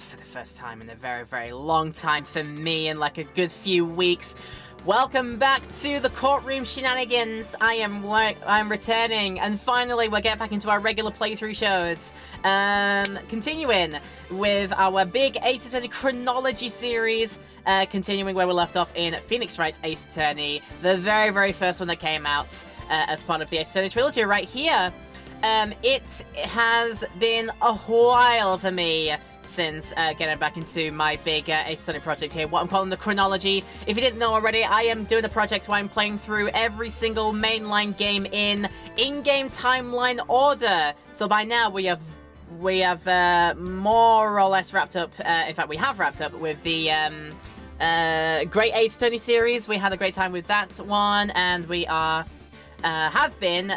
for the first time in a very, very long time for me, in like a good few weeks. Welcome back to the courtroom shenanigans. I'm returning, and finally we'll get back into our regular playthrough shows. Continuing with our big Ace Attorney chronology series, continuing where we left off in Phoenix Wright Ace Attorney, the very, very first one that came out as part of the Ace Attorney trilogy right here. It has been a while for me since getting back into my big Ace Attorney project here, what I'm calling the chronology. If you didn't know already, I am doing a project where I'm playing through every single mainline game in in-game timeline order. So by now we have more or less wrapped up, in fact we have wrapped up with the Great Ace Attorney series. We had a great time with that one, and we are have been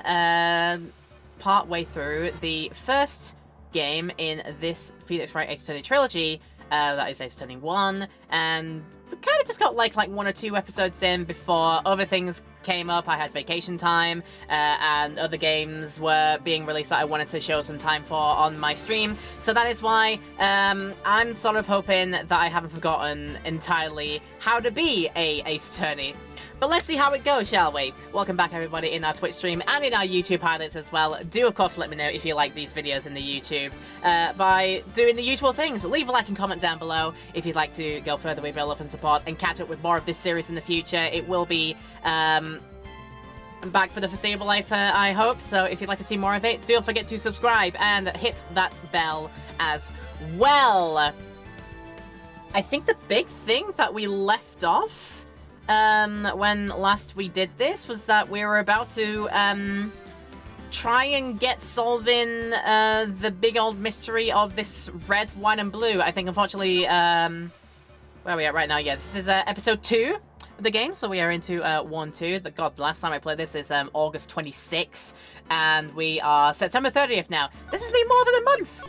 part way through the first game in this Phoenix Wright Ace Attorney trilogy. That is Ace Attorney 1, and we kind of just got like 1 or 2 episodes in before other things came up. I had vacation time, and other games were being released that I wanted to show some time for on my stream. So that is why I'm sort of hoping that I haven't forgotten entirely how to be a Ace Attorney. But let's see how it goes, shall we? Welcome back, everybody, in our Twitch stream and in our YouTube highlights as well. Do, of course, let me know if you like these videos in the YouTube by doing the usual things. Leave a like and comment down below if you'd like to go further with your love and support and catch up with more of this series in the future. It will be back for the foreseeable life, I hope. So if you'd like to see more of it, don't forget to subscribe and hit that bell as well. I think the big thing that we left off when last we did this was that we were about to try and get solving the big old mystery of this red, white, and blue. I think, unfortunately, where are we at right now? Yeah, this is episode 2 of the game, so we are into 1-2. God, the last time I played this is August 26th, and we are September 30th now. This has been more than a month!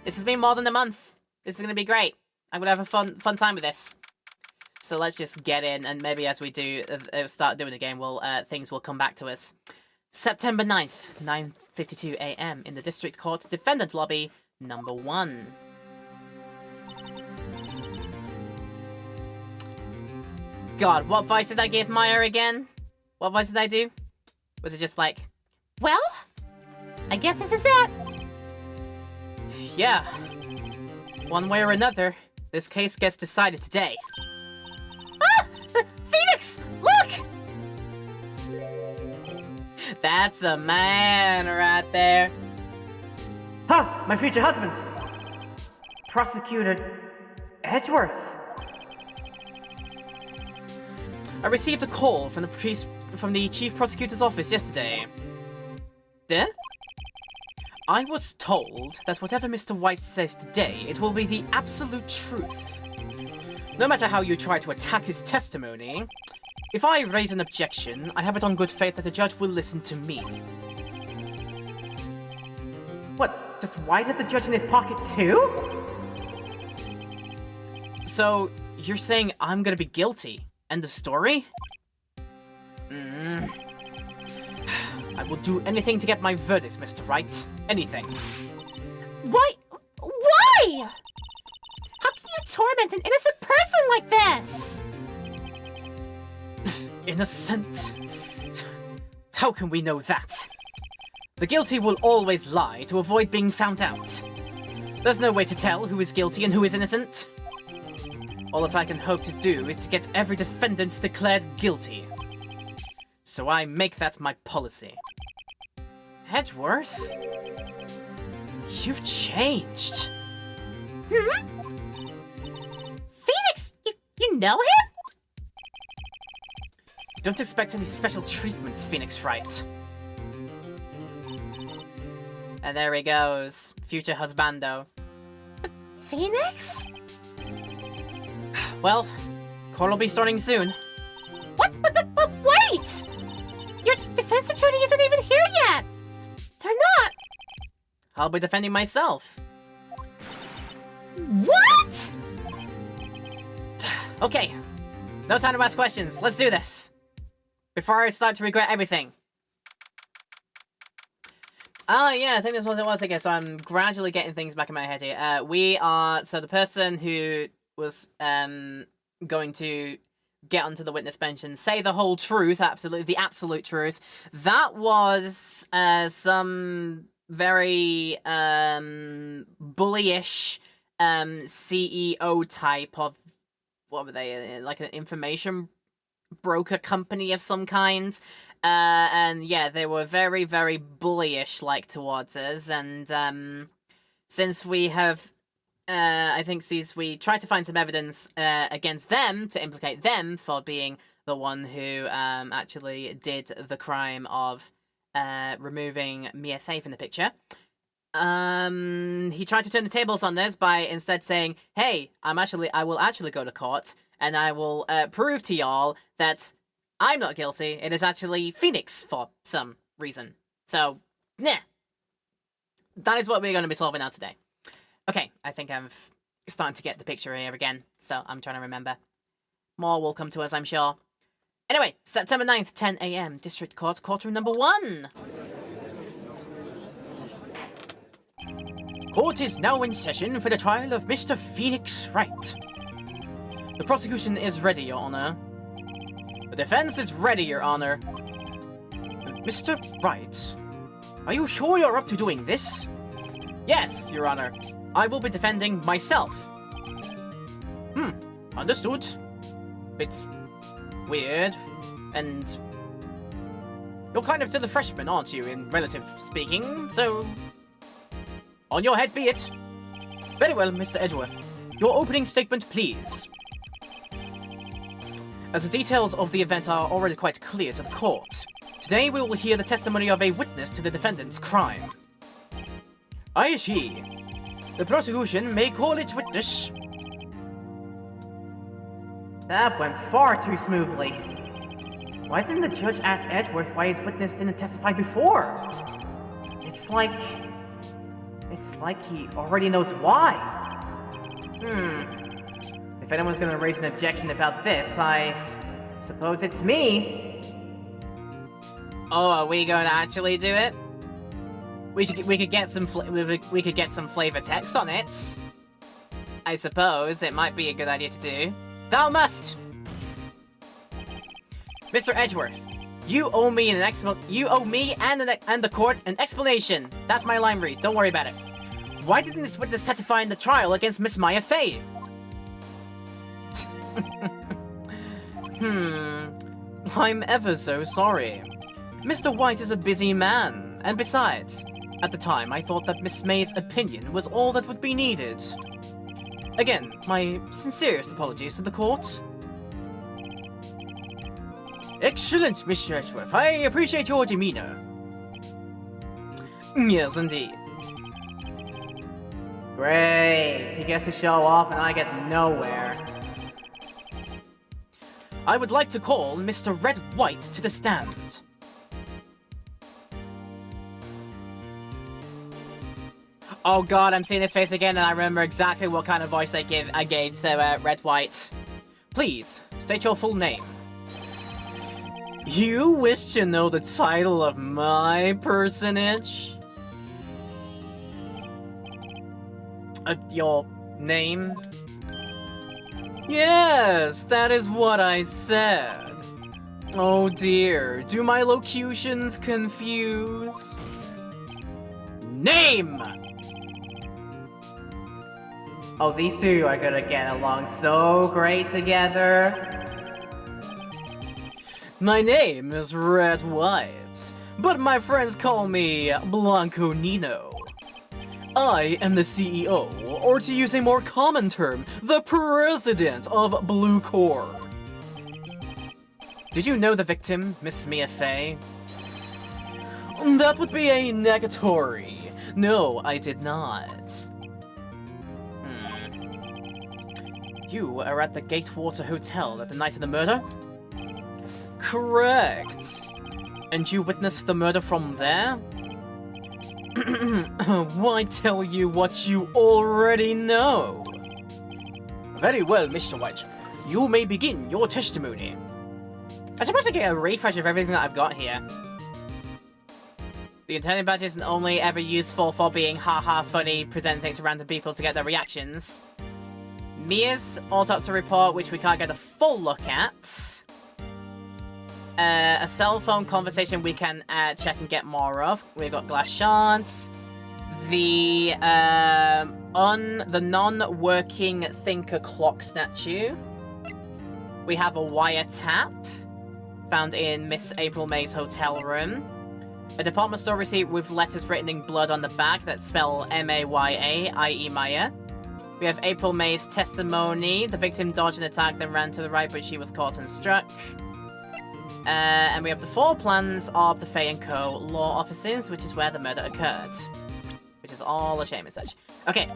This has been more than a month. This is going to be great. I'm going to have a fun time with this. So let's just get in, and maybe as we do start doing the game, things will come back to us. September 9th, 9:52 AM in the District Court Defendant Lobby, number 1. God, what voice did I give Maya again? What voice did I do? Was it just like, well, I guess this is it. Yeah. One way or another, this case gets decided today. Phoenix! Look! That's a man right there. Ha! My future husband! Prosecutor Edgeworth. I received a call from the Chief Prosecutor's office yesterday. Eh? I was told that whatever Mr. White says today, it will be the absolute truth. No matter how you try to attack his testimony, if I raise an objection, I have it on good faith that the judge will listen to me. What, does White have the judge in his pocket too? So, you're saying I'm gonna be guilty? End of story? I will do anything to get my verdict, Mr. Wright. Anything. Why? How can you torment an innocent person like this? Innocent? How can we know that? The guilty will always lie to avoid being found out. There's no way to tell who is guilty and who is innocent. All that I can hope to do is to get every defendant declared guilty. So I make that my policy. Edgeworth? You've changed. Phoenix, you know him? Don't expect any special treatments, Phoenix Wright. And there he goes. Future husbando. Phoenix? Well, court will be starting soon. What? But wait! Your defense attorney isn't even here yet! They're not! I'll be defending myself. What?! Okay, no time to ask questions. Let's do this. Before I start to regret everything. Yeah, I think this was it was. Okay, so I'm gradually getting things back in my head here. So the person who was going to get onto the witness bench and say the whole truth, the absolute truth, that was some very bullyish CEO type of, what were they, like an information broker company of some kind. And yeah, they were very, very bullyish like towards us, and since we have since we tried to find some evidence against them to implicate them for being the one who actually did the crime of removing Mia Fey from the picture, he tried to turn the tables on this by instead saying, hey, I will actually go to court and I will prove to y'all that I'm not guilty. It is actually Phoenix for some reason. So, yeah. That is what we're going to be solving out today. Okay, I think I'm starting to get the picture here again, so I'm trying to remember. More will come to us, I'm sure. Anyway, September 9th, 10 AM, District Court, courtroom number 1. Court is now in session for the trial of Mr. Phoenix Wright. The prosecution is ready, Your Honor. The defense is ready, Your Honor. Mr. Wright, are you sure you're up to doing this? Yes, Your Honor. I will be defending myself. Understood. Bit weird, and you're kind of still a freshman, aren't you, in relative speaking, so on your head be it. Very well, Mr. Edgeworth. Your opening statement, please. As the details of the event are already quite clear to the court, today we will hear the testimony of a witness to the defendant's crime. I see. The prosecution may call its witness. That went far too smoothly. Why didn't the judge ask Edgeworth why his witness didn't testify before? It's like he already knows why. If anyone's gonna raise an objection about this, I suppose it's me. Oh, are we going to actually do it? We could get some flavor text on it. I suppose it might be a good idea to do. Thou must. Mr. Edgeworth, you owe me and the court an explanation. That's my line read. Don't worry about it. Why didn't this witness testify in the trial against Miss Maya Fey? I'm ever so sorry. Mr. White is a busy man, and besides, at the time I thought that Miss May's opinion was all that would be needed. Again, my sincerest apologies to the court. Excellent, Mr. Edgeworth. I appreciate your demeanor. Yes, indeed. Great. He gets to show off and I get nowhere. I would like to call Mr. Red White to the stand. Oh god, I'm seeing his face again and I remember exactly what kind of voice I gave to Red White. Please, state your full name. You wish to know the title of my personage? Your name? Yes, that is what I said. Oh dear, do my locutions confuse? Name! Oh, these two are gonna get along so great together. My name is Red White, but my friends call me Blanco Nino. I am the CEO, or to use a more common term, the president of Blue Corps. Did you know the victim, Miss Mia Fey? That would be a negatory. No, I did not. You were at the Gatewater Hotel at the night of the murder? Correct. And you witnessed the murder from there? Why tell you what you already know? Very well, Mr. White. You may begin your testimony. I suppose I get a refresh of everything that I've got here. The intended badge isn't only ever useful for being haha funny, presenting things to random people to get their reactions. Mia's autopsy report, which we can't get a full look at. A cell phone conversation we can check and get more of. We've got glass shards. The non-working thinker clock statue. We have a wiretap found in Miss April May's hotel room. A department store receipt with letters written in blood on the back that spell M-A-Y-A, i.e. Maya. We have April May's testimony. The victim dodged an attack, then ran to the right, but she was caught and struck. And we have the floor plans of the Faye & Co. law offices, which is where the murder occurred. Which is all a shame and such. Okay.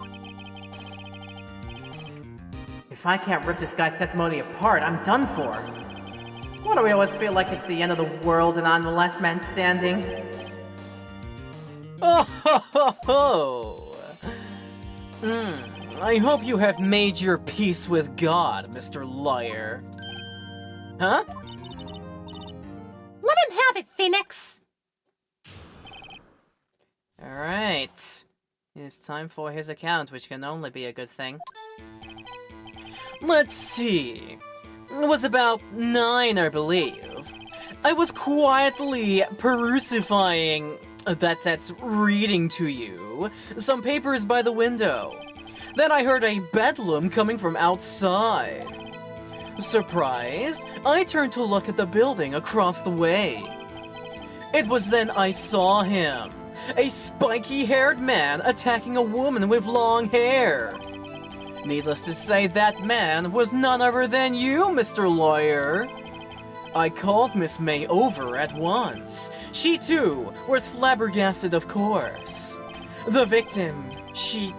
If I can't rip this guy's testimony apart, I'm done for. Why do we always feel like it's the end of the world and I'm the last man standing? Oh ho ho ho! I hope you have made your peace with God, Mr. Lawyer. Huh? Let him have it, Phoenix! Alright. It's time for his account, which can only be a good thing. Let's see. It was about 9, I believe. I was quietly that's reading to you, some papers by the window. Then I heard a bedlam coming from outside. Surprised, I turned to look at the building across the way. It was then I saw him, a spiky-haired man attacking a woman with long hair. Needless to say, that man was none other than you, Mr. Lawyer. I called Miss May over at once. She, too, was flabbergasted, of course. The victim, she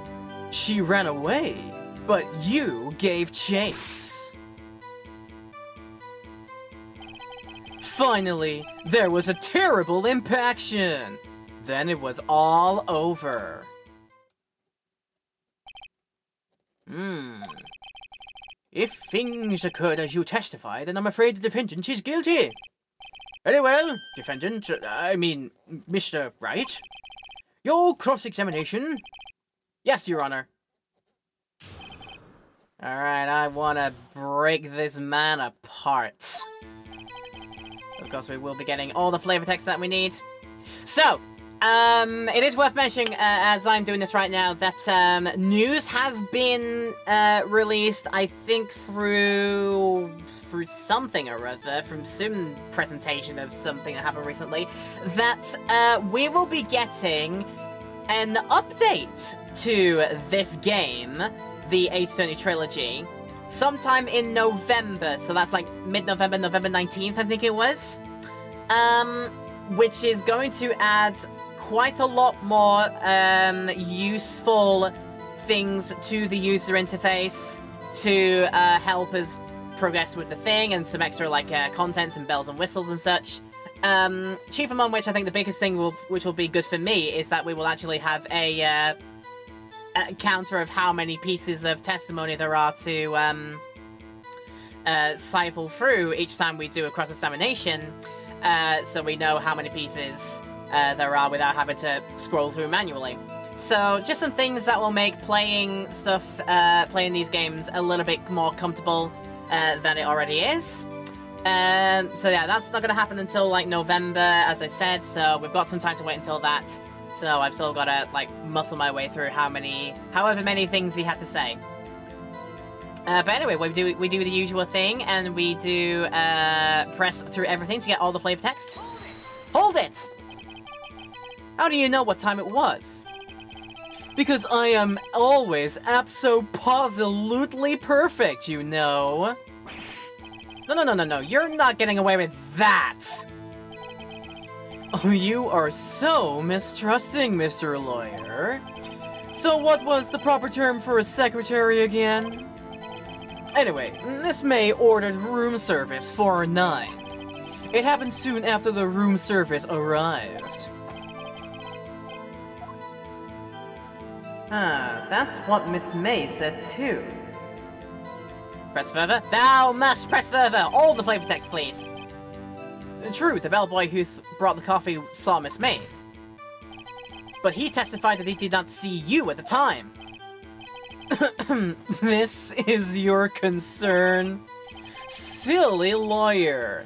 ran away, but you gave chase. Finally, there was a terrible impaction. Then it was all over. If things occurred as you testify, then I'm afraid the defendant is guilty. Very well, defendant, Mr. Wright. Your cross-examination. Yes, Your Honor. Alright, I wanna break this man apart. Of course, we will be getting all the flavor text that we need. So, it is worth mentioning, as I'm doing this right now, that news has been released, I think, through something or other, from some presentation of something that happened recently, that we will be getting an update to this game, the Ace Attorney Trilogy, sometime in November, so that's like mid-November, November 19th, I think it was, which is going to add quite a lot more useful things to the user interface to help us progress with the thing, and some extra like contents and bells and whistles and such. Chief among which, I think the biggest thing which will be good for me is that we will actually have a counter of how many pieces of testimony there are to siphon through each time we do a cross-examination, so we know how many pieces there are without having to scroll through manually. So just some things that will make playing these games a little bit more comfortable than it already is. So yeah, that's not going to happen until like November, as I said, so we've got some time to wait until that. So I've still got to like muscle my way through however many things he had to say. But anyway, we do the usual thing, and we do press through everything to get all the flavor text. Hold it! How do you know what time it was? Because I am always abso-posi-lutely perfect, you know. No, you're not getting away with that! Oh, you are so mistrusting, Mr. Lawyer. So what was the proper term for a secretary again? Anyway, Miss May ordered room service for 9. It happened soon after the room service arrived. That's what Miss May said too. Press further. Thou must press further! All the flavor text, please! True, the bellboy who brought the coffee saw Miss May. but he testified that he did not see you at the time. This is your concern? Silly lawyer.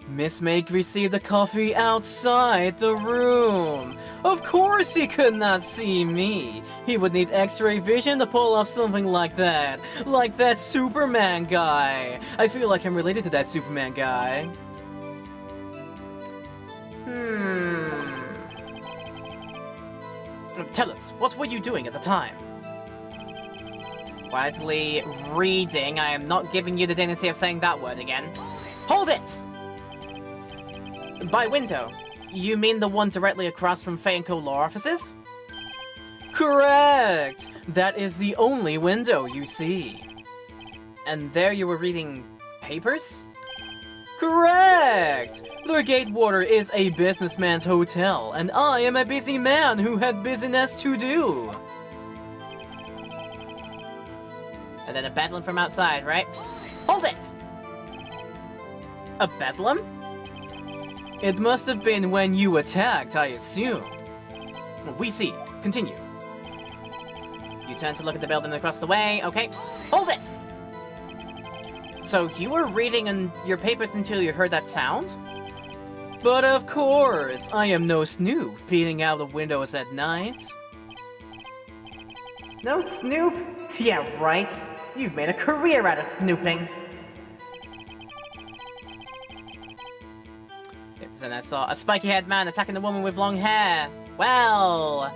Miss May received the coffee outside the room. Of course he could not see me. He would need X-ray vision to pull off something like that. Like that Superman guy. I feel like I'm related to that Superman guy. Tell us, what were you doing at the time? Quietly reading. I am not giving you the dignity of saying that word again. Hold it! By window, you mean the one directly across from Fei & Co. law offices? Correct! That is the only window you see. And there you were reading papers? Correct! The Gatewater is a businessman's hotel, and I am a busy man who had business to do. And then a bedlam from outside, right? Hold it! A bedlam? It must have been when you attacked, I assume. We see. Continue. You turn to look at the building across the way. Okay. Hold it! So you were reading your papers until you heard that sound? But of course, I am no snoop peeking out the windows at night. No Snoop? Yeah, right. You've made a career out of snooping. Then I saw a spiky-haired man attacking a woman with long hair. Well,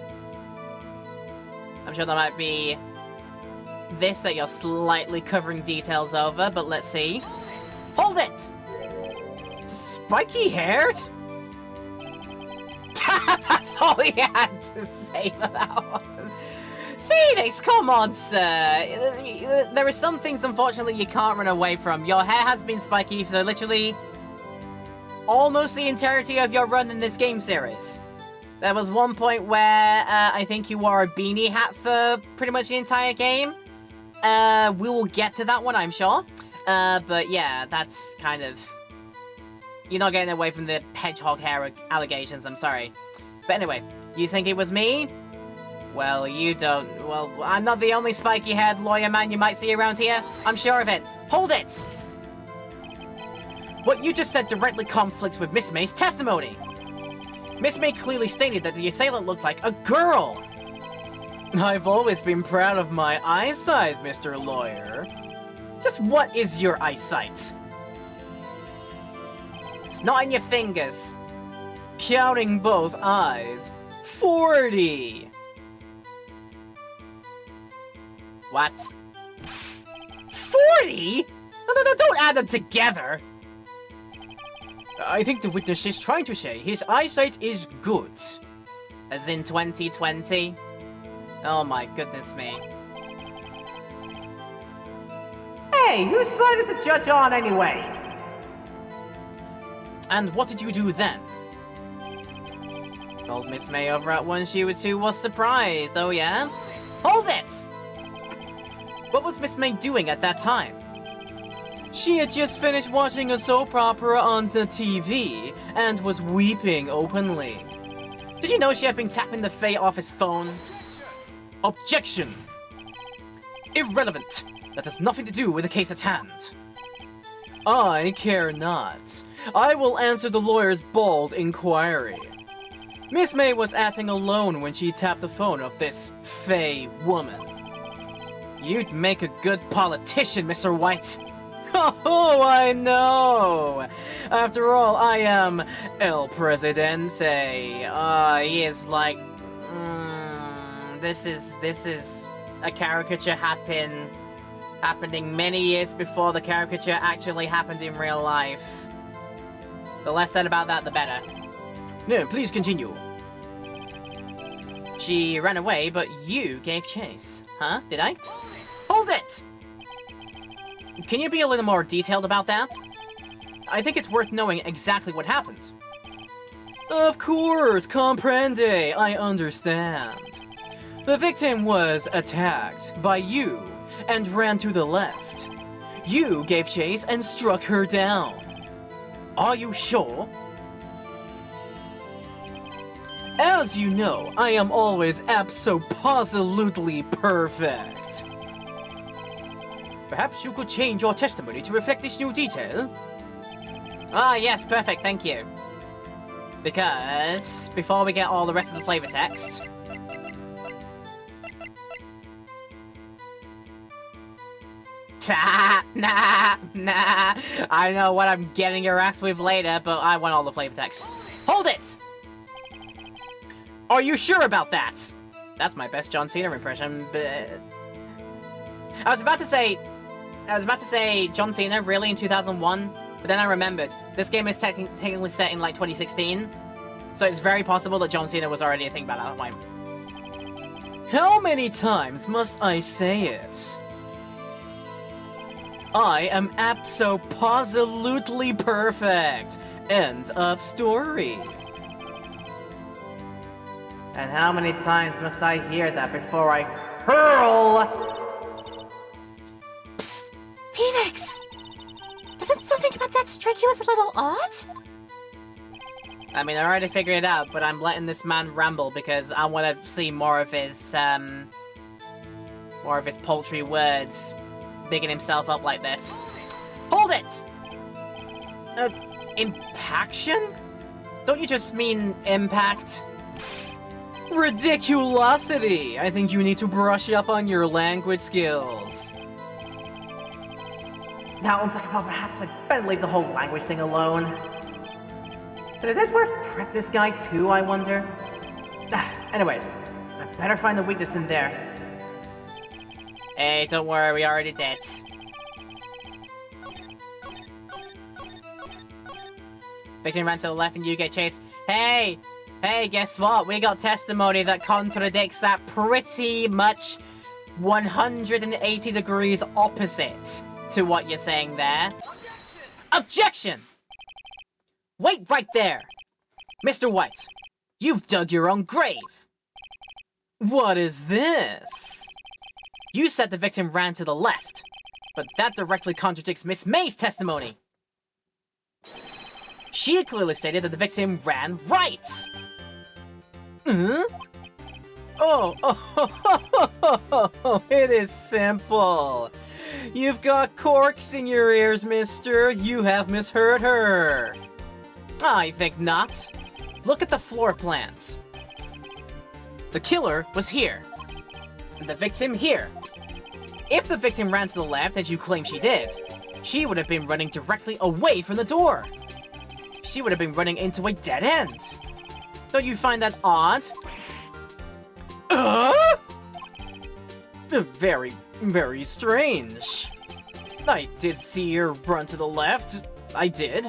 I'm sure there might be this that you're slightly covering details over, but let's see. Hold it! Spiky-haired? That's all he had to say for that one. Phoenix, come on, sir. There are some things, unfortunately, you can't run away from. Your hair has been spiky for literally almost the entirety of your run in this game series. There was one point where I think you wore a beanie hat for pretty much the entire game. We will get to that one, I'm sure. But yeah, that's kind of... You're not getting away from the hedgehog hair allegations, I'm sorry. But anyway, you think it was me? Well, you don't... Well, I'm not the only spiky-haired lawyer man you might see around here. I'm sure of it. Hold it! What you just said directly conflicts with Miss May's testimony. Miss May clearly stated that the assailant looked like a girl. I've always been proud of my eyesight, Mr. Lawyer. Just what is your eyesight? It's not in your fingers. Counting both eyes, 40. What? 40? No, don't add them together. I think the witness is trying to say his eyesight is good. As in 2020? Oh my goodness me. Hey, whose side is the judge on anyway? And what did you do then? Told Miss May over at one she was surprised, oh yeah? Hold it! What was Miss May doing at that time? She had just finished watching a soap opera on the TV and was weeping openly. Did you know she had been tapping the Fey office phone? Objection! Irrelevant! That has nothing to do with the case at hand. I care not. I will answer the lawyer's bald inquiry. Miss May was acting alone when she tapped the phone of this Fey woman. You'd make a good politician, Mr. White. Oh, I know! After all, I am El Presidente. He is like... This is a caricature happening many years before the caricature actually happened in real life. The less said about that, the better. No, please continue. She ran away, but you gave chase. Huh? Did I? Hold it! Can you be a little more detailed about that? I think it's worth knowing exactly what happened. Of course, comprende, I understand. The victim was attacked by you and ran to the left. You gave chase and struck her down. Are you sure? As you know, I am always abso-posi-lutely perfect. Perhaps you could change your testimony to reflect this new detail? Ah, yes, perfect, thank you. Because, before we get all the rest of the flavor text... Nah. I know what I'm getting your ass with later, but I want all the flavor text. Hold it! Are you sure about that? That's my best John Cena impression, but... I was about to say John Cena, really, in 2001? But then I remembered, this game is technically set in, like, 2016. So it's very possible that John Cena was already a thing by that point. How many times must I say it? I am abso-posi-lutely perfect. End of story. And how many times must I hear that before I hurl? Psst! Phoenix! Doesn't something about that strike you as a little odd? I mean, I already figured it out, but I'm letting this man ramble because I want to see more of his paltry words bigging himself up like this. Hold it! Impaction? Don't you just mean impact? Ridiculosity! I think you need to brush up on your language skills. Now, looks like I thought perhaps I'd better leave the whole language thing alone. Did Edgeworth prep this guy too, I wonder? Anyway, I better find a weakness in there. Hey, don't worry, we already did. Victim ran to the left and you get chased. Hey, guess what? We got testimony that contradicts that pretty much 180 degrees opposite to what you're saying there. Objection! Wait right there! Mr. White, you've dug your own grave. What is this? You said the victim ran to the left, but that directly contradicts Miss May's testimony. She clearly stated that the victim ran right. Oh, it is simple. You've got corks in your ears, mister. You have misheard her. I think not. Look at the floor plans. The killer was here, and the victim here. If the victim ran to the left, as you claim she did, she would have been running directly away from the door. She would have been running into a dead end. Don't you find that odd? Very, very strange. I did see her run to the left. I did.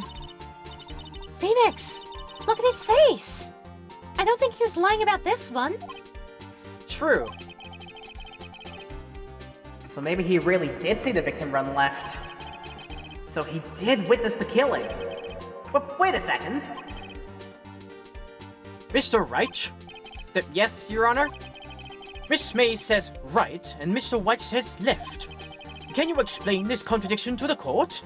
Phoenix! Look at his face! I don't think he's lying about this one. True. So maybe he really did see the victim run left. So he did witness the killing. But wait a second. Mr. Wright? Yes, Your Honor? Miss May says right, and Mr. White says left. Can you explain this contradiction to the court?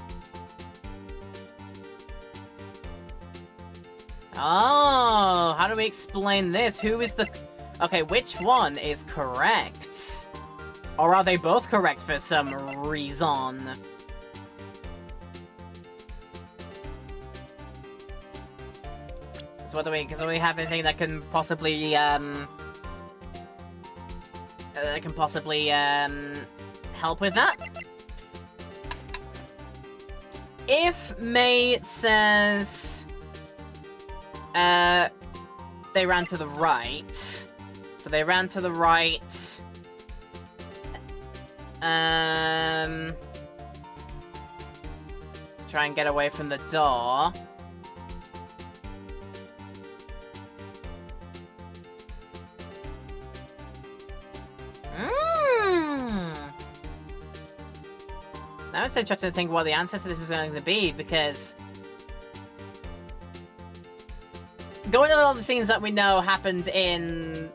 Oh, how do we explain this? Who is the... Okay, which one is correct? Or are they both correct for some reason? So what do we... Because we have anything that can possibly, help with that? If May says... they ran to the right. So they ran to the right. Try and get away from the door. Now it's interesting to think what the answer to this is going to be, because going over all the scenes that we know happened in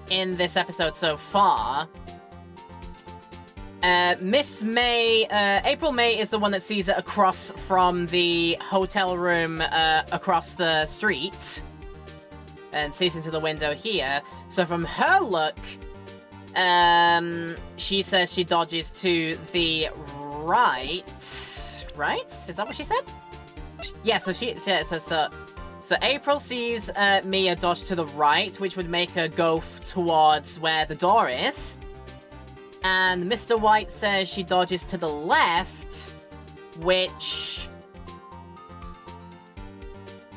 this episode so far, Miss May, April May is the one that sees it across from the hotel room across the street. and sees into the window here. So from her look, she says she dodges to the right. Right? Is that what she said? Yeah. So April sees Mia dodge to the right, which would make her go towards where the door is. And Mr. White says she dodges to the left, which,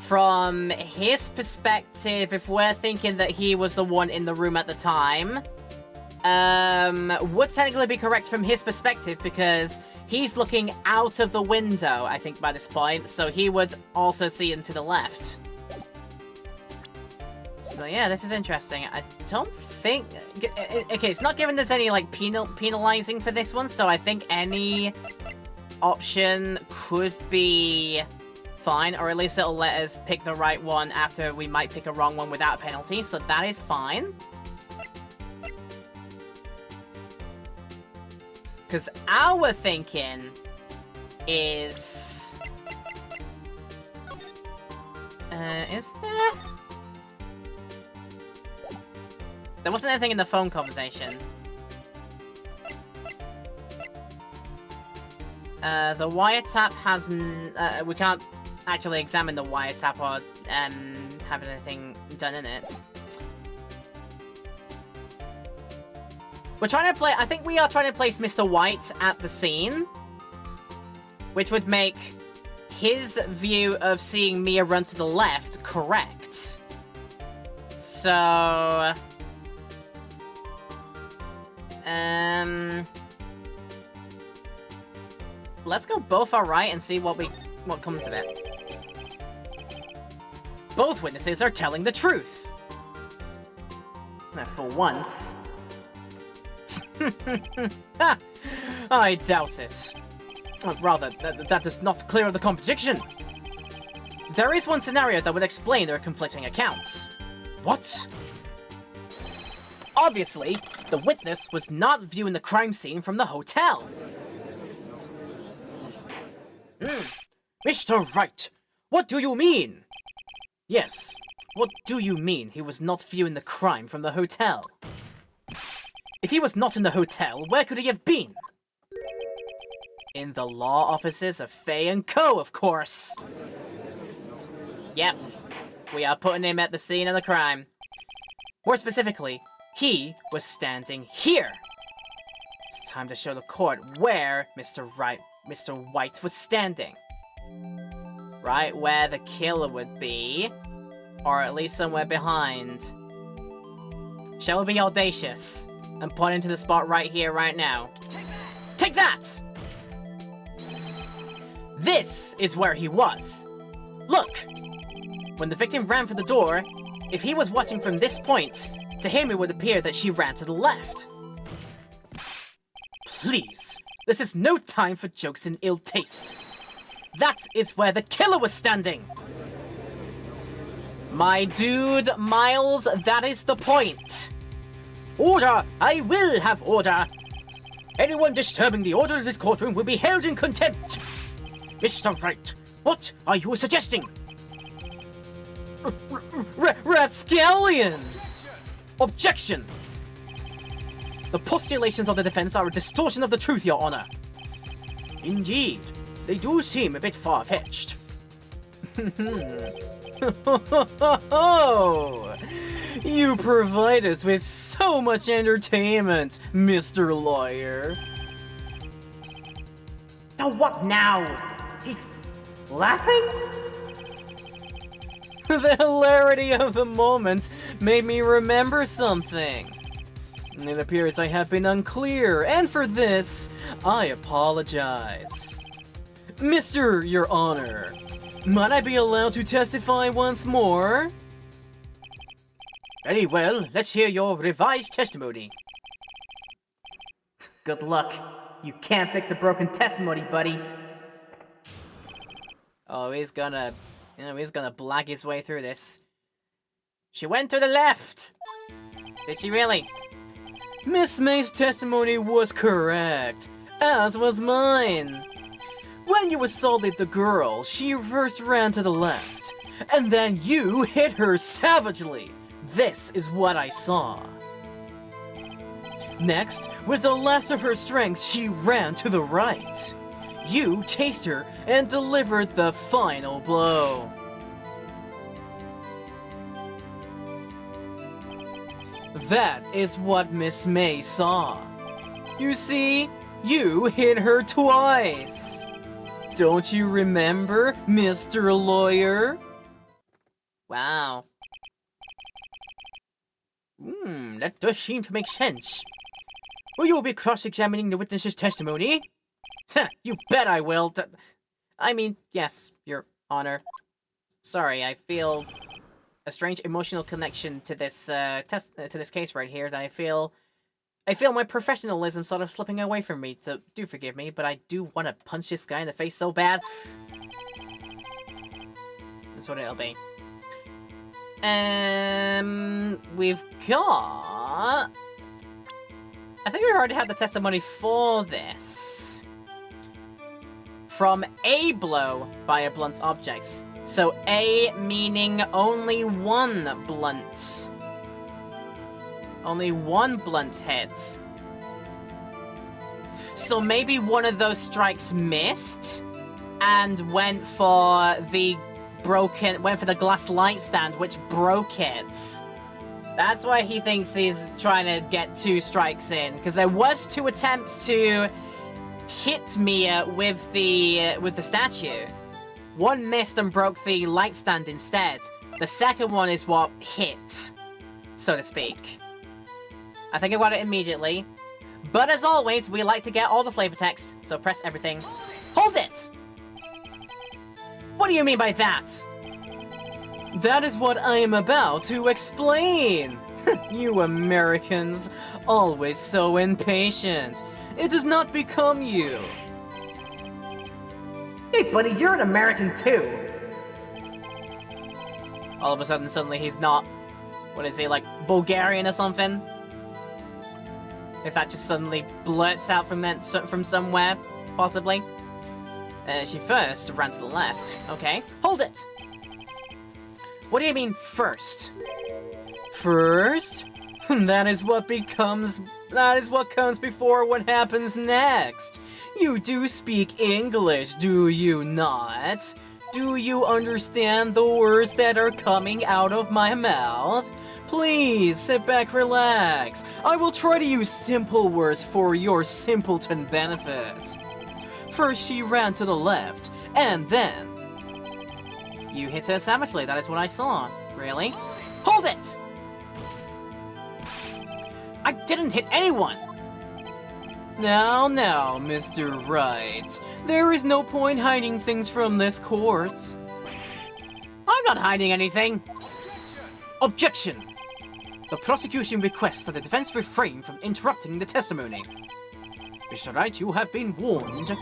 from his perspective, if we're thinking that he was the one in the room at the time, would technically be correct from his perspective because he's looking out of the window, I think, by this point, so he would also see him to the left. So yeah, this is interesting. I don't think... Okay, it's not giving us any, like, penalizing for this one, so I think any option could be fine, or at least it'll let us pick the right one after we might pick a wrong one without a penalty, so that is fine. Because our thinking is... is there? There wasn't anything in the phone conversation. The wiretap has... we can't actually examine the wiretap or have anything done in it. We're trying to play... I think we are trying to place Mr. White at the scene, which would make his view of seeing Mia run to the left correct. So... let's go both are right and see what comes of it. Both witnesses are telling the truth. For once. I doubt it. Rather, that does not clear the contradiction. There is one scenario that would explain their conflicting accounts. What? Obviously, the witness was not viewing the crime scene from the hotel. Mr. Wright, what do you mean? Yes, what do you mean he was not viewing the crime from the hotel? If he was not in the hotel, where could he have been? In the law offices of Faye & Co., of course. Yep, we are putting him at the scene of the crime. More specifically, he was standing here. It's time to show the court where Mr. White was standing. Right where the killer would be, or at least somewhere behind. Shall we be audacious and point into the spot right here, right now? Take that! This is where he was. Look! When the victim ran for the door, if he was watching from this point, to him it would appear that she ran to the left. Please, this is no time for jokes in ill taste. That is where the killer was standing. My dude, Miles, that is the point. Order! I will have order! Anyone disturbing the order of this courtroom will be held in contempt! Mr. Wright, what are you suggesting? Rapscallion! Objection! The postulations of the defense are a distortion of the truth, Your Honor. Indeed, they do seem a bit far-fetched. You provide us with so much entertainment, Mr. Lawyer. So what now? He's laughing? The hilarity of the moment made me remember something. It appears I have been unclear, and for this, I apologize. Mr. Your Honor, might I be allowed to testify once more? Very well, let's hear your revised testimony. Good luck. You can't fix a broken testimony, buddy. Oh, he's gonna blag his way through this. She went to the left! Did she really? Miss May's testimony was correct, as was mine. When you assaulted the girl, she first ran to the left, and then you hit her savagely. This is what I saw. Next, with the last of her strength, she ran to the right. You chased her and delivered the final blow. That is what Miss May saw. You see, you hit her twice. Don't you remember, Mr. Lawyer? Wow. That does seem to make sense. Will you be cross-examining the witness's testimony? You bet I will. I mean, yes, Your Honor. Sorry, I feel a strange emotional connection to this to this case right here that I feel my professionalism sort of slipping away from me, so do forgive me, but I do want to punch this guy in the face so bad. That's what it'll be. We've got... I think we already had the testimony for this. From a blow by a blunt object. So A meaning only one blunt. Only one blunt hit. So maybe one of those strikes missed and went for the glass light stand, which broke it. That's why he thinks he's trying to get 2 strikes in, because there was 2 attempts to hit Mia with the statue. One missed and broke the light stand instead. The second one is what hit, so to speak. I think I got it immediately. But as always, we like to get all the flavor text, so press everything. Hold it! What do you mean by that? That is what I am about to explain. You Americans, always so impatient. It does not become you. Hey, buddy, you're an American too. All of a sudden, suddenly he's not... What is he, like, Bulgarian or something? If that just suddenly blurts out from somewhere, possibly. She first ran to the left. Okay, hold it! What do you mean, first? First? That is what comes before what happens next. You do speak English, do you not? Do you understand the words that are coming out of my mouth? Please, sit back, relax. I will try to use simple words for your simpleton benefit. First, she ran to the left, and then... You hit her savagely, that is what I saw. Really? Hold it! I didn't hit anyone! Now, Mr. Wright. There is no point hiding things from this court. I'm not hiding anything! Objection! The prosecution requests that the defense refrain from interrupting the testimony. Mr. Wright, you have been warned. Oh,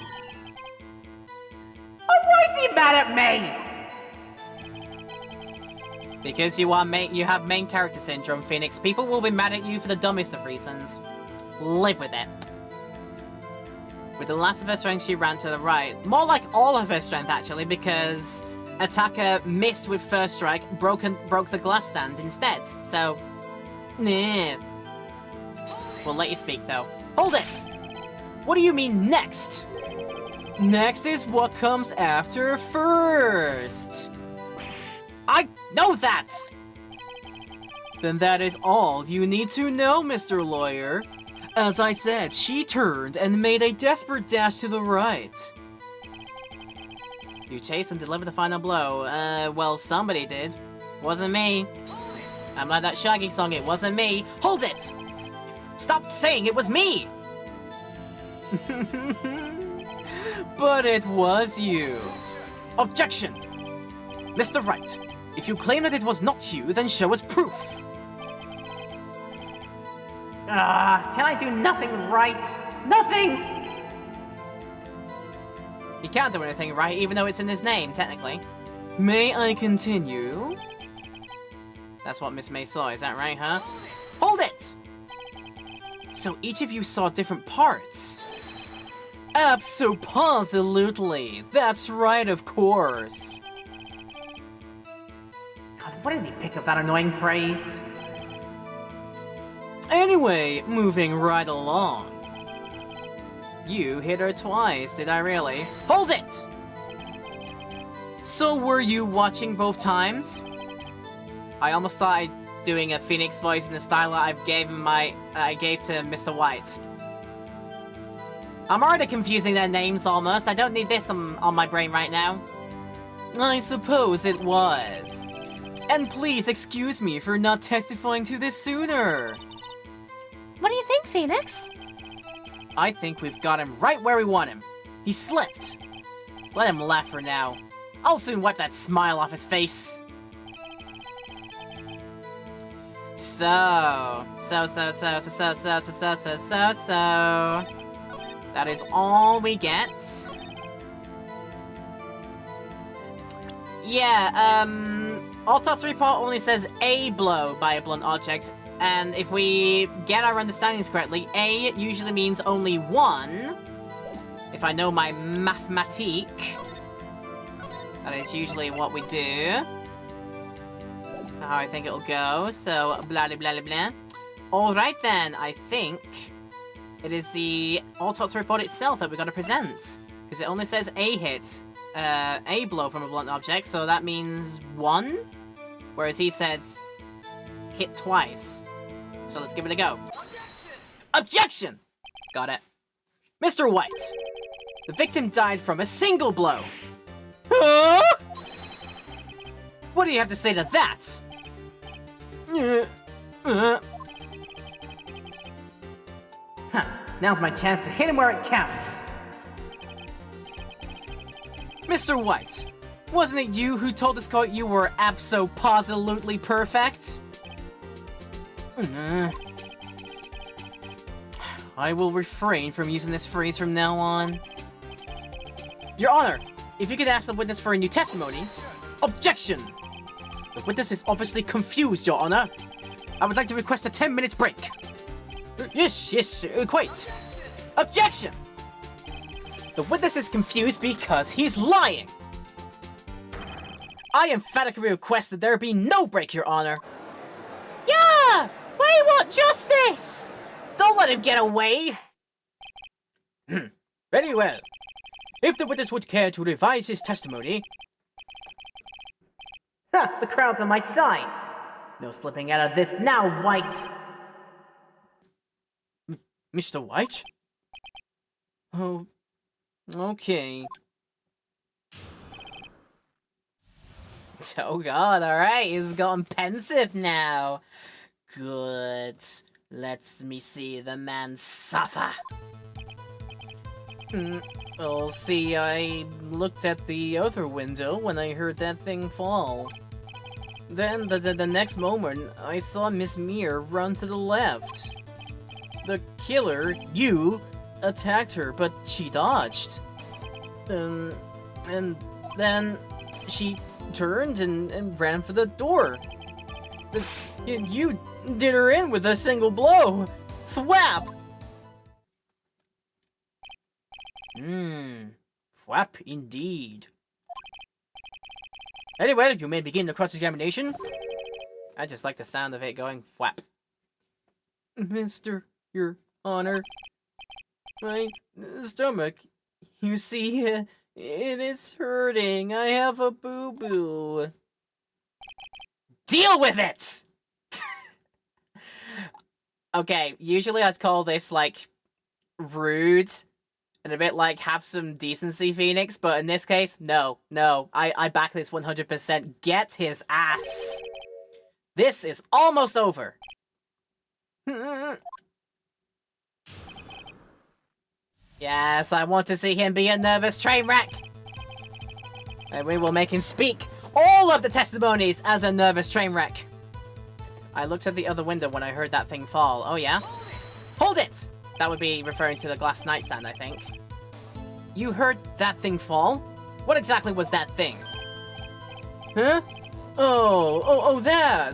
why is he mad at me? Because you have main character syndrome, Phoenix. People will be mad at you for the dumbest of reasons. Live with it. With the last of her strength, she ran to the right. More like all of her strength, actually, because attacker missed with first strike, broke the glass stand instead. So, nah. We'll let you speak, though. Hold it! What do you mean, next? Next is what comes after first. I know that! Then that is all you need to know, Mr. Lawyer. As I said, she turned and made a desperate dash to the right. You chased and delivered the final blow. Well, somebody did. Wasn't me. I'm like that Shaggy song, it wasn't me. Hold it! Stop saying it was me! But it was you. Objection! Mr. Wright, if you claim that it was not you, then show us proof. Can I do nothing right? Nothing! He can't do anything right, even though it's in his name, technically. May I continue? That's what Miss May saw, is that right, huh? Hold it! So each of you saw different parts. Abso-posi-lutely. That's right, of course. Where did he pick up that annoying phrase? Anyway, moving right along. You hit her twice, did I really? Hold it! So were you watching both times? I almost started doing a Phoenix voice in the style I gave to Mr. White. I'm already confusing their names almost. I don't need this on my brain right now. I suppose it was. And please excuse me for not testifying to this sooner. What do you think, Phoenix? I think we've got him right where we want him. He slipped. Let him laugh for now. I'll soon wipe that smile off his face. So. That is all we get. Yeah, Autopsy report only says a blow by a blunt object, and if we get our understandings correctly, a usually means only one. If I know my mathematique, that is usually what we do. How I think it'll go, so blah blah blah blah. Alright then, I think it is the autopsy report itself that we're going to present, because it only says a hit. A blow from a blunt object, so that means one, whereas he says hit twice. So let's give it a go. Objection! Got it. Mr. White, the victim died from a single blow. Huh? What do you have to say to that? Huh, now's my chance to hit him where it counts. Mr. White, wasn't it you who told this court you were abso-posi-lutely perfect? I will refrain from using this phrase from now on. Your Honor, if you could ask the witness for a new testimony. Objection! The witness is obviously confused, Your Honor. I would like to request a 10-minute break. Yes, quite. Objection! The witness is confused because he's lying. I emphatically request that there be no break, Your Honor. Yeah! We want justice! Don't let him get away! Very well. If the witness would care to revise his testimony... Ha! The crowd's on my side! No slipping out of this now, White! Mr. White? Oh... Okay. Oh god, alright, he's gotten pensive now. Good. Let me see the man suffer. Well, see, I looked at the other window when I heard that thing fall. Then, the next moment, I saw Miss Muir run to the left. The killer, you, attacked her, but she dodged. And then she turned and ran for the door. You did her in with a single blow. Thwap! Thwap indeed. Anyway, you may begin the cross-examination. I just like the sound of it going thwap. Mr. Your Honor, my stomach, you see, it is hurting. I have a boo-boo. Deal with it! Okay, usually I'd call this, like, rude, and a bit like, have some decency, Phoenix, but in this case, no. I back this 100%. Get his ass! This is almost over. Yes, I want to see him be a nervous train wreck. And we will make him speak all of the testimonies as a nervous train wreck. I looked at the other window when I heard that thing fall. Oh, yeah? Hold it! That would be referring to the glass nightstand, I think. You heard that thing fall? What exactly was that thing? Huh? Oh, that!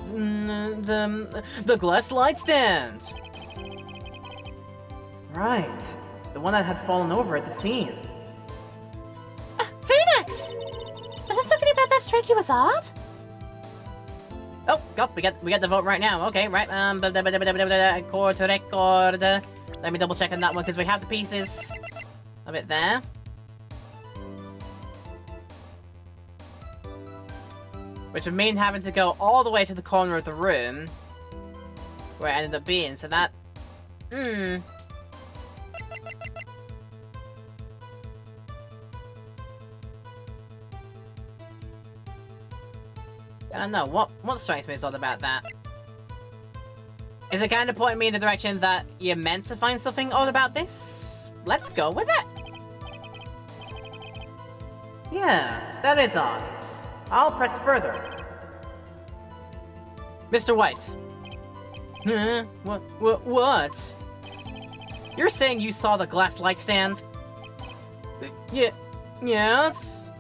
The glass light stand! Right. The one that had fallen over at the scene. Phoenix! Does it something about that strike you as odd? Oh, we get the vote right now. Okay, right. Record to record. Let me double check on that one because we have the pieces of it there. Which would mean having to go all the way to the corner of the room where it ended up being. So that, I don't know, what strikes me is odd about that? Is it kind of pointing me in the direction that you're meant to find something odd about this? Let's go with it! Yeah, that is odd. I'll press further. Mr. White. What? You're saying you saw the glass light stand? Yes?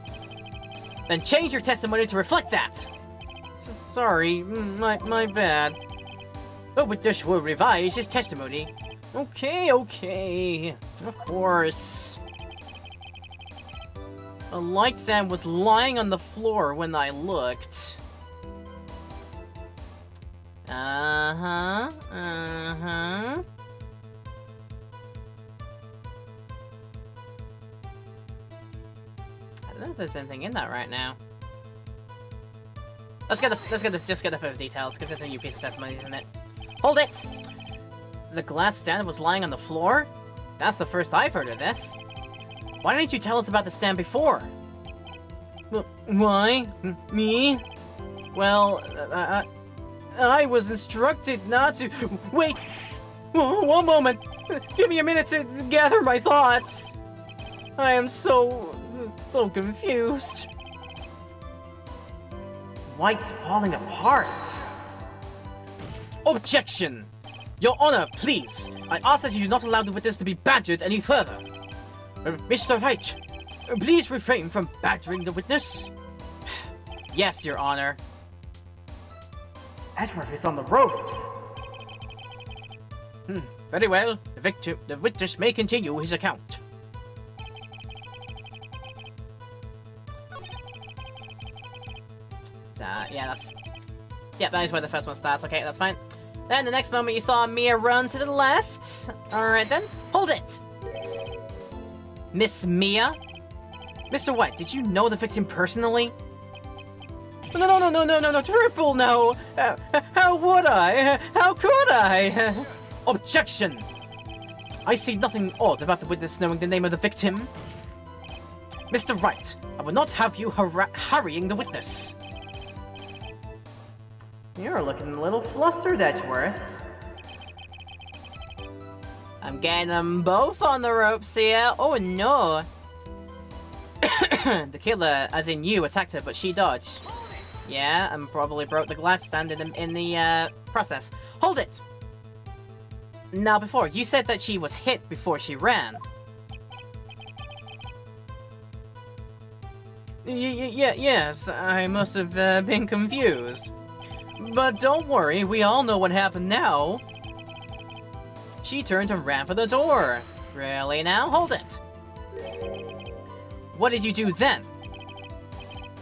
Then change your testimony to reflect that! Sorry, my bad. The witness will revise his testimony. Okay. Of course. A light stand was lying on the floor when I looked. Uh-huh. I don't know if there's anything in that right now. Let's get the further details, because it's a new piece of testimony, isn't it? Hold it! The glass stand was lying on the floor? That's the first I've heard of this. Why didn't you tell us about the stand before? Why? Me? Well, I was instructed not to... Wait! One moment! Give me a minute to gather my thoughts! I am so confused. White's falling apart. Objection! Your Honor, please! I ask that you do not allow the witness to be badgered any further. Mr. Wright, please refrain from badgering the witness. Yes, Your Honor. Edgeworth is on the ropes. Very well. The witness may continue his account. Yeah, that is where the first one starts. Okay, that's fine. Then the next moment you saw Mia run to the left. Alright then. Hold it! Miss Mia? Mr. White, did you know the victim personally? No, Triple, no! How would I? How could I? Objection! I see nothing odd about the witness knowing the name of the victim. Mr. Wright, I will not have you hurrying the witness. You're looking a little flustered, Edgeworth. I'm getting them both on the ropes here. Oh no! The killer, as in you, attacked her, but she dodged. Yeah, and probably broke the glass stand in the process. Hold it! Now before, you said that she was hit before she ran. Yes, I must have been confused. But don't worry, we all know what happened now. She turned and ran for the door. Really now? Hold it! What did you do then?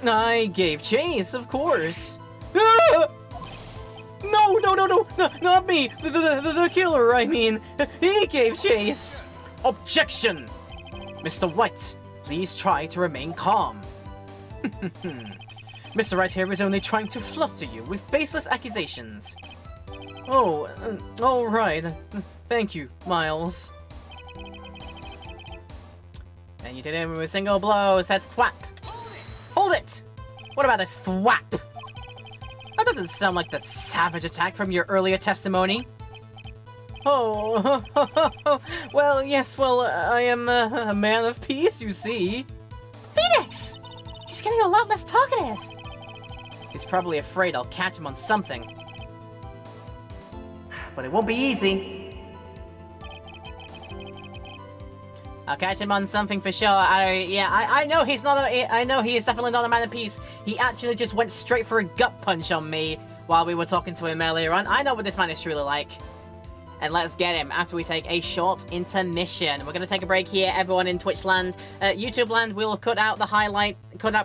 I gave chase, of course. Ah! No, not me. The killer, I mean. He gave chase. Objection! Mr. White, please try to remain calm. Mr. Wright here is only trying to fluster you with baseless accusations. Oh, all right. Thank you, Miles. And you did it with a single blow, said thwap. Hold it! What about this thwap? That doesn't sound like the savage attack from your earlier testimony. Oh, well, yes, I am a man of peace, you see. Phoenix! He's getting a lot less talkative. He's probably afraid I'll catch him on something. But it won't be easy. I'll catch him on something for sure. I know he's not I know he is definitely not a man of peace. He actually just went straight for a gut punch on me while we were talking to him earlier on. I know what this man is truly like. And let's get him after we take a short intermission. We're going to take a break here, everyone in Twitch land. YouTube land, we'll cut out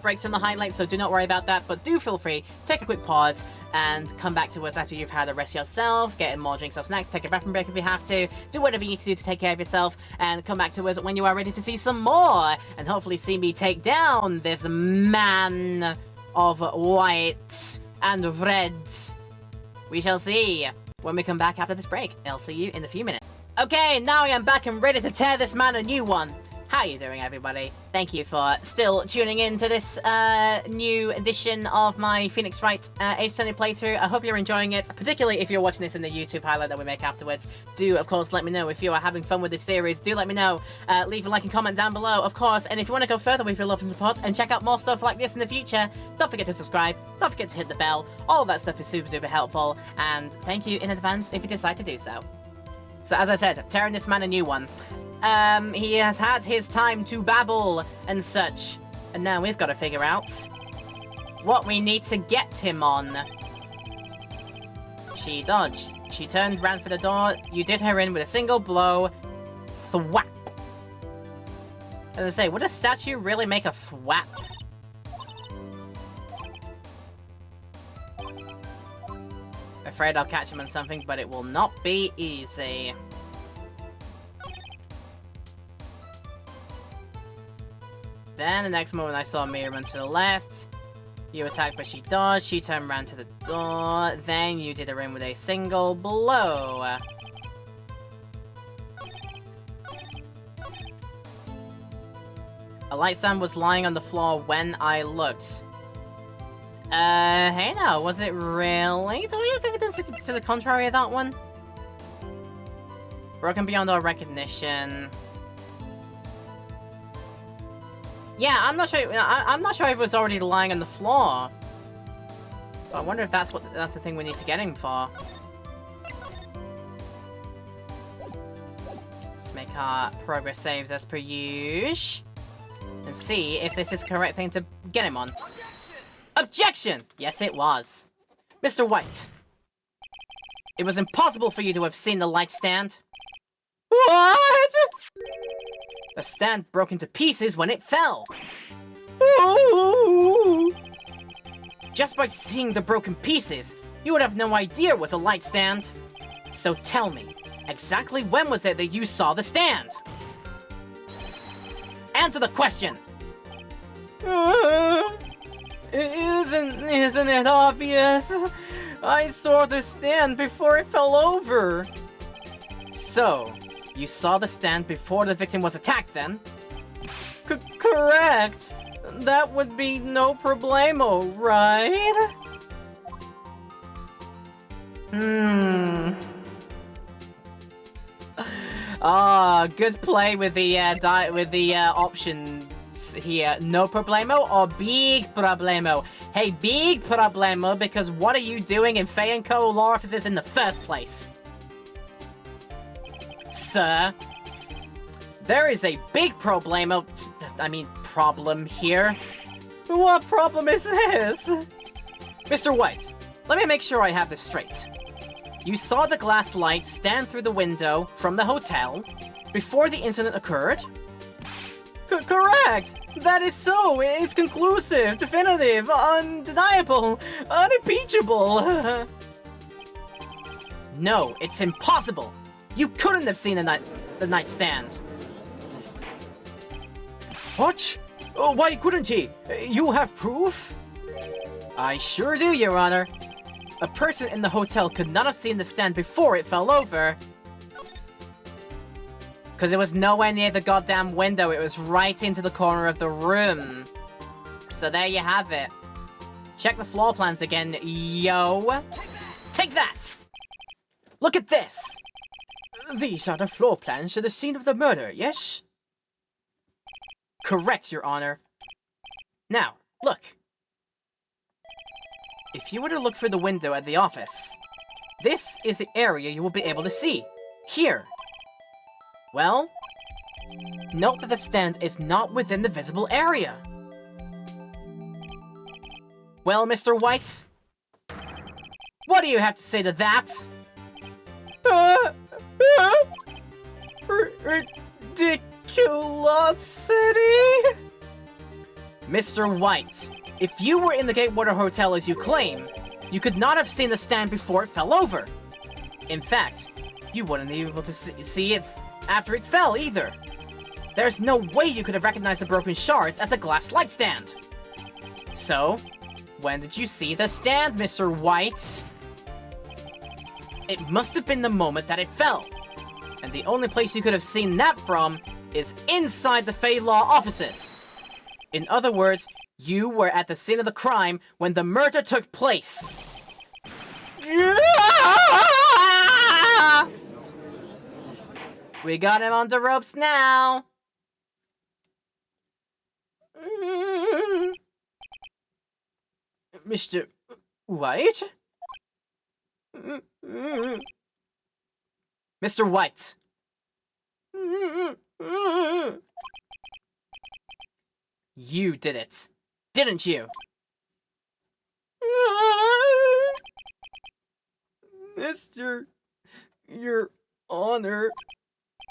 breaks from the highlights, so do not worry about that. But do feel free, take a quick pause, and come back to us after you've had a rest yourself, get more drinks or snacks, take a bathroom break if you have to, do whatever you need to do to take care of yourself, and come back to us when you are ready to see some more, and hopefully see me take down this man of white and red. We shall see when we come back after this break. I'll see you in a few minutes. Okay, now I am back and ready to tear this man a new one. How are you doing, everybody? Thank you for still tuning in to this new edition of my Phoenix Wright Ace Attorney playthrough. I hope you're enjoying it, particularly if you're watching this in the YouTube highlight that we make afterwards. Do, of course, let me know if you are having fun with this series. Do let me know. Leave a like and comment down below, of course. And if you want to go further with your love and support and check out more stuff like this in the future, don't forget to subscribe. Don't forget to hit the bell. All that stuff is super duper helpful. And thank you in advance if you decide to do so. So as I said, tearing this man a new one. He has had his time to babble and such, and now we've got to figure out what we need to get him on. She dodged. She turned, ran for the door. You did her in with a single blow. Thwap. As I say, would a statue really make a thwap? Afraid I'll catch him on something, but it will not be easy. Then, the next moment I saw Mia run to the left. You attacked, but she dodged. She turned around to the door. Then you did her in with a single blow. A light stand was lying on the floor when I looked. Hey now, was it really? Do we have evidence to the contrary of that one? Broken beyond our recognition. Yeah, I'm not sure. I'm not sure if it was already lying on the floor. So I wonder if that's the thing we need to get him for. Let's make our progress saves as per usual, and see if this is the correct thing to get him on. Objection! Yes, it was. Mr. White. It was impossible for you to have seen the light stand. What? The stand broke into pieces when it fell. Ooh. Just by seeing the broken pieces, you would have no idea it was a light stand. So tell me, exactly when was it that you saw the stand? Answer the question! Isn't it obvious? I saw the stand before it fell over. So, you saw the stand before the victim was attacked, then? Correct. That would be no problemo, right? Good play with the options here. No problemo or big problemo? Hey, big problemo, because what are you doing in Fey & Co. law offices in the first place? Sir, there is a big problem here. What problem is this? Mr. White, let me make sure I have this straight. You saw the glass light stand through the window from the hotel before the incident occurred? Correct! That is so! It's conclusive, definitive, undeniable, unimpeachable! No, it's impossible! You couldn't have seen the nightstand. What? Why couldn't he? You have proof? I sure do, Your Honor. A person in the hotel could not have seen the stand before it fell over. Because it was nowhere near the goddamn window, it was right into the corner of the room. So there you have it. Check the floor plans again, yo. Take that! Look at this! These are the floor plans to the scene of the murder, yes? Correct, Your Honor. Now, look. If you were to look through the window at the office, this is the area you will be able to see. Here. Well, note that the stand is not within the visible area. Well, Mr. White, what do you have to say to that? Ridiculosity? Mr. White, if you were in the Gatewater Hotel as you claim, you could not have seen the stand before it fell over. In fact, you wouldn't be able to see it after it fell either. There's no way you could have recognized the broken shards as a glass light stand. So, when did you see the stand, Mr. White? It must have been the moment that it fell. And the only place you could have seen that from is inside the Fey Law offices. In other words, you were at the scene of the crime when the murder took place. We got him on the ropes now. Mr. White? Mr. White. You did it, didn't you? Mr. Your Honor,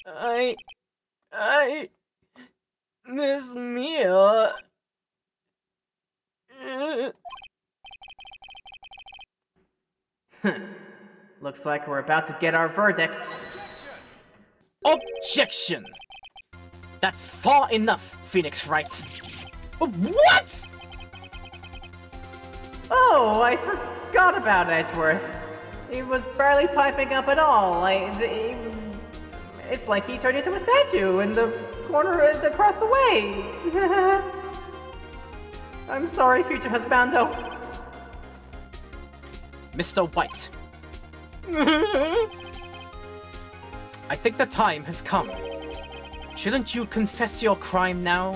I... Miss Mia... Looks like we're about to get our verdict. Objection! That's far enough, Phoenix Wright. What? Oh, I forgot about Edgeworth. He was barely piping up at all. It's like he turned into a statue in the corner across the way. I'm sorry, future husbando. Mr. White. I think the time has come. Shouldn't you confess your crime now,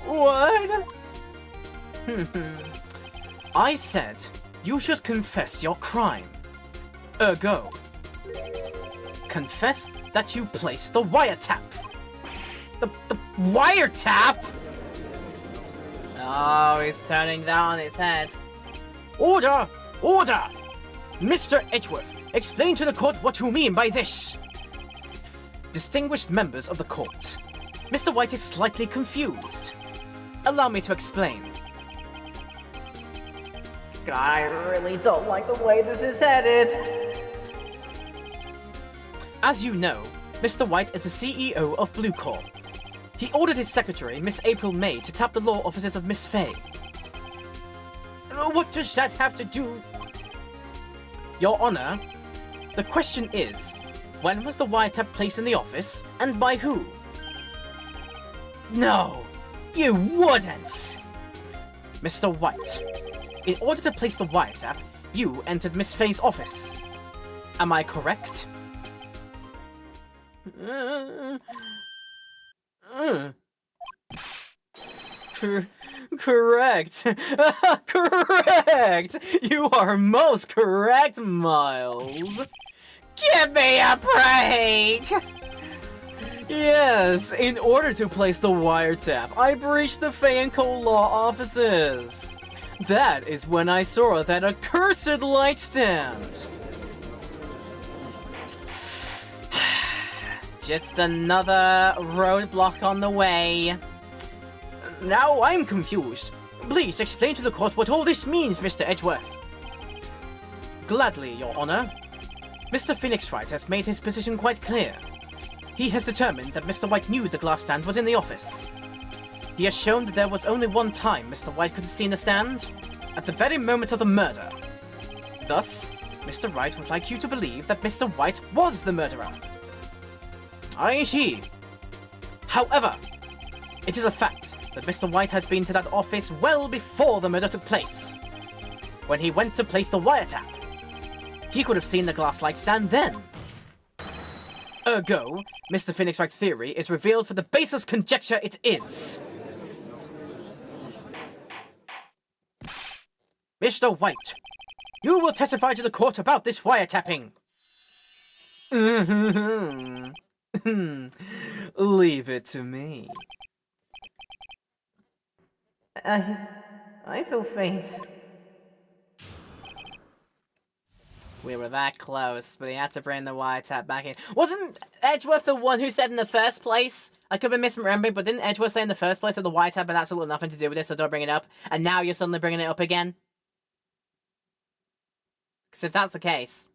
What? I said you should confess your crime. Ergo, confess that you placed the wiretap. The wiretap? Oh, he's turning that on his head. Order! Order! Mr. Edgeworth, explain to the court what you mean by this. Distinguished members of the court, Mr. White is slightly confused. Allow me to explain. God, I really don't like the way this is headed. As you know, Mr. White is the CEO of Blue Corp. He ordered his secretary, Miss April May, to tap the law offices of Miss Fey. What does that have to do? Your Honor, the question is, when was the wiretap placed in the office, and by who? No, you wouldn't! Mr. White, in order to place the wiretap, you entered Miss Fey's office. Am I correct? Correct. Correct. You are most correct, Miles. Give me a break! Yes, in order to place the wiretap, I breached the Fey & Co. law offices. That is when I saw that accursed light stand. Just another roadblock on the way. Now I'm confused. Please explain to the court what all this means, Mr. Edgeworth. Gladly, Your Honor. Mr. Phoenix Wright has made his position quite clear. He has determined that Mr. White knew the glass stand was in the office. He has shown that there was only one time Mr. White could have seen the stand, at the very moment of the murder. Thus, Mr. Wright would like you to believe that Mr. White was the murderer. I see. However, it is a fact that Mr. White has been to that office well before the murder took place. When he went to place the wiretap, he could have seen the glass light stand then. Ergo, Mr. Phoenix Wright's theory is revealed for the baseless conjecture it is. Mr. White, you will testify to the court about this wiretapping. Leave it to me. I feel faint. We were that close, but he had to bring the wiretap back in. Wasn't Edgeworth the one who said in the first place? I could be misremembering, but didn't Edgeworth say in the first place that the wiretap had absolutely nothing to do with this, so don't bring it up? And now you're suddenly bringing it up again? Because if that's the case...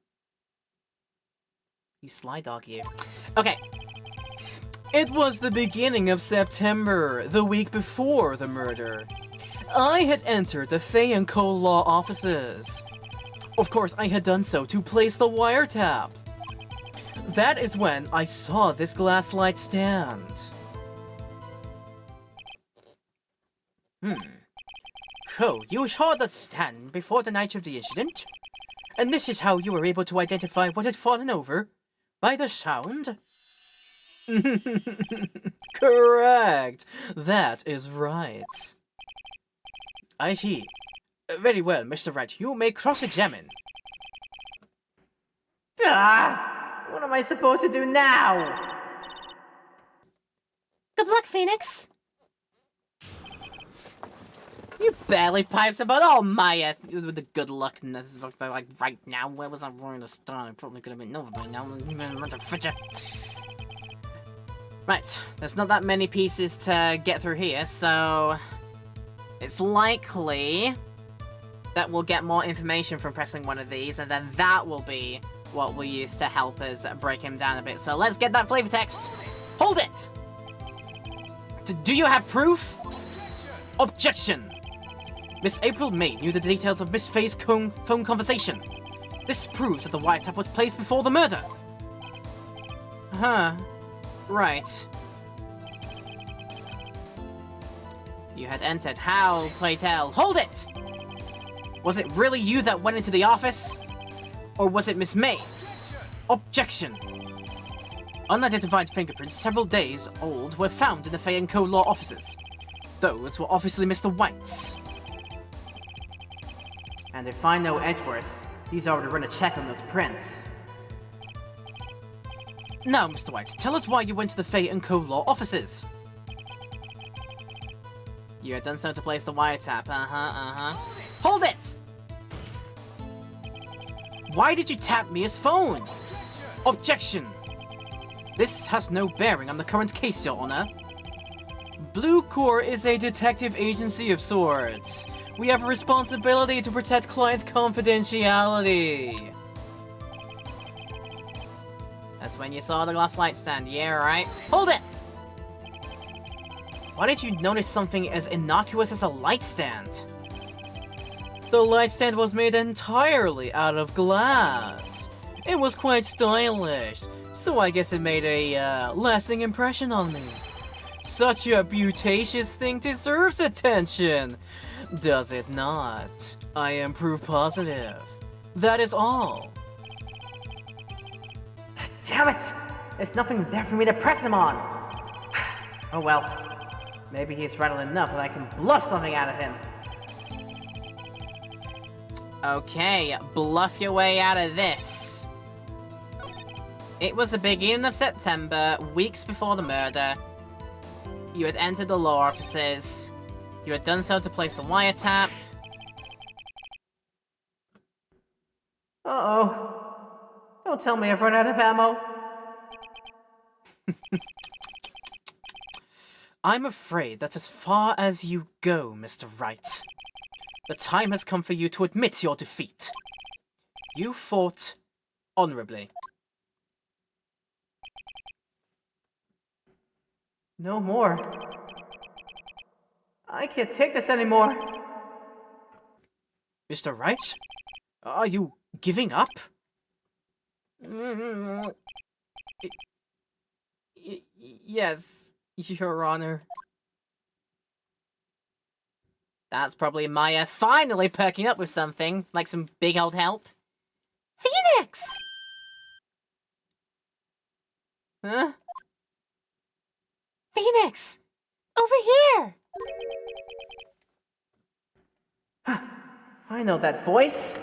You sly dog, you. Okay. It was the beginning of September, the week before the murder. I had entered the Fay & Co. law offices. Of course, I had done so to place the wiretap. That is when I saw this glass light stand. So, you saw the stand before the night of the incident? And this is how you were able to identify what had fallen over? By the sound? Correct. That is right. I see. Very well, Mr. Wright. You may cross-examine. What am I supposed to do now? Good luck, Phoenix. You barely pipes about all Maya with the good luck and this is like right now. Where was I going to start? I probably could have been over by now. Right, there's not that many pieces to get through here, so it's likely that we'll get more information from pressing one of these, and then that will be what we'll use to help us break him down a bit. So let's get that flavor text. Hold it! Do you have proof? Objection! Miss April May knew the details of Miss Faye's phone conversation. This proves that the wiretap was placed before the murder. Huh. Right. You had entered. How, pray tell? Hold it! Was it really you that went into the office? Or was it Miss May? Objection! Unidentified fingerprints several days old were found in the Fay & Co. law offices. Those were obviously Mr. White's. And if I know Edgeworth, he's already run a check on those prints. Now, Mr. White, tell us why you went to the Fay & Co. law offices. You had done so to place the wiretap. Hold it! Why did you tap Mia's phone? Objection! This has no bearing on the current case, Your Honor. Blue Corps is a detective agency of sorts. We have a responsibility to protect client confidentiality. That's when you saw the glass light stand, yeah, right? Hold it! Why did you notice something as innocuous as a light stand? The light stand was made entirely out of glass. It was quite stylish, so I guess it made a lasting impression on me. Such a beauticious thing deserves attention, does it not? I am proof positive. That is all. Damn it! There's nothing there for me to press him on! Oh well. Maybe he's rattled enough that I can bluff something out of him. Okay, bluff your way out of this. It was the beginning of September, weeks before the murder. You had entered the law offices. You had done so to place the wiretap. Uh-oh. Don't tell me I've run out of ammo. I'm afraid that's as far as you go, Mr. Wright. The time has come for you to admit your defeat. You fought honorably. No more. I can't take this anymore. Mr. Wright? Are you giving up? Yes, Your Honor. That's probably Maya finally perking up with something, like some big old help. Phoenix! Huh? Phoenix! Over here! I know that voice.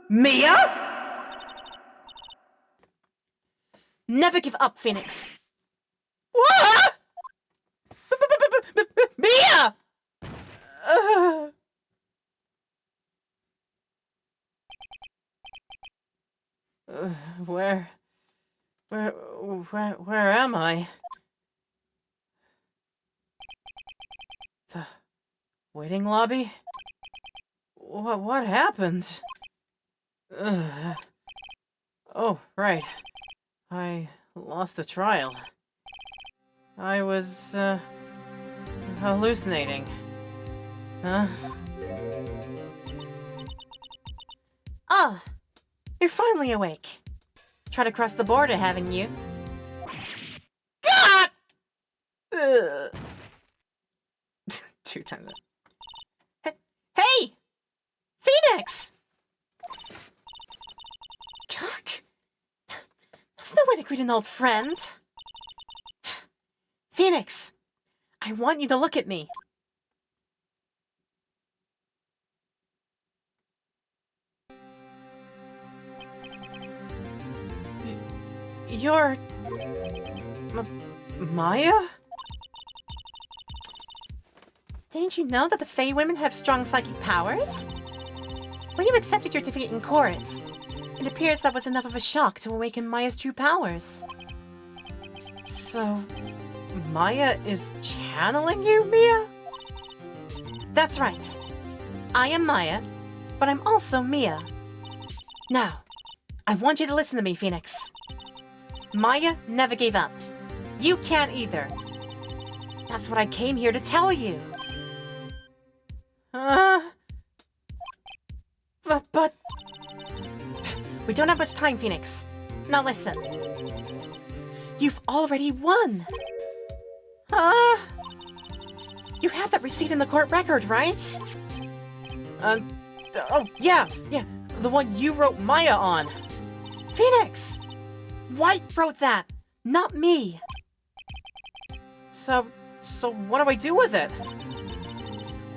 Mia? Never give up, Phoenix. What? Mia! Where... Where am I? The waiting lobby? What happened? Oh, right. I lost the trial. I was, hallucinating. Huh? Oh, you're finally awake. Tried to cross the border, haven't you? God! Ugh. 2 times that. Hey! Phoenix! Cock. That's no way to greet an old friend. Phoenix, I want you to look at me. You're... Maya? Didn't you know that the Fey women have strong psychic powers? When you accepted your defeat in court, it appears that was enough of a shock to awaken Maya's true powers. So... Maya is channeling you, Mia? That's right. I am Maya, but I'm also Mia. Now, I want you to listen to me, Phoenix. Maya never gave up. You can't either. That's what I came here to tell you. But... We don't have much time, Phoenix. Now listen. You've already won. You have that receipt in the court record, right? Oh, yeah, the one you wrote Maya on. Phoenix! Wright wrote that, not me. So what do I do with it?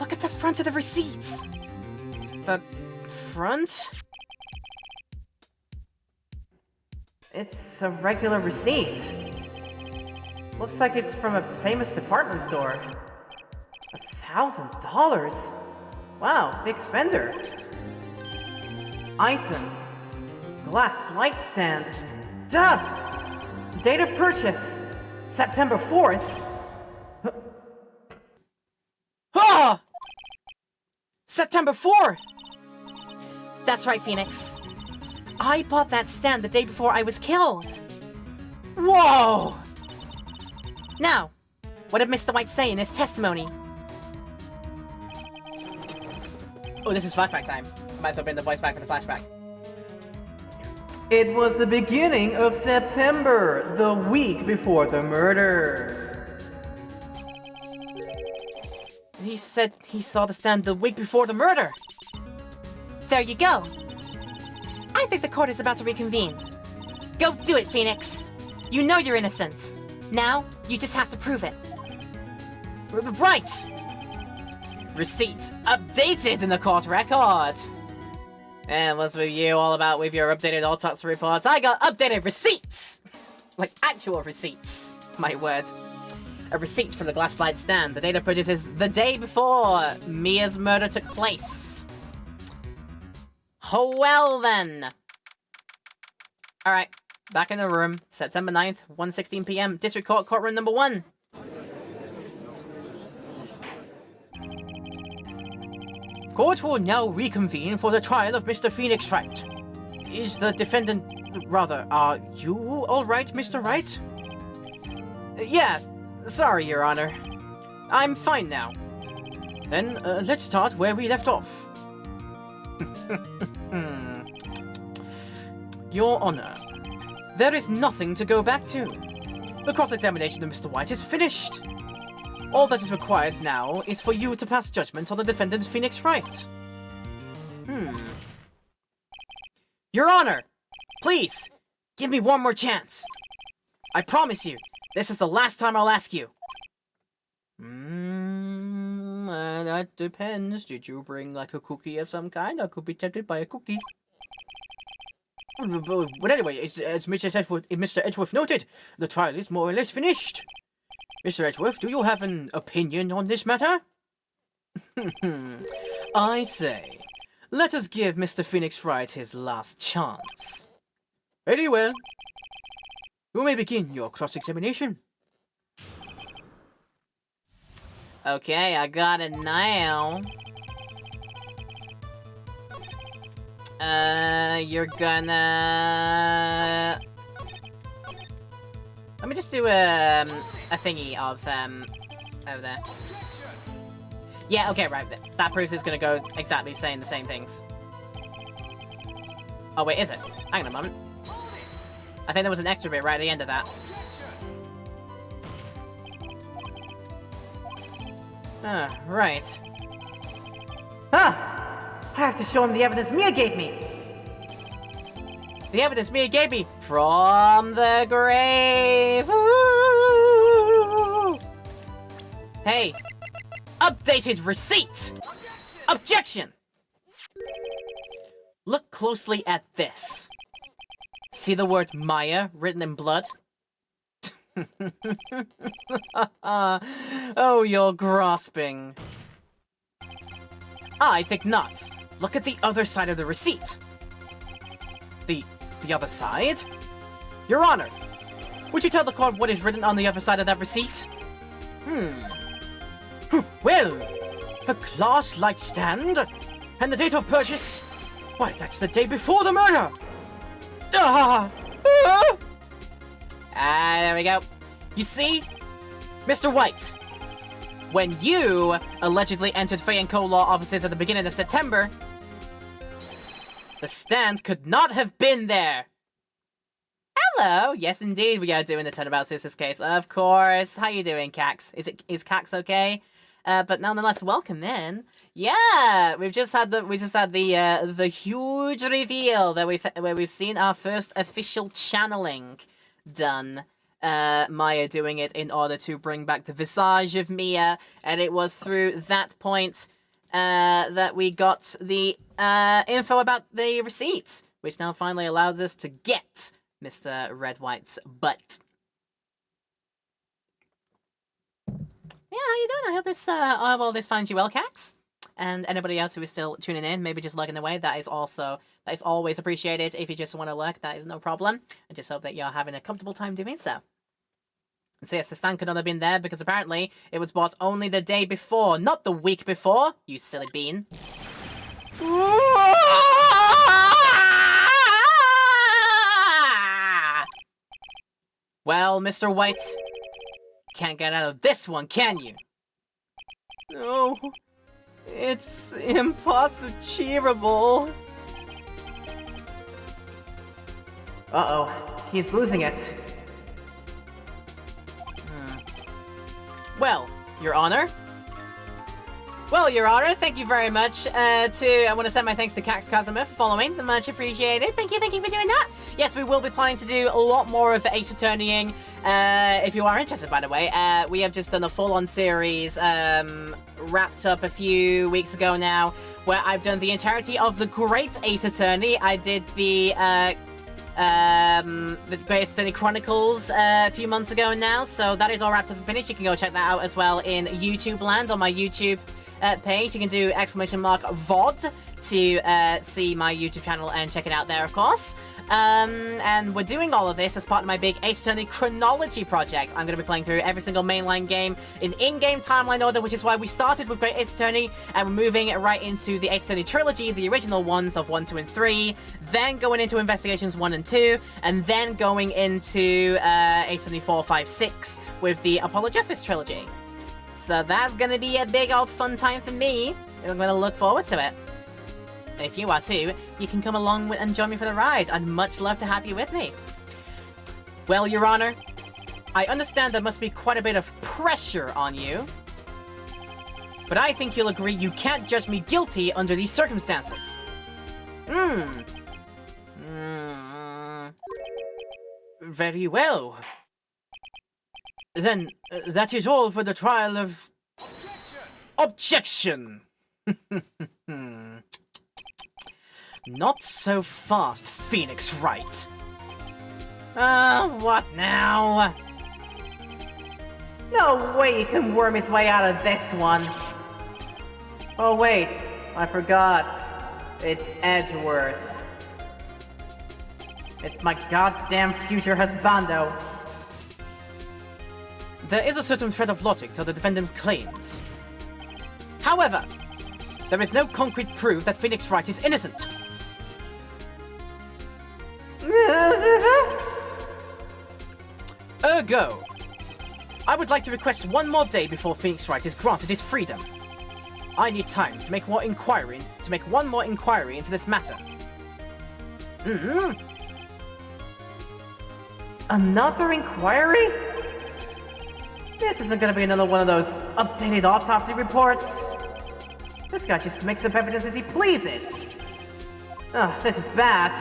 Look at the front of the receipt. The front? It's a regular receipt. Looks like it's from a famous department store. $1,000? Wow, big spender. Item. Glass light stand. Duh! Date of purchase. September 4th. Ah! September 4th! That's right, Phoenix. I bought that stand the day before I was killed. Whoa! Now, what did Mr. White say in his testimony? Oh, this is flashback time. Might as well bring the voice back in the flashback. It was the beginning of September, the week before the murder. He said he saw the stand the week before the murder. There you go. I think the court is about to reconvene. Go do it, Phoenix. You know you're innocent. Now, you just have to prove it. Right! Receipt updated in the court record. And what's with you all about with your updated autopsy reports? I got updated receipts! Like actual receipts. My word. A receipt for the glass light stand. The date of purchase is the day before Mia's murder took place. Oh, well then. Alright, back in the room. September 9th, 1:16 PM. District Court, courtroom number 1. Court will now reconvene for the trial of Mr. Phoenix Wright. Is the defendant... Rather, are you alright, Mr. Wright? Yeah, sorry, Your Honor. I'm fine now. Then, let's start where we left off. Your Honor, there is nothing to go back to. The cross-examination of Mr. White is finished. All that is required now is for you to pass judgment on the defendant Phoenix Wright. Your Honor, please, give me one more chance. I promise you, this is the last time I'll ask you. That depends. Did you bring like a cookie of some kind? I could be tempted by a cookie. But anyway, as Mr. Edgeworth noted, the trial is more or less finished. Mr. Edgeworth, do you have an opinion on this matter? I say, let us give Mr. Phoenix Wright his last chance. Very well. You may begin your cross-examination. Okay, I got it now. You're gonna... Let me just do a thingy of, over there. Yeah, okay, right. That person is gonna go exactly saying the same things. Oh, wait, is it? Hang on a moment. I think there was an extra bit right at the end of that. Right. Ah! I have to show him the evidence Mia gave me! The evidence Mia gave me from the grave! Ooh! Hey! Updated receipt! Objection! Look closely at this. See the word Maya written in blood? Oh, you're grasping. I think not. Look at the other side of the receipt. The other side? Your Honor, would you tell the court what is written on the other side of that receipt? Well, a glass light stand? And the date of purchase? Why, that's the day before the murder! There we go. You see? Mr. White, when you allegedly entered Fei & Co. law offices at the beginning of September, the stand could not have been there. Hello. Yes, indeed, we are doing the Turnabout Sisters case. Of course. How you doing, Cax? Is Cax okay? But nonetheless, welcome in. Yeah, we've just had the huge reveal that we've seen our first official channeling done. Maya doing it in order to bring back the visage of Mia, and it was through that point that we got the info about the receipt, which now finally allows us to get Mr. Red White's butt. Yeah, how you doing? I hope this finds you well, Cax. And anybody else who is still tuning in, maybe just lurking away, that is always appreciated. If you just want to lurk, that is no problem. I just hope that you're having a comfortable time doing so. So yes, the stand could not have been there because apparently it was bought only the day before, not the week before, you silly bean. Well, Mr. White, can't get out of this one, can you? No. It's impossible. Uh-oh, he's losing it. Well, Your Honor. Well, Your Honor, thank you very much. I want to send my thanks to Cax Casimir for following. Much appreciated. Thank you for doing that. Yes, we will be planning to do a lot more of Ace Attorneying. If you are interested, by the way, we have just done a full-on series, wrapped up a few weeks ago now, where I've done the entirety of the Great Ace Attorney. I did the Great Ace Attorney Chronicles a few months ago now, so that is all wrapped up and finished. You can go check that out as well in YouTube land on my YouTube page. You can do !VOD to see my YouTube channel and check it out there, of course. And we're doing all of this as part of my big Ace Attorney chronology project. I'm going to be playing through every single mainline game in-game timeline order, which is why we started with Great Ace Attorney, and we're moving right into the Ace Attorney trilogy, the original ones of 1, 2, and 3, then going into Investigations 1 and 2, and then going into Ace Attorney 4, 5, 6 with the Apollo Justice trilogy. So that's going to be a big old fun time for me. I'm going to look forward to it. And if you are too, you can come along and join me for the ride. I'd much love to have you with me. Well, Your Honor, I understand there must be quite a bit of pressure on you. But I think you'll agree you can't judge me guilty under these circumstances. Very well. Then, that is all for the trial of... Objection! Not so fast, Phoenix Wright. What now? No way he can worm his way out of this one. Oh wait, I forgot. It's Edgeworth. It's my goddamn future husbando. There is a certain thread of logic to the defendant's claims. However, there is no concrete proof that Phoenix Wright is innocent. Ergo, I would like to request one more day before Phoenix Wright is granted his freedom. I need time to make one more inquiry into this matter. Another inquiry? This isn't gonna be another one of those updated autopsy reports. This guy just makes up evidence as he pleases. Ugh, this is bad.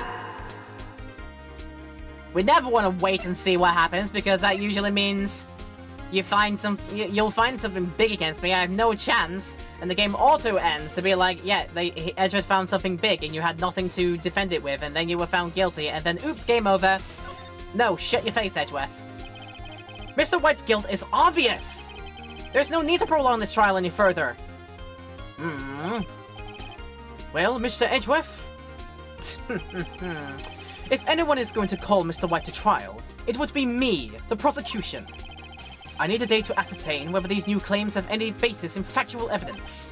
We never want to wait and see what happens, because that usually means you'll find something big against me. I have no chance, and the game auto ends to be like, yeah, Edgeworth found something big, and you had nothing to defend it with, and then you were found guilty, and then oops, game over. No, shut your face, Edgeworth. Mr. White's guilt is obvious! There's no need to prolong this trial any further. Well, Mr. Edgeworth? If anyone is going to call Mr. White to trial, it would be me, the prosecution. I need a day to ascertain whether these new claims have any basis in factual evidence.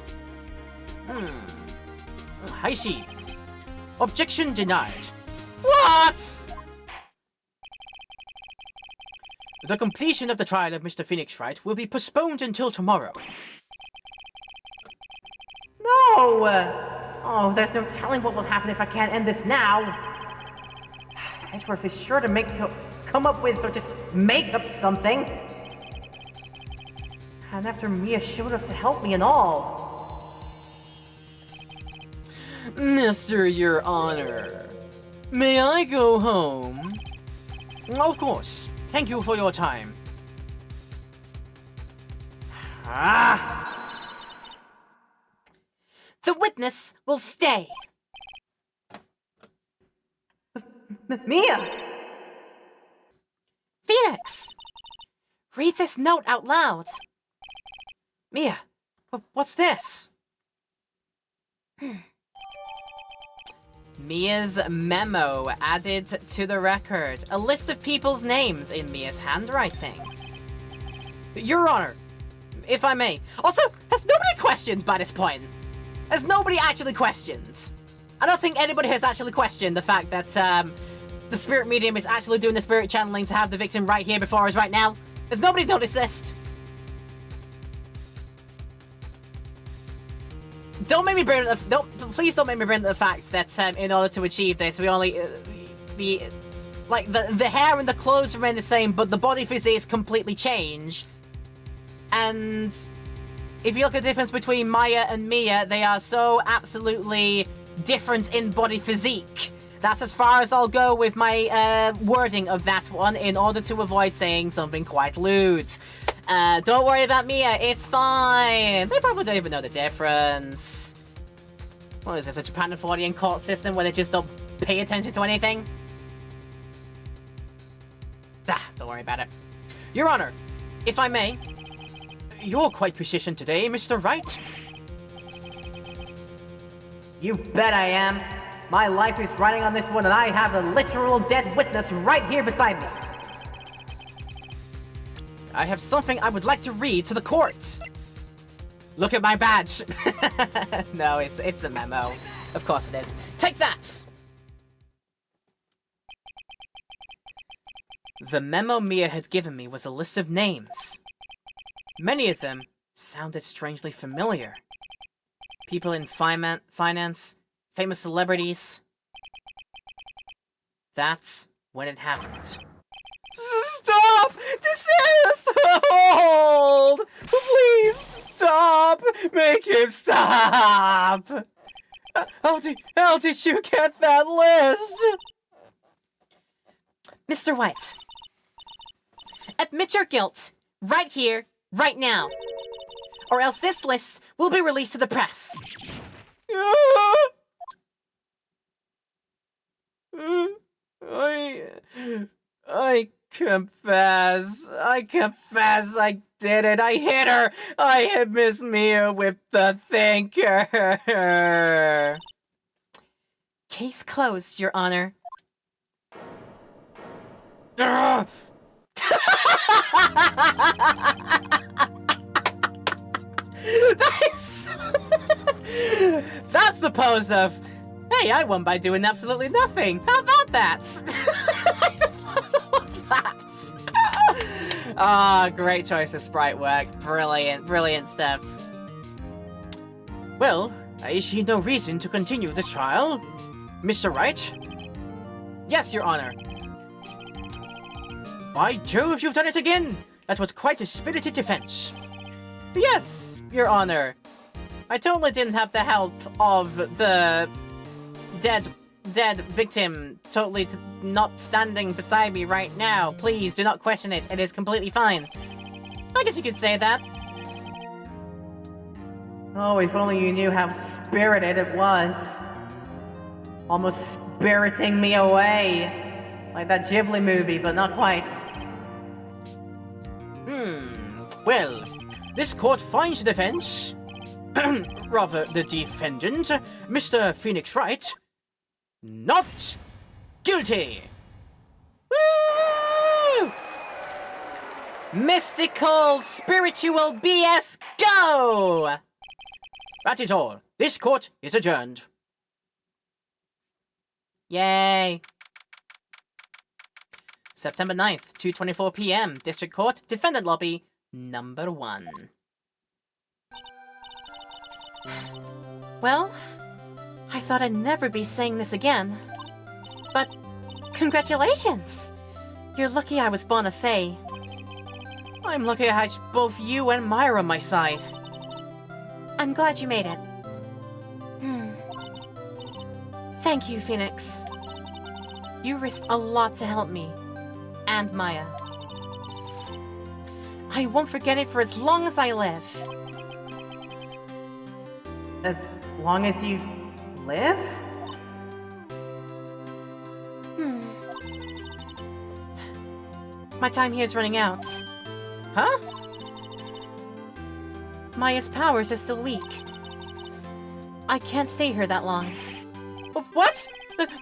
I see. Objection denied. What? The completion of the trial of Mr. Phoenix Wright will be postponed until tomorrow. No! Oh, there's no telling what will happen if I can't end this now. Edgeworth is sure to come up with or just make up something. And after Mia showed up to help me and all. Mr. Your Honor, may I go home? Of course. Thank you for your time. The witness will stay. Mia! Phoenix! Read this note out loud. Mia, what's this? Mia's memo added to the record. A list of people's names in Mia's handwriting. Your Honor, if I may. Also, has nobody questioned by this point? Has nobody actually questioned? I don't think anybody has actually questioned the fact that the spirit medium is actually doing the spirit channeling to have the victim right here before us right now. Has nobody noticed this? Don't make me bring please don't make me bring up the fact that in order to achieve this, we only the hair and the clothes remain the same, but the body physiques completely change. And if you look at the difference between Maya and Mia, they are so absolutely different in body physique. That's as far as I'll go with my wording of that one in order to avoid saying something quite lewd. Don't worry about Mia, it's fine. They probably don't even know the difference. What is this, a Japanifordian court system where they just don't pay attention to anything? Don't worry about it. Your Honor, if I may. You're quite proficient today, Mr. Wright. You bet I am. My life is riding on this one, and I have a literal dead witness right here beside me. I have something I would like to read to the court. Look at my badge. No, it's a memo. Of course it is. Take that! The memo Mia had given me was a list of names. Many of them sounded strangely familiar. People in finance, famous celebrities. That's when it happened. Stop! Desist! Hold! Please stop! Make him stop! How did you get that list? Mr. White, admit your guilt right here, right now, or else this list will be released to the press. I confess. I did it. I hit her. I hit Miss Mia with the thinker. Case closed, Your Honor. Ugh. That's the pose of, hey, I won by doing absolutely nothing. How about that? I just love that. Ah, great choice of sprite work. Brilliant, brilliant stuff. Well, I see no reason to continue this trial. Mr. Wright? Yes, Your Honor. By Jove, you've done it again! That was quite a spirited defense. Yes, Your Honor. I totally didn't have the help of the dead victim totally not standing beside me right now. Please, do not question it. It is completely fine. I guess you could say that. Oh, if only you knew how spirited it was. Almost spiriting me away. Like that Ghibli movie, but not quite. Well, this court finds the defense, rather the defendant, Mr. Phoenix Wright, not guilty! Woo! Mystical, spiritual BS, go! That is all. This court is adjourned. Yay. September 9th, 2:24 p.m. District Court, Defendant Lobby, number 1. Well, I thought I'd never be saying this again. But congratulations! You're lucky I was born a Fae. I'm lucky I had both you and Myra on my side. I'm glad you made it. Thank you, Phoenix. You risked a lot to help me. And Maya. I won't forget it for as long as I live. As long as you live? My time here is running out. Huh? Maya's powers are still weak. I can't stay here that long. What?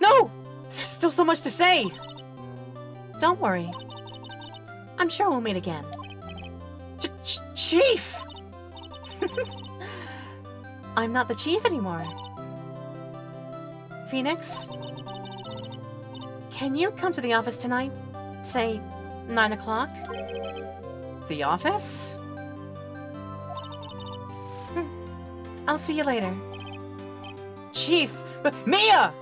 No! There's still so much to say! Don't worry. I'm sure we'll meet again. Chief! I'm not the chief anymore. Phoenix? Can you come to the office tonight? Say, 9 o'clock? The office? I'll see you later. Chief! Mia!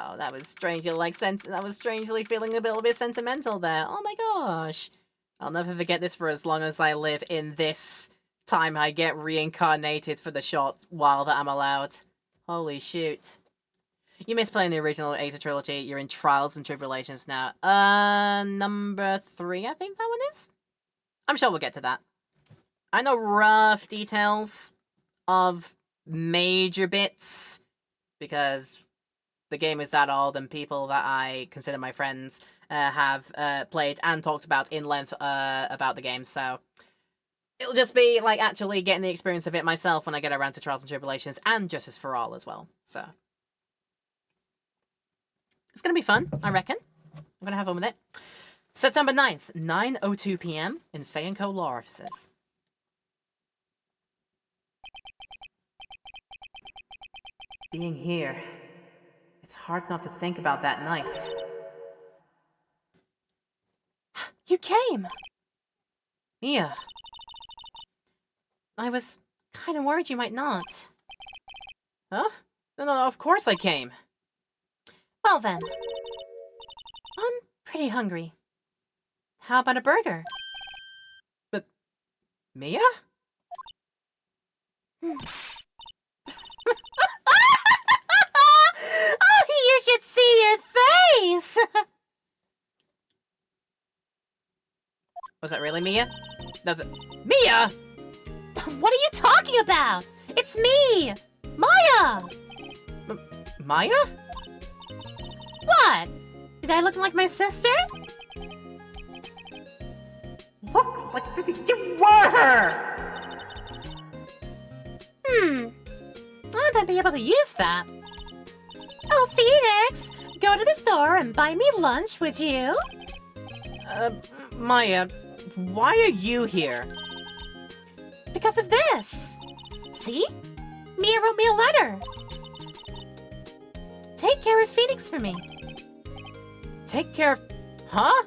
Oh, that was strangely that was strangely feeling a little bit sentimental there. Oh my gosh. I'll never forget this for as long as I live in this time I get reincarnated for the short while that I'm allowed. Holy shoot. You missed playing the original Ace trilogy. You're in Trials and Tribulations now. Number 3, I think that one is? I'm sure we'll get to that. I know rough details of major bits, because the game is that old and people that I consider my friends have played and talked about in length about the game, so it'll just be like actually getting the experience of it myself when I get around to Trials and Tribulations and Justice for All as well, so it's gonna be fun, I reckon. I'm gonna have fun with it. September 9th, 9:02 p.m. in Fay & Co. Law Offices. Being here, it's hard not to think about that night. You came! Mia. I was kind of worried you might not. Huh? No, of course I came. Well then. I'm pretty hungry. How about a burger? But Mia? Oh, you should see your face! Was that really Mia? That's it. Mia! What are you talking about? It's me! Maya! Maya? What? Did I look like my sister? Look like you were her! I might be able to use that. Oh, Phoenix! go to the store and buy me lunch, would you? Maya, why are you here? Because of this. See? Mia wrote me a letter. Take care of Phoenix for me. Take care of... Huh?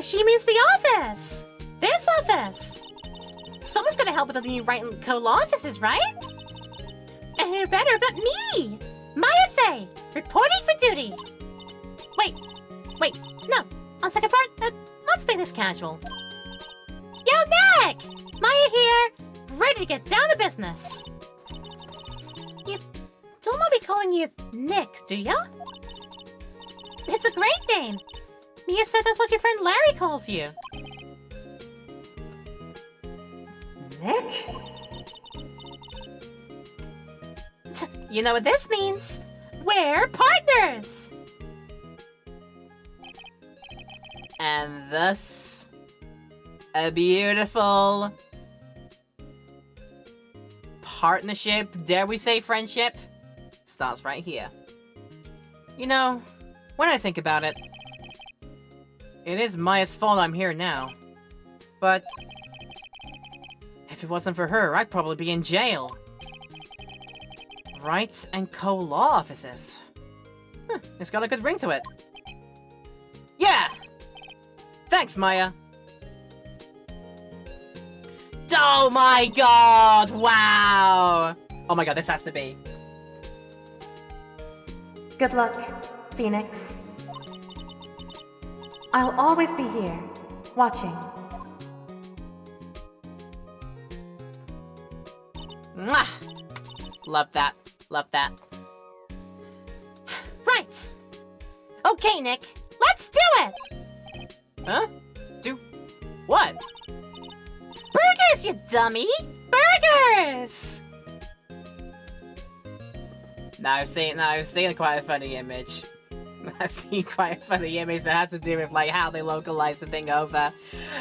She means the office. This office. Someone's gonna help with the new Wright and Co. offices, right? And who better but me? Maya Fey, reporting for duty. Wait, no. On second thought, let's make this casual. Yo, Nick! Maya here, ready to get down to business. You don't want me calling you Nick, do ya? It's a great name. Mia said that's what your friend Larry calls you. Nick? You know what this means? We're partners! And thus, a beautiful partnership, dare we say friendship, starts right here. You know, when I think about it, it is Maya's fault I'm here now. But if it wasn't for her, I'd probably be in jail. Wright and Co. law offices. It's got a good ring to it. Yeah! Thanks, Maya. Oh my god! Wow! Oh my god, this has to be. Good luck, Phoenix. I'll always be here, watching. Mwah! Love that. Love that. Right! Okay, Nick, let's do it! Huh? Do what? Burgers, you dummy! Burgers! Now I've seen quite a funny image. I've seen quite a funny image that had to do with like how they localize the thing over.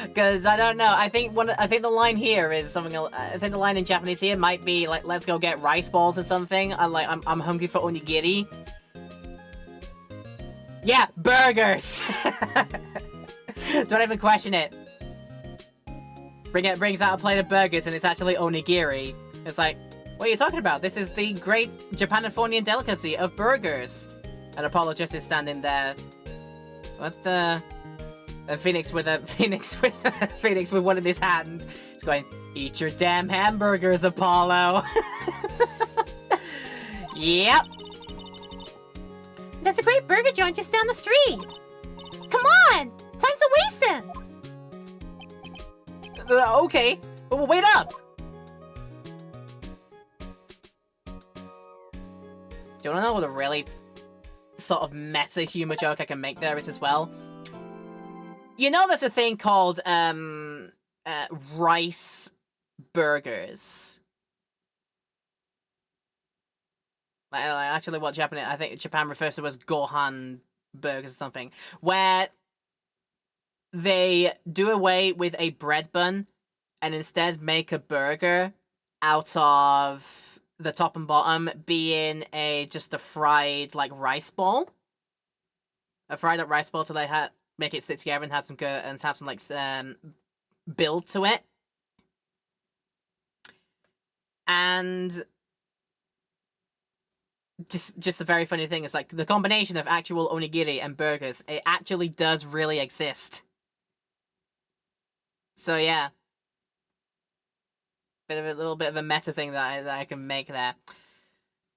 Because I don't know. I think the line here is something. I think the line in Japanese here might be like, "Let's go get rice balls" or something. I'm hungry for onigiri. Yeah, burgers. Don't even question it. Brings out a plate of burgers and it's actually onigiri. It's like, what are you talking about? This is the great Japanifornian delicacy of burgers. And Apollo just is standing there. What the? A phoenix with one in his hand. He's going, "Eat your damn hamburgers, Apollo." Yep. There's a great burger joint just down the street. Come on! Time's a-wasting! Okay. Well, wait up. Do you want to know what a really sort of meta humor joke I can make there is as well? You know there's a thing called rice burgers. Like, actually what I think Japan refers to as Gohan burgers or something, where they do away with a bread bun and instead make a burger out of the top and bottom being just a fried like rice ball. A fried up rice ball till they make it stick together and have some like build to it. And just a very funny thing is like the combination of actual onigiri and burgers, it actually does really exist. So yeah. Little bit of a meta thing that I can make there.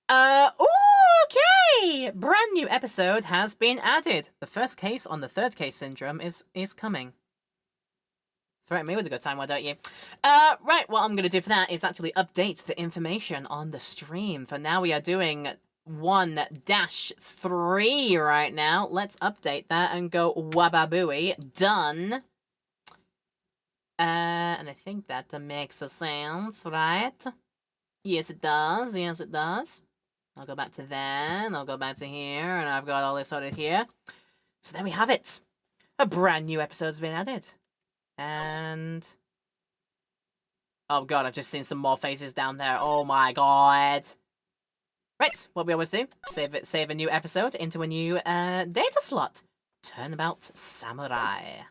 Okay! Brand new episode has been added. The first case on the third case syndrome is coming. Threaten me with a good time, why don't you? Right, what I'm gonna do for that is actually update the information on the stream. For now, we are doing 1-3 right now. Let's update that and go wababooey. Done. And I think that makes a sense, right? Yes, it does. Yes, it does. I'll go back to then. I'll go back to here, and I've got all this sorted here. So there we have it. A brand new episode's been added. And... oh god, I've just seen some more faces down there. Oh my god. Right, what we always do, save a new episode into a new data slot. Turnabout Samurai.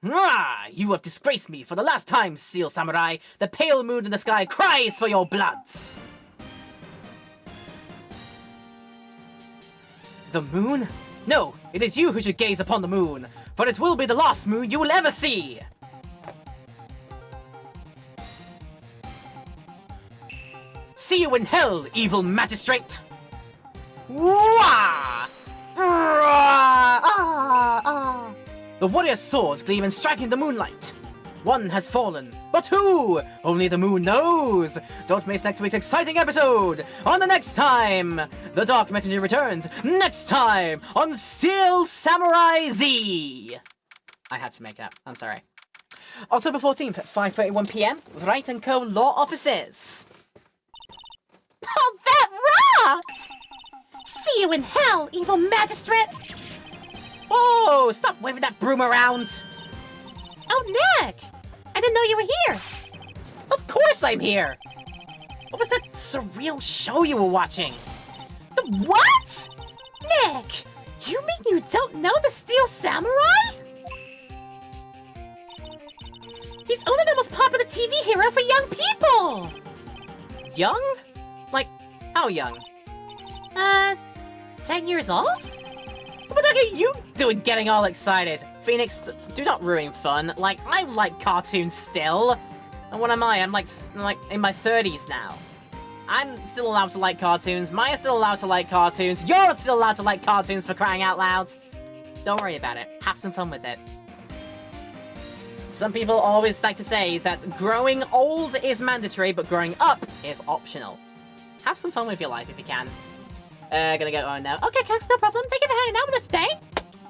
Ah, you have disgraced me for the last time, Seal Samurai. The pale moon in the sky cries for your blood. The moon? No, it is you who should gaze upon the moon, for it will be the last moon you will ever see. See you in hell, evil magistrate! Wah! The warrior's swords gleam and striking the moonlight. One has fallen, but who? Only the moon knows. Don't miss next week's exciting episode. On the next time, the Dark Messenger returns. Next time on Steel Samurai Z. I had to make that. I'm sorry. October 14th at 5:31 p.m. Wright & Co. Law Offices. Oh, that rocked! See you in hell, evil magistrate! Whoa! Stop waving that broom around! Oh, Nick! I didn't know you were here! Of course I'm here! What was that surreal show you were watching? The what? Nick! You mean you don't know the Steel Samurai? He's only the most popular TV hero for young people! Young? Like, how young? 10 years old? What are you doing getting all excited? Phoenix, do not ruin fun. Like, I like cartoons still. And what am I? I'm like in my 30s now. I'm still allowed to like cartoons. Maya's still allowed to like cartoons. You're still allowed to like cartoons, for crying out loud. Don't worry about it. Have some fun with it. Some people always like to say that growing old is mandatory, but growing up is optional. Have some fun with your life if you can. Gonna go on now. Okay, Cax, no problem. Thank you for hanging out with us today.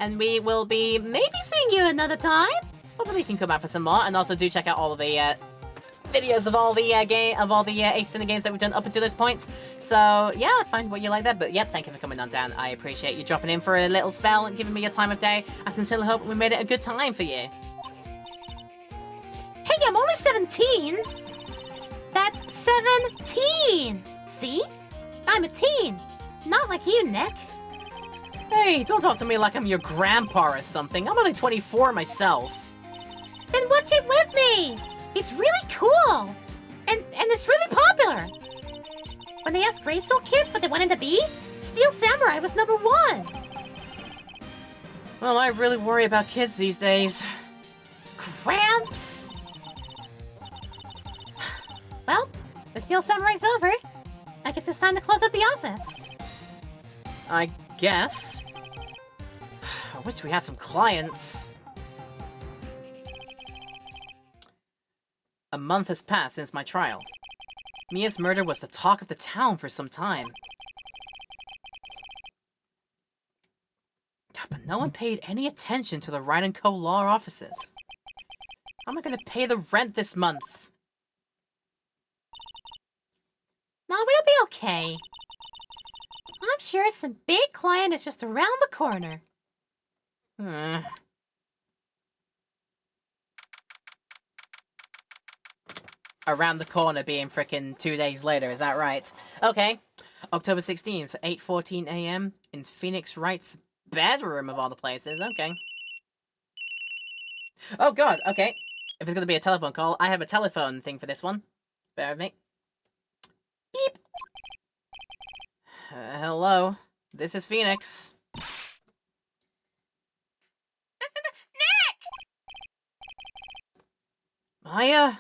And we will be maybe seeing you another time. Hopefully you can come back for some more. And also do check out all of the videos of all the Ace in the games that we've done up until this point. So yeah, find what you like there. But yep, thank you for coming on down. I appreciate you dropping in for a little spell and giving me your time of day. I sincerely hope we made it a good time for you. Hey, I'm only 17. That's 17. See? I'm a teen. Not like you, Nick. Hey, don't talk to me like I'm your grandpa or something. I'm only 24 myself. Then watch it with me. It's really cool. And it's really popular. When they asked Gray Soul kids what they wanted to be, Steel Samurai was #1. Well, I really worry about kids these days. Cramps. Well, the Steel Samurai's over. I guess it's time to close up the office. I guess. I wish we had some clients. A month has passed since my trial. Mia's murder was the talk of the town for some time. But no one paid any attention to the Wright & Co. law offices. How am I gonna pay the rent this month? No, we'll be okay. I'm sure some big client is just around the corner. Around the corner being frickin' 2 days later, is that right? Okay. October 16th, 8:14 a.m. in Phoenix Wright's bedroom of all the places. Okay. Oh god, okay. If it's gonna be a telephone call, I have a telephone thing for this one. Bear with me. Beep. Hello. This is Phoenix. Nick! Maya?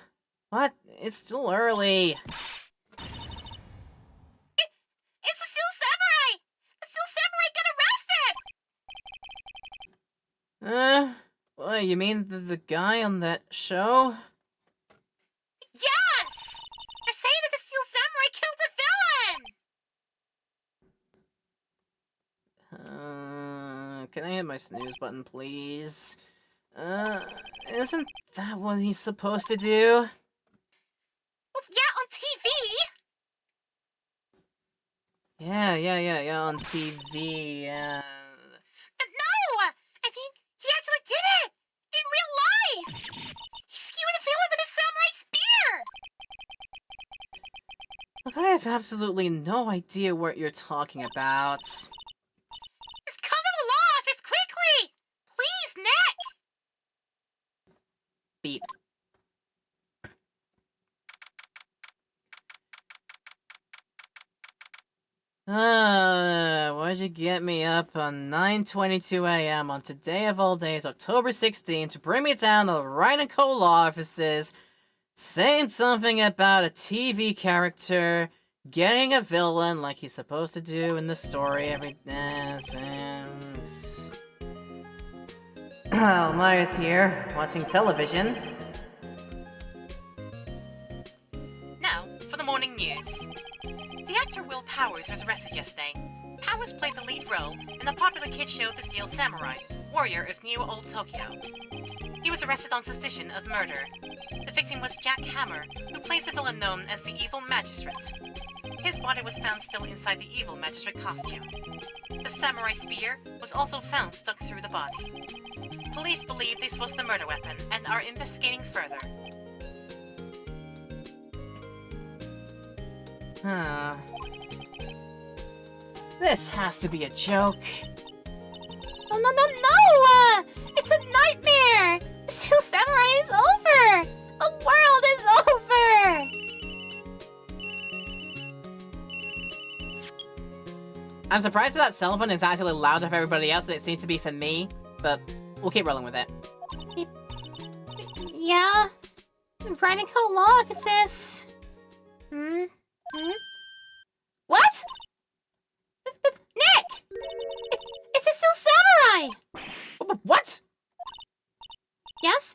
What? It's still early. It's a Steel Samurai! The Steel Samurai got arrested! What, you mean the guy on that show? Yes! They're saying that the Steel Samurai killed a villain! Can I hit my snooze button, please? Isn't that what he's supposed to do? Well, yeah, on TV! Yeah, on TV, yeah. But no! I mean, he actually did it! In real life! He skewered a villain with his samurai spear! have absolutely no idea what you're talking about. Just cut it all off as quickly! Please, Nick! Beep. Why'd you get me up on 9:22 a.m. on today of all days, October 16th, to bring me down to the Wright & Co. law offices, saying something about a TV character getting a villain like he's supposed to do in the story every... Oh, Maya's here, watching television. Now, for the morning news. The actor Will Powers was arrested yesterday. Powers played the lead role in the popular kids show The Steel Samurai, Warrior of New Old Tokyo. He was arrested on suspicion of murder. The victim was Jack Hammer, who plays the villain known as the Evil Magistrate. His body was found still inside the Evil Magistrate costume. The samurai spear was also found stuck through the body. Police believe this was the murder weapon and are investigating further. Huh. This has to be a joke. Oh, no! It's a nightmare! The Steel Samurai is over! The world is over! I'm surprised that cell phone is actually louder for everybody else than it seems to be for me, but we'll keep rolling with it. Yeah? Wright & Co. law offices. What? But Nick! It's a Steel Samurai! What? Yes?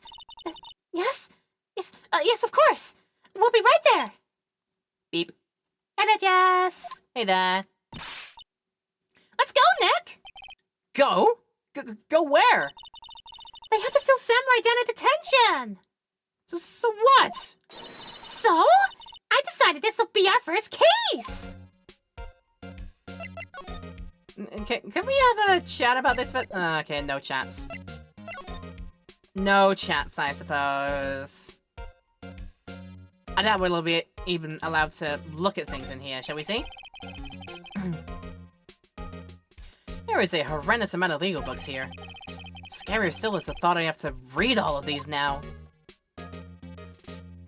Yes? Yes, of course! We'll be right there! Beep. Hello, Jess! Hey there. Let's go, Nick! Go? Go where? They have the Steel Samurai down at detention! So what? So? I decided this will be our first case! Can we have a chat about this? Okay, no chats. No chats, I suppose. I doubt we'll be even allowed to look at things in here, shall we see? There is a horrendous amount of legal books here. Scarier still is the thought I have to read all of these now.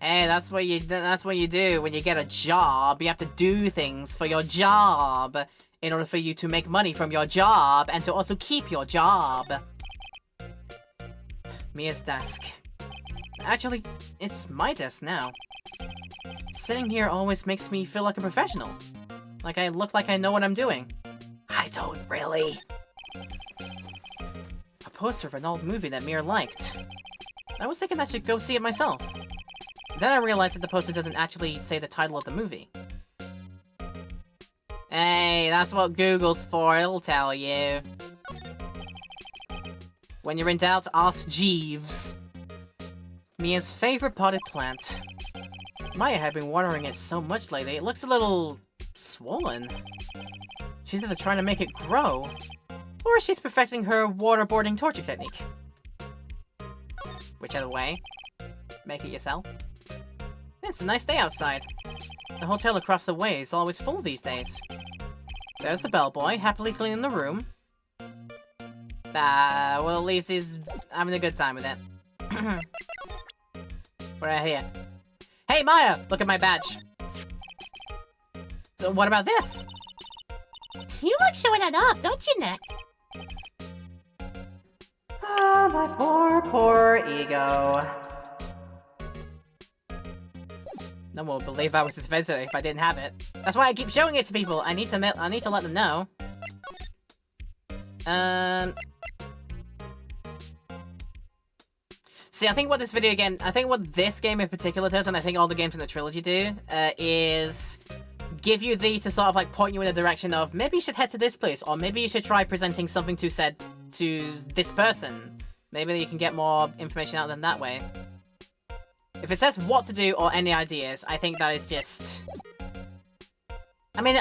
Hey, that's what you do when you get a job. You have to do things for your job in order for you to make money from your job and to also keep your job. Mia's desk. Actually, it's my desk now. Sitting here always makes me feel like a professional. Like I look like I know what I'm doing. I don't really. A poster of an old movie that Mia liked. I was thinking I should go see it myself. Then I realized that the poster doesn't actually say the title of the movie. Hey, that's what Google's for, it'll tell you. When you're in doubt, ask Jeeves. Mia's favorite potted plant. Maya had been watering it so much lately, it looks a little swollen. She's either trying to make it grow, or she's perfecting her waterboarding torture technique. Whichever way, make it yourself. It's a nice day outside. The hotel across the way is always full these days. There's the bellboy, happily cleaning the room. Well, at least he's having a good time with it. We're out here. Hey, Maya! Look at my badge. So what about this? You like showing that off, don't you, Nick? Ah, my poor ego. No one would believe I was his visitor if I didn't have it. That's why I keep showing it to people. I need to let them know. See, I think what this game in particular does, and I think all the games in the trilogy do, is give you these to sort of like point you in the direction of maybe you should head to this place, or maybe you should try presenting something to this person. Maybe you can get more information out of them that way. If it says what to do or any ideas, I think that is just. I mean,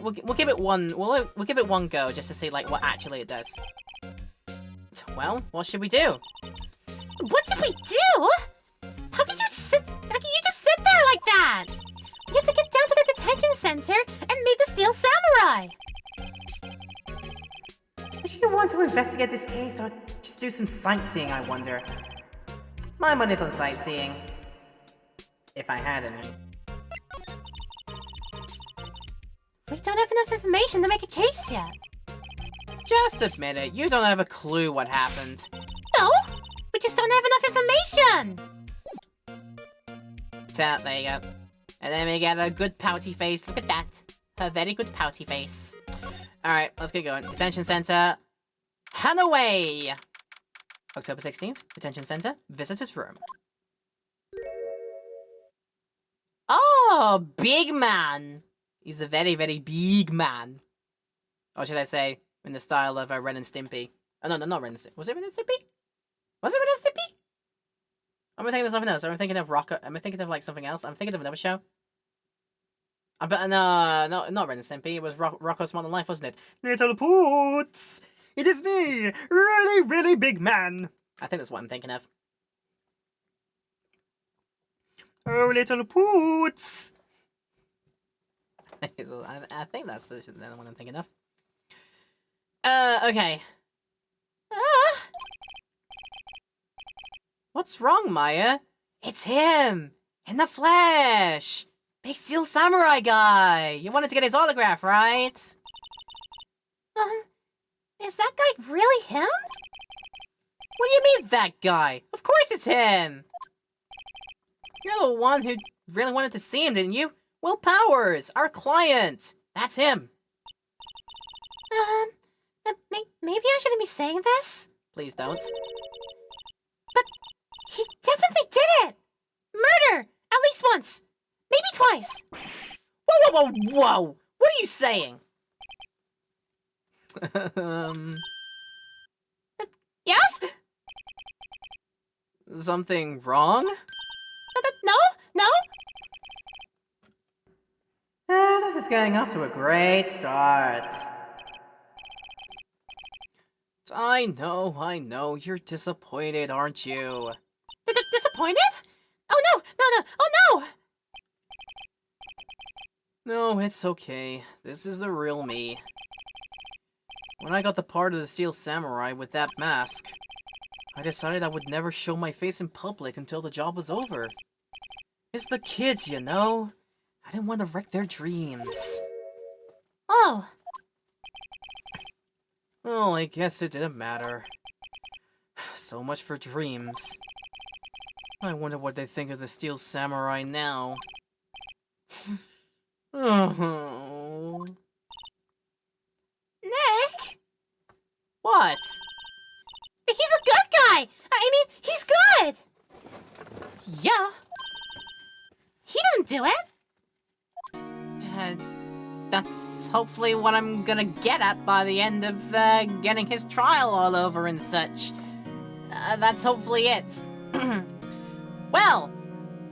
we'll give it one. We'll give it one go just to see like what actually it does. Well, what should we do? What should we do? How can you just sit there like that? We have to get down to the detention center center and made the Steel Samurai. Would you want to investigate this case or just do some sightseeing, I wonder? My money's on sightseeing. If I had any. We don't have enough information to make a case yet. Just admit it, you don't have a clue what happened. No, we just don't have enough information. So, there you go. And then we get a good pouty face. Look at that. A very good pouty face. Alright, let's get going. Detention Center. Hanaway! October 16th. Detention Center. Visitor's room. Oh, big man! He's a very, very big man. Or should I say, in the style of Ren and Stimpy. Oh, no, not Ren and Stimpy. Was it Ren and Stimpy? Was it Ren and Stimpy? Am I thinking of something else? Am I thinking of Rocker? Am I thinking of, like, something else? I'm thinking of another show. No, not Ren and Stimpy. It was Rocko's Modern Life, wasn't it? Little Poots! It is me, really, really big man. I think that's what I'm thinking of. Oh, little Poots! I think that's the one I'm thinking of. Okay. What's wrong, Maya? It's him! In the flesh! Big Steel Samurai guy! You wanted to get his autograph, right? Is that guy really him? What do you mean, that guy? Of course it's him! You're the one who really wanted to see him, didn't you? Will Powers, our client! That's him! Maybe I shouldn't be saying this? Please don't. But he definitely did it! Murder! At least once! Maybe twice! Whoa, whoa, whoa, whoa! What are you saying? Yes? Something wrong? No? No? This is getting off to a great start. I know. You're disappointed, aren't you? Disappointed? Oh no! Oh no! No, it's okay. This is the real me. When I got the part of the Steel Samurai with that mask, I decided I would never show my face in public until the job was over. It's the kids, you know? I didn't want to wreck their dreams. Oh. Well, I guess it didn't matter. So much for dreams. I wonder what they think of the Steel Samurai now. Oh. Nick? What? He's a good guy! I mean, he's good! Yeah. He didn't do it! That's hopefully what I'm gonna get at by the end of getting his trial all over and such. That's hopefully it. Well,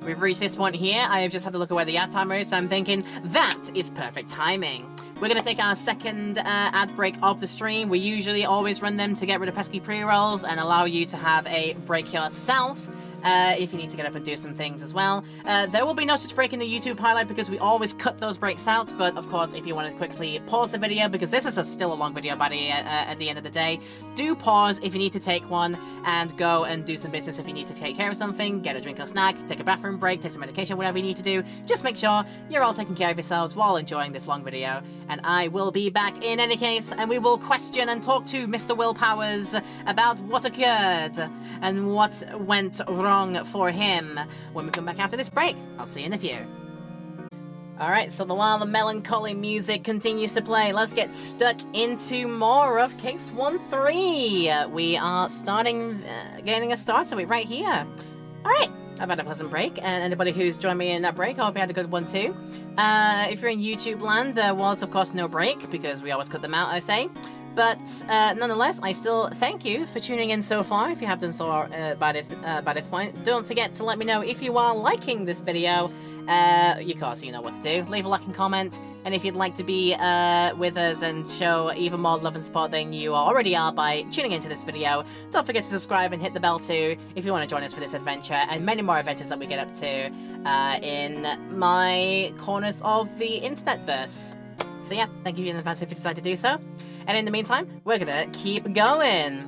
we've reached this point here. I have just had to look at where the ad timer is, so I'm thinking that is perfect timing. We're gonna take our second ad break of the stream. We usually always run them to get rid of pesky pre-rolls and allow you to have a break yourself. If you need to get up and do some things as well. There will be no such break in the YouTube highlight because we always cut those breaks out, but of course if you want to quickly pause the video, because this is still a long video at the end of the day, do pause if you need to take one and go and do some business if you need to take care of something, get a drink or snack, take a bathroom break, take some medication, whatever you need to do. Just make sure you're all taking care of yourselves while enjoying this long video, and I will be back in any case, and we will question and talk to Mr. Will Powers about what occurred and what went wrong for him when we come back after this break. I'll see you in a few. Alright, so while the melancholy music continues to play, let's get stuck into more of Case 1-3. We are getting a start to it right here. Alright, I've had a pleasant break, and anybody who's joined me in that break, I hope you had a good one too. If you're in YouTube land, there was of course no break, because we always cut them out, I say. But nonetheless, I still thank you for tuning in so far. If you have done so by this point, don't forget to let me know if you are liking this video. Of course, you know what to do. Leave a like and comment. And if you'd like to be with us and show even more love and support than you already are by tuning into this video, don't forget to subscribe and hit the bell too if you want to join us for this adventure and many more adventures that we get up to in my corners of the internetverse. So yeah, thank you in advance if you decide to do so. And in the meantime, we're gonna keep going.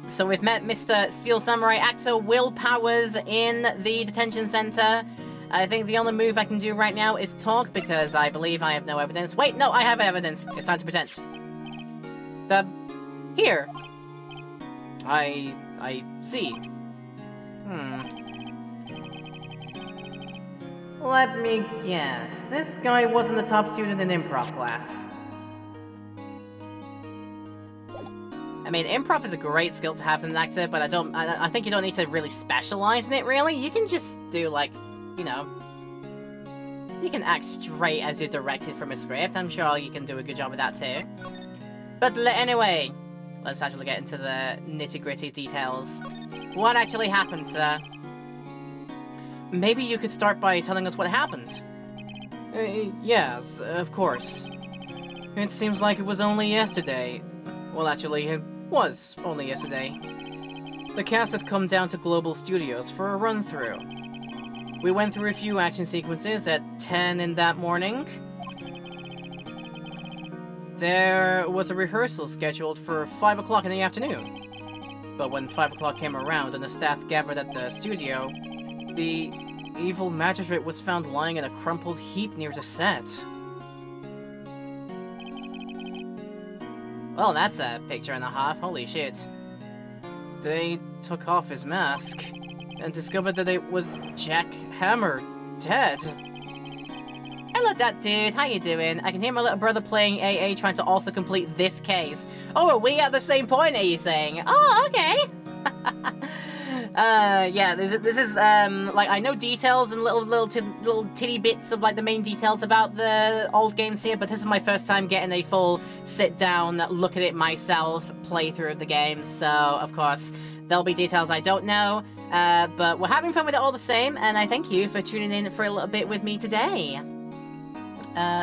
So we've met Mr. Steel Samurai actor Will Powers in the detention center. I think the only move I can do right now is talk because I believe I have no evidence. Wait, no, I have evidence. It's time to present. Here. I see. Let me guess. This guy wasn't the top student in improv class. I mean, improv is a great skill to have as an actor, but I think you don't need to really specialize in it, really. You can just do, like, you know, you can act straight as you're directed from a script. I'm sure you can do a good job of that, too. But anyway, let's actually get into the nitty-gritty details. What actually happened, sir? Maybe you could start by telling us what happened. Yes, of course. It seems like it was only yesterday. Well, actually, it was only yesterday. The cast had come down to Global Studios for a run-through. We went through a few action sequences at 10 in that morning. There was a rehearsal scheduled for 5 o'clock in the afternoon. But when 5 o'clock came around and the staff gathered at the studio, the evil magistrate was found lying in a crumpled heap near the set. Well, that's a picture and a half. Holy shit. They took off his mask and discovered that it was Jack Hammer, dead. Hello, that dude. How you doing? I can hear my little brother playing AA trying to also complete this case. Oh, are we at the same point, are you saying? Oh, okay. Yeah, this is, like, I know details and little titty bits of, like, the main details about the old games here, but this is my first time getting a full sit-down, look at it myself playthrough of the game, so, of course, there'll be details I don't know, but we're having fun with it all the same, and I thank you for tuning in for a little bit with me today.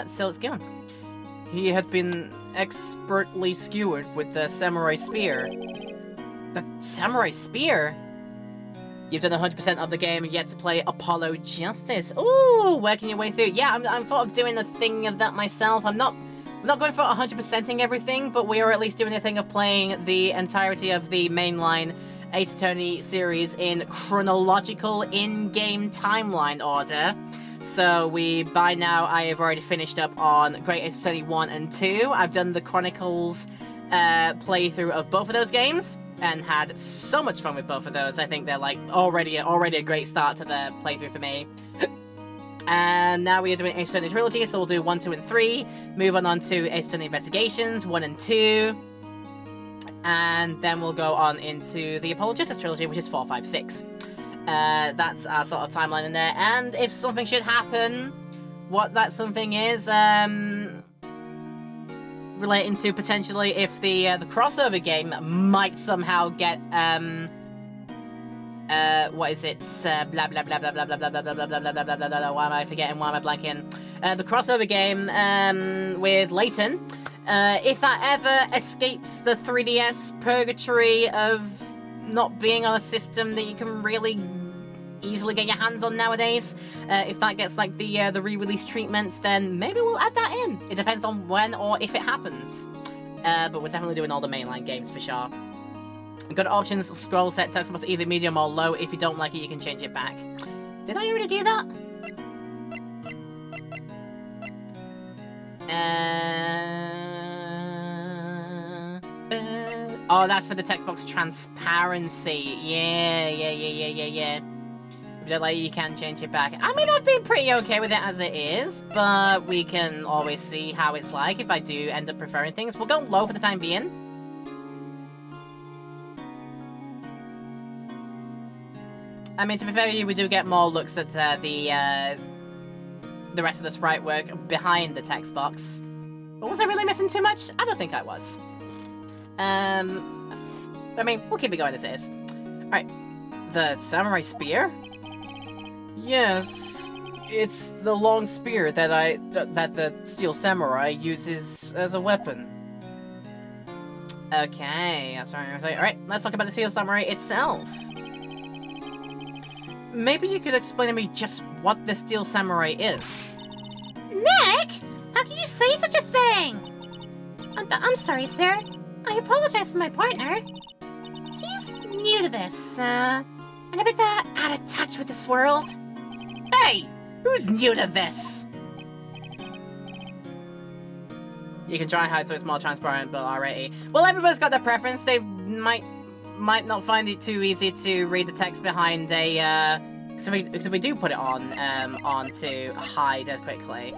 So let's go. He had been expertly skewered with the samurai spear. The samurai spear? You've done 100% of the game and yet to play Apollo Justice. Ooh, working your way through. Yeah, I'm sort of doing the thing of that myself. I'm not going for 100%ing everything, but we are at least doing the thing of playing the entirety of the mainline Ace Attorney series in chronological in-game timeline order. So by now, I have already finished up on Great Ace Attorney 1 and 2. I've done the Chronicles playthrough of both of those games and had so much fun with both of those. I think they're like already a great start to the playthrough for me. And now we are doing Ace Attorney Trilogy, so we'll do 1, 2, and 3. Move on to Ace Attorney Investigations, 1 and 2. And then we'll go on into the Apollo Justice Trilogy, which is 4, 5, 6. That's our sort of timeline in there. And if something should happen, what that something is, relating to potentially if the crossover game might somehow get what is it? Blah blah blah blah blah blah blah blah blah blah blah blah blah blah blah. Why am I forgetting? Why am I blanking? The crossover game with Layton. If that ever escapes the 3DS purgatory of not being on a system that you can really easily get your hands on nowadays, if that gets like the re-release treatment, then maybe we'll add that in. It depends on when or if it happens. But we're definitely doing all the mainline games for sure. Go to options, scroll set text box either medium or low. If you don't like it, you can change it back. Did I already do that? Oh, that's for the text box transparency. Yeah. If you don't like it, you can change it back. I mean, I've been pretty okay with it as it is, but we can always see how it's like if I do end up preferring things. We'll go low for the time being. I mean, to be fair, we do get more looks at the rest of the sprite work behind the text box. But was I really missing too much? I don't think I was. I mean, we'll keep it going as is. Alright. The samurai spear? Yes, it's the long spear that the steel samurai uses as a weapon. Okay, that's what I'm gonna say. Alright, let's talk about the steel samurai itself. Maybe you could explain to me just what the steel samurai is. Nick! How can you say such a thing? I'm sorry, sir. I apologize for my partner. He's new to this, and a bit out of touch with this world. Hey! Who's new to this? You can try and hide so it's more transparent, but alrighty. Well, everybody's got their preference. They might not find it too easy to read the text behind a, because if we do put it on, to hide as quickly.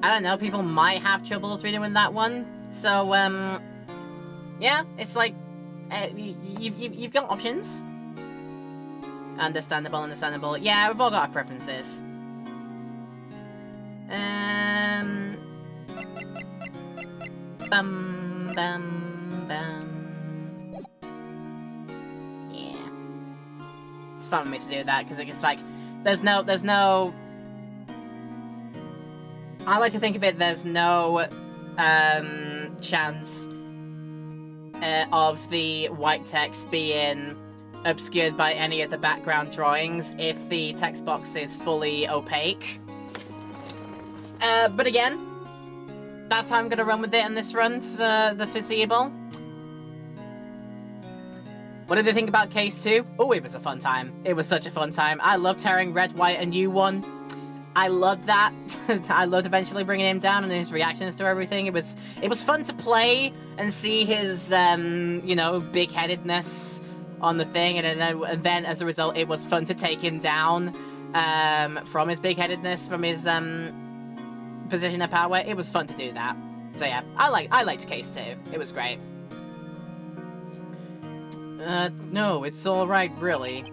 I don't know, people might have troubles reading with that one. So, yeah, it's like, you've got options. Understandable. Yeah, we've all got our preferences. Yeah. It's fun for me to do that, because it's like, there's no... I like to think of it, there's no, chance of the white text being obscured by any of the background drawings if the text box is fully opaque. But again, that's how I'm gonna run with it in this run for the foreseeable. What did they think about Case 2? Oh, it was a fun time. It was such a fun time. I loved tearing Red, White, and You one. I loved that. I loved eventually bringing him down and his reactions to everything. It was fun to play and see his, you know, big-headedness on the thing, and then as a result, it was fun to take him down from his big-headedness, from his position of power. It was fun to do that. So yeah, I liked Case 2. It was great. No, it's alright, really.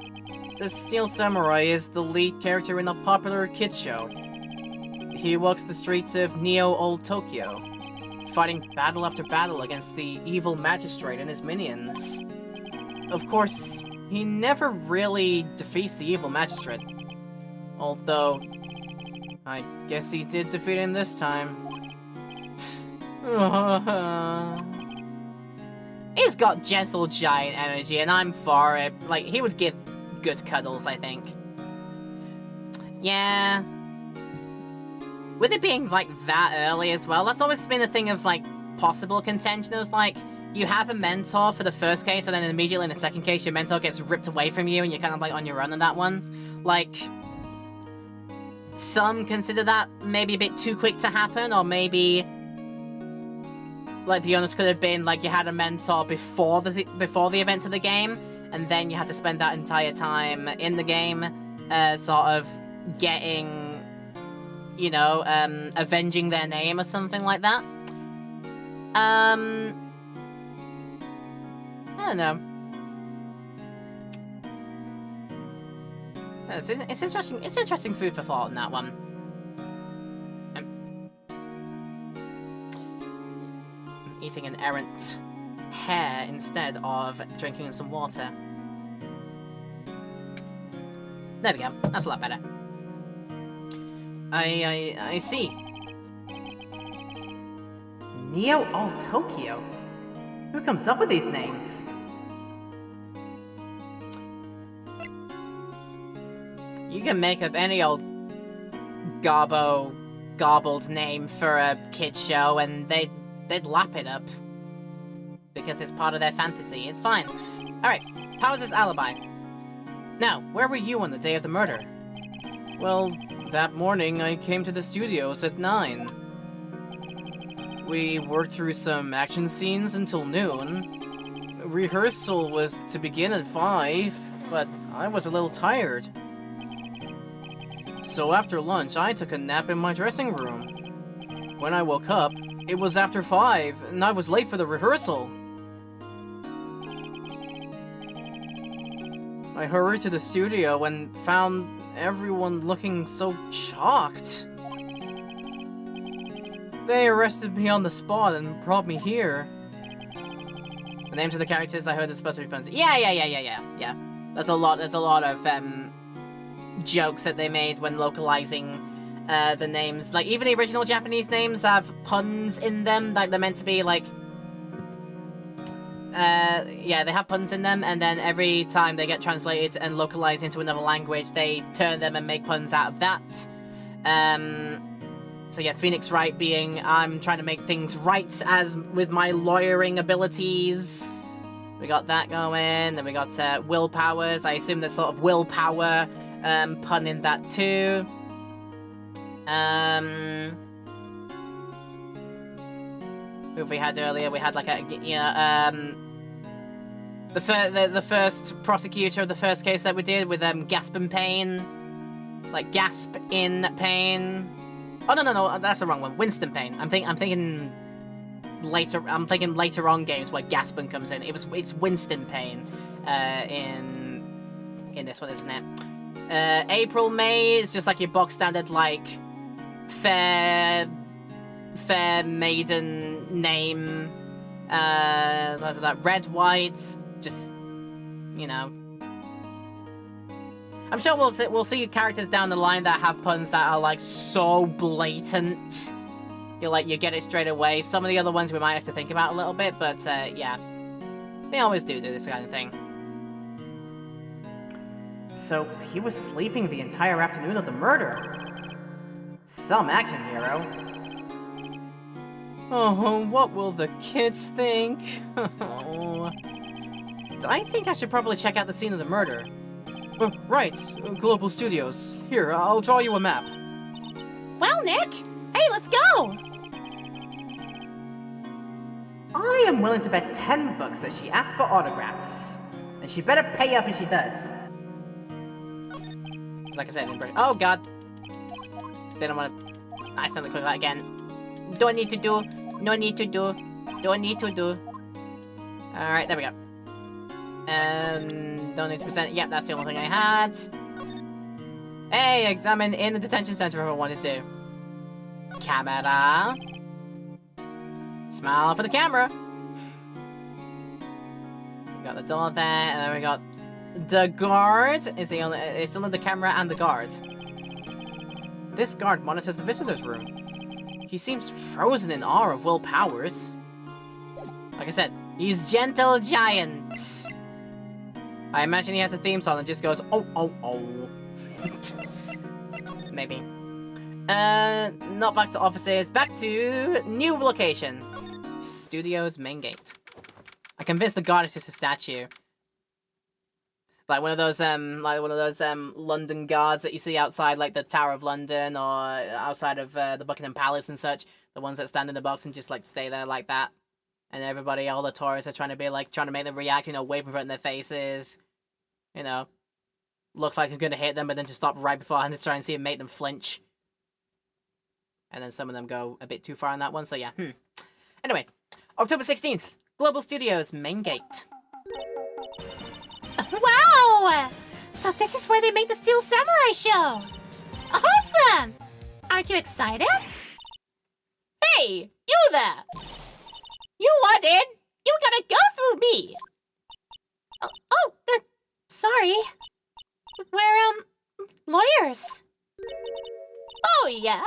The Steel Samurai is the lead character in a popular kids show. He walks the streets of Neo Old Tokyo, fighting battle after battle against the evil magistrate and his minions. Of course, he never really defeats the evil magistrate. Although, I guess he did defeat him this time. He's got gentle giant energy, and I'm for it. Like, he would give good cuddles, I think. Yeah. With it being, like, that early as well, that's always been a thing of, like, possible contention. It was like, you have a mentor for the first case, and then immediately in the second case, your mentor gets ripped away from you, and you're kind of, like, on your own in that one. Like, some consider that maybe a bit too quick to happen, or maybe... like, the onus could have been, like, you had a mentor before the events of the game, and then you had to spend that entire time in the game, sort of getting, you know, avenging their name or something like that. I don't know. It's interesting. It's interesting food for thought on that one. I'm eating an errant hare instead of drinking some water. There we go. That's a lot better. I see. Neo All Tokyo? Who comes up with these names? You can make up any old garbled name for a kid's show, and they'd lap it up. Because it's part of their fantasy. It's fine. Alright, how was this alibi? Now, where were you on the day of the murder? Well, that morning I came to the studios at 9. We worked through some action scenes until noon. Rehearsal was to begin at 5, but I was a little tired. So after lunch, I took a nap in my dressing room. When I woke up, it was after 5, and I was late for the rehearsal. I hurried to the studio and found everyone looking so shocked. They arrested me on the spot and brought me here. The names of the characters I heard are supposed to be puns. Yeah. There's a lot of jokes that they made when localizing the names. Like, even the original Japanese names have puns in them. Like, they're meant to be, like... yeah, they have puns in them, and then every time they get translated and localized into another language, they turn them and make puns out of that. So yeah, Phoenix Wright being, I'm trying to make things right as with my lawyering abilities. We got that going, then we got willpowers. I assume there's sort of willpower pun in that too. Who have we had earlier? We had like a, you know, the first prosecutor of the first case that we did with gasp in pain. Like gasp in pain. Oh no, that's the wrong one. Winston Payne. I'm thinking later. I'm thinking later on games where Gaspin comes in. It's Winston Payne in this one, isn't it? April May is just like your box standard like fair maiden name. Those are that red white. Just you know. I'm sure we'll see characters down the line that have puns that are like so blatant. You get it straight away. Some of the other ones we might have to think about a little bit, but yeah, they always do this kind of thing. So he was sleeping the entire afternoon of the murder. Some action hero. Oh, what will the kids think? I think I should probably check out the scene of the murder. Right, Global Studios. Here, I'll draw you a map. Well, Nick, hey, let's go! I am willing to bet 10 bucks that she asks for autographs. And she better pay up if she does. It's like I said, oh god. They don't want to... I accidentally click that again. Don't need to do. No need to do. Don't need to do. Alright, there we go. Don't need to present. Yep, that's the only thing I had. Hey, examine in the detention center if I wanted to. Camera. Smile for the camera. We got the door there, and then we got the guard. It's only the camera and the guard. This guard monitors the visitors room. He seems frozen in awe of Will Powers. Like I said, he's gentle giant. I imagine he has a theme song that just goes, oh, oh, oh. Maybe. Not back to offices, back to new location. Studio's main gate. I convinced the guard it's just a statue. Like one of those London guards that you see outside, like the Tower of London or outside of the Buckingham Palace and such. The ones that stand in the box and just like stay there like that. And everybody, all the tourists are trying to make them react, you know, wave in front of their faces. You know, looks like I'm gonna hit them, but then just stop right beforehand to try and see and make them flinch. And then some of them go a bit too far on that one, so yeah. Anyway, October 16th, Global Studios main gate. Wow! So this is where they made the Steel Samurai show! Awesome! Aren't you excited? Hey, you there! You want in? You gotta go through me! Sorry. We're, lawyers. Oh, yeah?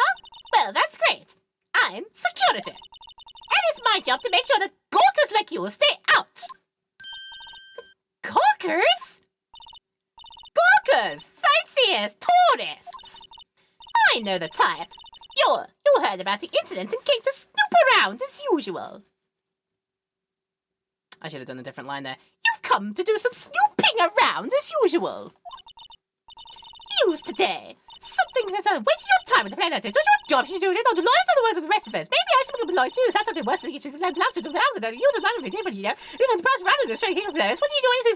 Well, that's great. I'm security. And it's my job to make sure that gawkers like you stay out. Gawkers? Gawkers! Sightseers! Tourists! I know the type. You heard about the incident and came to snoop around as usual. I should have done a different line there. You've come to do some snooping around as usual. Use today. Something that's a waste of your time with the planet. It's not your job to do it, not the lawyers are the ones of the rest of us. Maybe I should become a lawyer too. Is that something worse than you should have to do that? You don't know different, you know? You don't pass around the straight here players. What are you doing to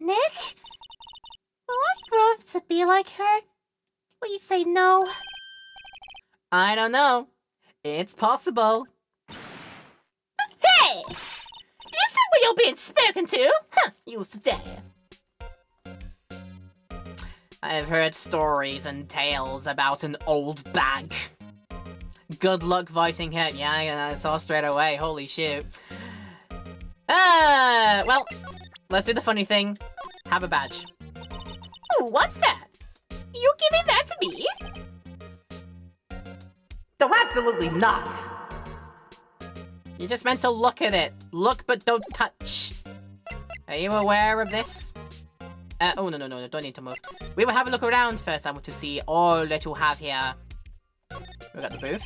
Nick? Will I grow up to be like her? Please say no. I don't know. It's possible. Hey! Listen when you're being spoken to! Huh, use today. I've heard stories and tales about an old bag. Good luck voicing him. Yeah, I saw straight away. Holy shit. Well, let's do the funny thing. Have a badge. Ooh, what's that? You giving that to me? No, absolutely not! You're just meant to look at it. Look, but don't touch. Are you aware of this? Oh, no, don't need to move. We will have a look around first. I want to see all that you have here. We got the booth.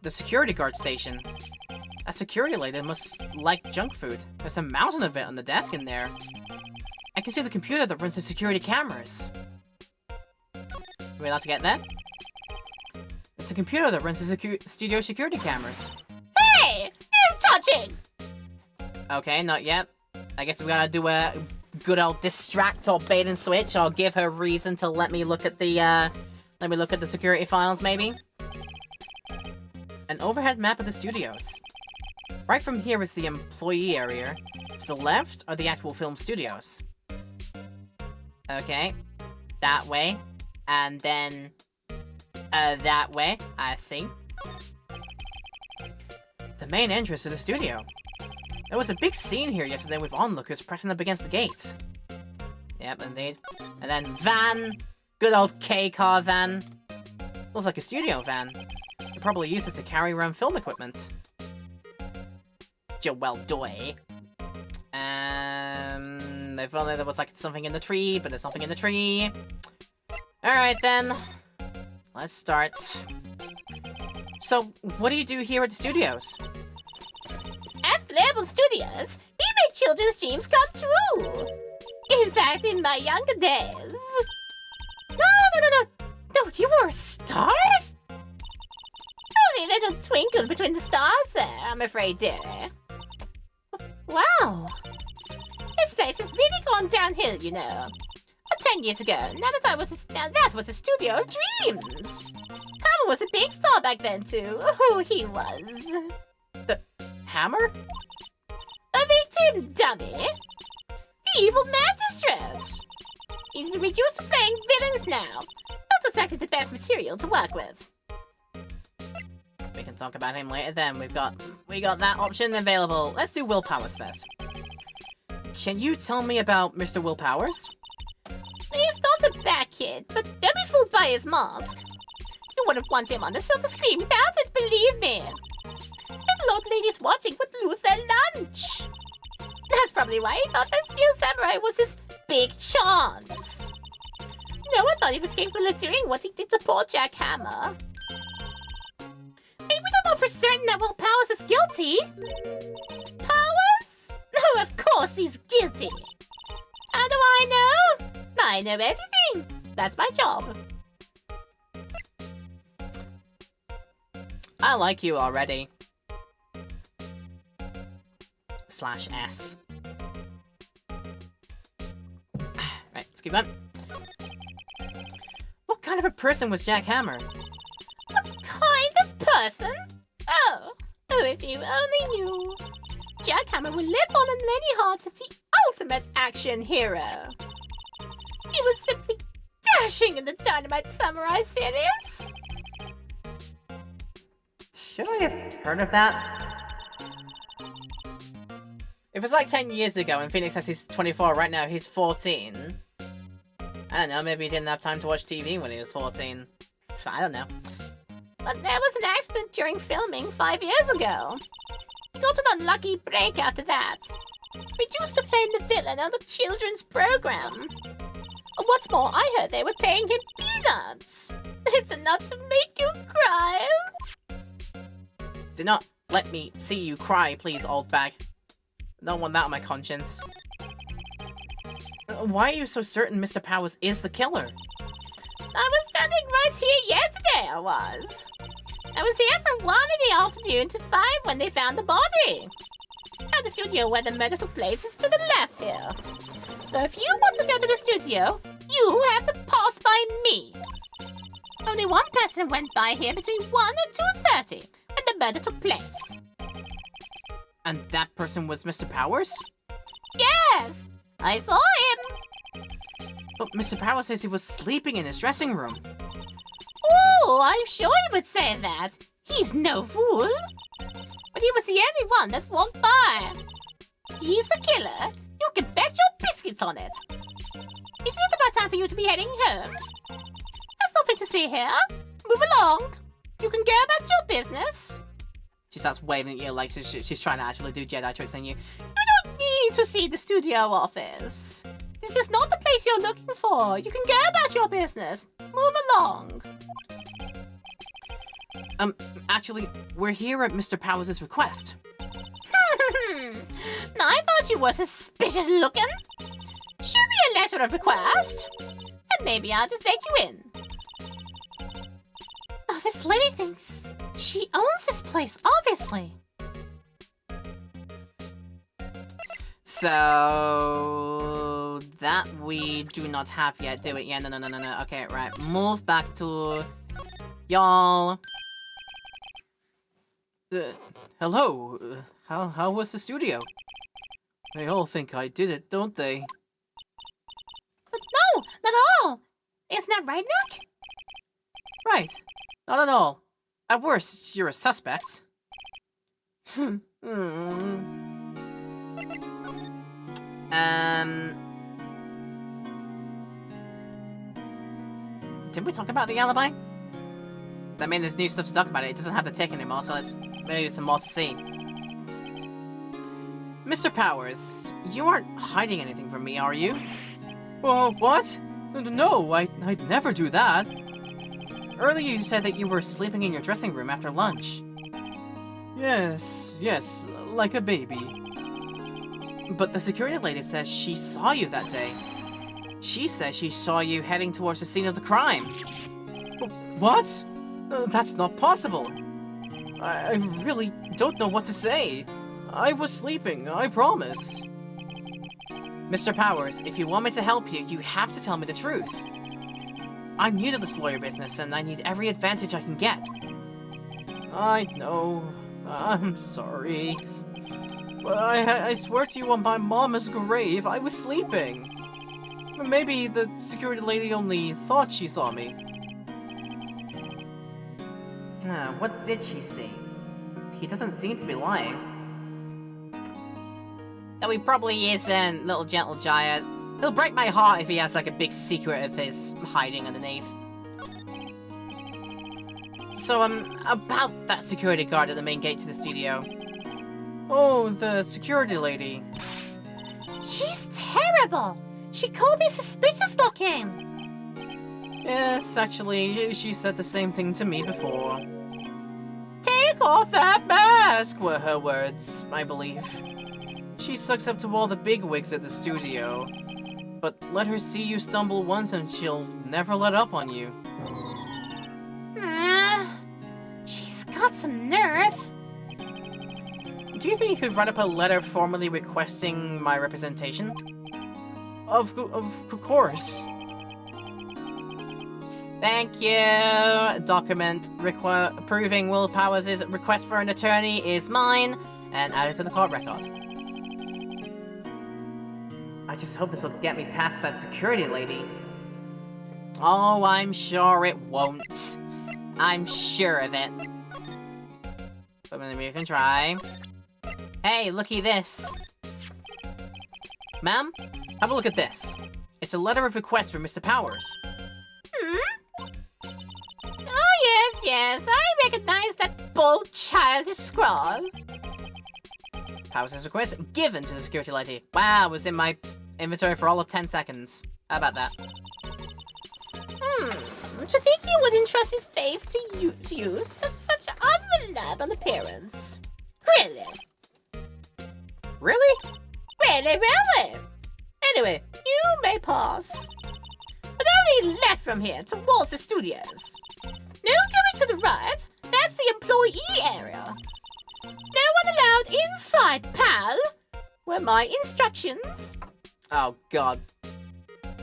The security guard station. A security lady must like junk food. There's a mountain of it on the desk in there. I can see the computer that runs the security cameras. Are we allowed to get there? It's the computer that runs the studio security cameras. Hey! You touching! Okay, not yet. I guess we gotta do a good old distract or bait and switch. I'll give her reason to let me look at the security files, maybe. An overhead map of the studios. Right from here is the employee area. To the left are the actual film studios. Okay. That way. And then... that way. I see. The main entrance to the studio. There was a big scene here yesterday with onlookers pressing up against the gate. Yep, indeed. And then van. Good old K-car van. Looks like a studio van. They probably use it to carry around film equipment. Well doy. If only there was like something in the tree, but there's nothing in the tree. Alright then. Let's start. So, what do you do here at the studios? At Global Studios, we make children's dreams come true. In fact, in my younger days... No, you were a star? Only a little twinkle between the stars there, I'm afraid, dearie. Wow. This place has really gone downhill, you know. 10 years ago, that was a studio of dreams. Hammer was a big star back then, too. Oh, he was. The Hammer? A victim, dummy. The evil magistrate. He's been reduced to playing villains now. Not exactly the best material to work with. We can talk about him later then. We got that option available. Let's do Will Powers first. Can you tell me about Mr. Will Powers? He's not a bad kid, but don't be fooled by his mask. You wouldn't want him on the silver screen without it, believe me. If old ladies watching would lose their lunch. That's probably why he thought that Steel Samurai was his big chance. No one thought he was capable of doing what he did to poor Jack Hammer. Hey, we don't know for certain that Will Powers is guilty. Powers? Oh, of course he's guilty. How do I know? I know everything. That's my job. I like you already. /S. Right, let's keep going. What kind of a person was Jack Hammer? What kind of person? Oh, if you only knew. Jack Hammer will live on in many hearts as the ultimate action hero. He was simply dashing in the Dynamite Samurai series. Should I have heard of that? It was like 10 years ago, and Phoenix says he's 24. Right now, he's 14. I don't know, maybe he didn't have time to watch TV when he was 14. I don't know. But there was an accident during filming 5 years ago. He got an unlucky break after that. Reduced to playing the villain on the children's program. What's more, I heard they were paying him peanuts. It's enough to make you cry. Do not let me see you cry, please, old bag. I don't want that on my conscience. Why are you so certain Mr. Powers is the killer? I was standing right here yesterday, I was. I was here from 1 in the afternoon to 5 when they found the body. Now the studio where the murder took place is to the left here. So if you want to go to the studio, you have to pass by me. Only one person went by here between 1 and 2:30 when the murder took place. And that person was Mr. Powers? Yes, I saw him. But Mr. Powers says he was sleeping in his dressing room. Oh, I'm sure he would say that. He's no fool. But he was the only one that walked by. He's the killer. You can bet your biscuits on it. Isn't it about time for you to be heading home? There's nothing to see here. Move along. You can go about your business. She starts waving at you like she's trying to actually do Jedi tricks on you. You don't need to see the studio office. This is not the place you're looking for. You can go about your business. Move along. Actually, we're here at Mr. Powers' request. I thought you were suspicious looking. Shoot me a letter of request, and maybe I'll just let you in. Oh, this lady thinks she owns this place, obviously. So that we do not have yet, do it? Yeah, no. Okay, right. Move back to y'all. Hello. How was the studio? They all think I did it, don't they? But no, not all. Isn't that right, Nick? Right. Not at all. At worst, you're a suspect. Did we talk about the alibi? I mean, there's new stuff to talk about. It doesn't have the tick anymore, so maybe some more to see. Mr. Powers, you aren't hiding anything from me, are you? What? No, I'd never do that. Earlier you said that you were sleeping in your dressing room after lunch. Yes, like a baby. But the security lady says she saw you that day. She says she saw you heading towards the scene of the crime. What? That's not possible. I really don't know what to say. I was sleeping, I promise. Mr. Powers, if you want me to help you, you have to tell me the truth. I'm new to this lawyer business, and I need every advantage I can get. I know. I'm sorry. But I swear to you on my mama's grave, I was sleeping. Maybe the security lady only thought she saw me. What did she see? He doesn't seem to be lying. Though he probably isn't, little gentle giant. He'll break my heart if he has like a big secret of his hiding underneath. So, about that security guard at the main gate to the studio. Oh, the security lady. She's terrible. She called me suspicious looking. Yes, actually, she said the same thing to me before. Take off that mask, were her words, I believe. She sucks up to all the bigwigs at the studio. But let her see you stumble once and she'll never let up on you. She's got some nerve. Do you think you could write up a letter formally requesting my representation? Of course. Thank you. Document proving Will Powers' request for an attorney is mine, and added to the court record. I just hope this will get me past that security lady. Oh, I'm sure it won't. I'm sure of it. But maybe you can try. Hey, looky this. Ma'am, have a look at this. It's a letter of request from Mr. Powers. Oh, yes, I recognize that bold, childish scrawl. Powers' request given to the security lady. Wow, it was in my inventory for all of 10 seconds. How about that? To think you would entrust his face to use of such unreliable appearance. Really? Really? Really? Anyway, you may pass. But only left from here towards the studios. No going to the right, that's the employee area. No one allowed inside, pal. Were my instructions. Oh, God.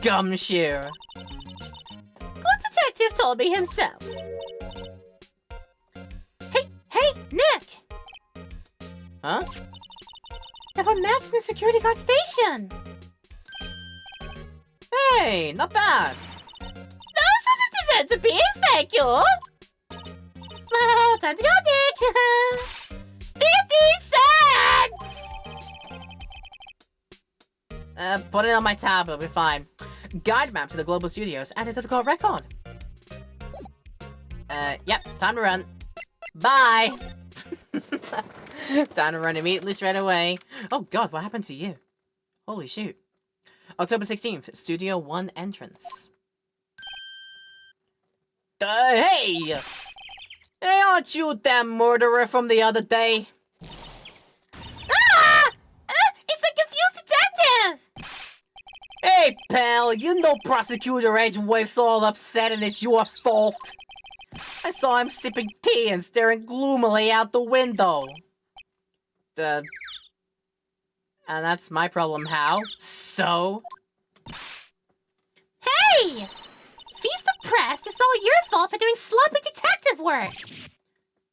Gumshoe. Good detective told me himself. Hey, Nick! Huh? There were maps in the security guard station. Hey, not bad. Those are 50 cents apiece, thank you. Well, time to go, Nick. 50 cents! Put it on my tab, it'll be fine. Guide map to the Global Studios added to the court record. Yep, time to run. Bye! Time to run immediately straight away. Oh god, what happened to you? Holy shoot. October 16th, Studio 1 entrance. Hey! Hey, aren't you that murderer from the other day? Ah! It's a confused detective! Hey, pal, you know Prosecutor Edgewave's all upset and it's your fault. I saw him sipping tea and staring gloomily out the window. And that's my problem, how? So? Hey! Feast the press, it's all your fault for doing sloppy detective work!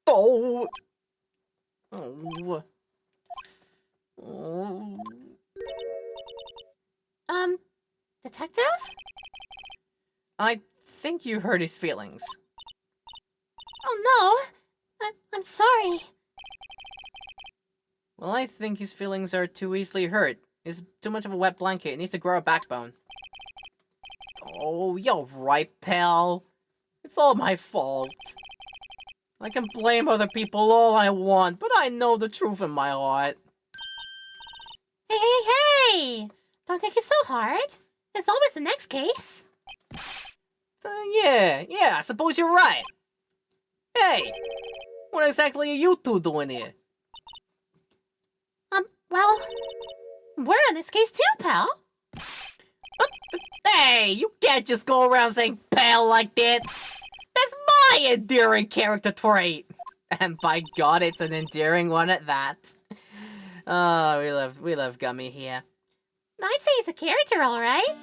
Oh. Oh. Oh. Detective? I think you hurt his feelings. Oh no! I'm sorry. Well, I think his feelings are too easily hurt. He's too much of a wet blanket. He needs to grow a backbone. Oh, you're right, pal. It's all my fault. I can blame other people all I want, but I know the truth in my heart. Hey! Don't take it so hard. There's always the next case. Yeah, I suppose you're right. Hey, what exactly are you two doing here? Well, we're on this case too, pal. Hey, you can't just go around saying pal like that. That's my endearing character trait. And by God, it's an endearing one at that. Oh, we love Gummy here. I'd say he's a character, alright.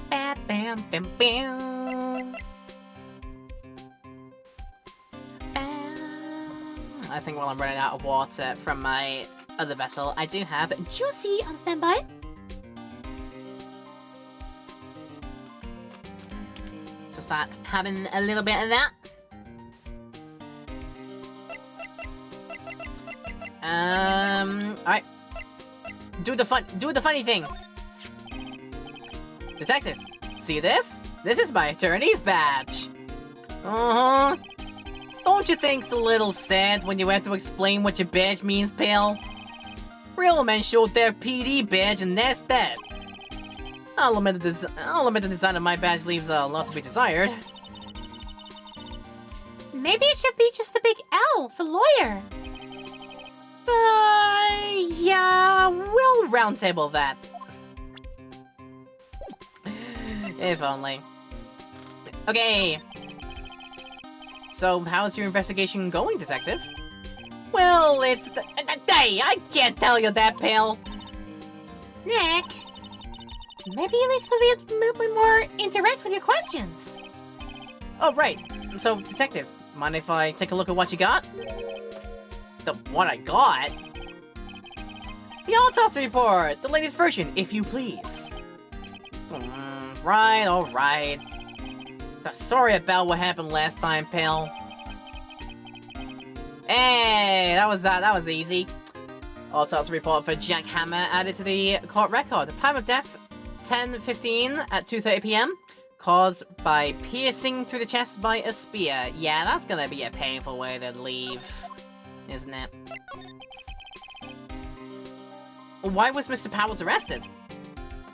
Bam, bam, bam, bam. I think while I'm running out of water from my other vessel, I do have Juicy on standby. to start having a little bit of that. Alright. Do the funny thing. Detective, see this? This is my attorney's badge. Uh-huh. Don't you think's a little sad when you have to explain what your badge means, pal? Real men showed their PD badge and that's that. I'll admit the design of my badge leaves a lot to be desired. Maybe it should be just the big L for lawyer. Yeah, we'll roundtable that. If only. Okay. So, how's your investigation going, Detective? Well, it's hey, I can't tell you that, pal. Nick, maybe you need to be a little bit more indirect with your questions. Oh, right. So, Detective, mind if I take a look at what you got? What I got? The autopsy report! The latest version, if you please. Right, alright. Sorry about what happened last time, pal. Hey, that was easy. Autopsy report for Jack Hammer added to the court record. The time of death, 10:15 at 2:30 p.m. Caused by piercing through the chest by a spear. Yeah, that's gonna be a painful way to leave, isn't it? Why was Mr. Powers arrested?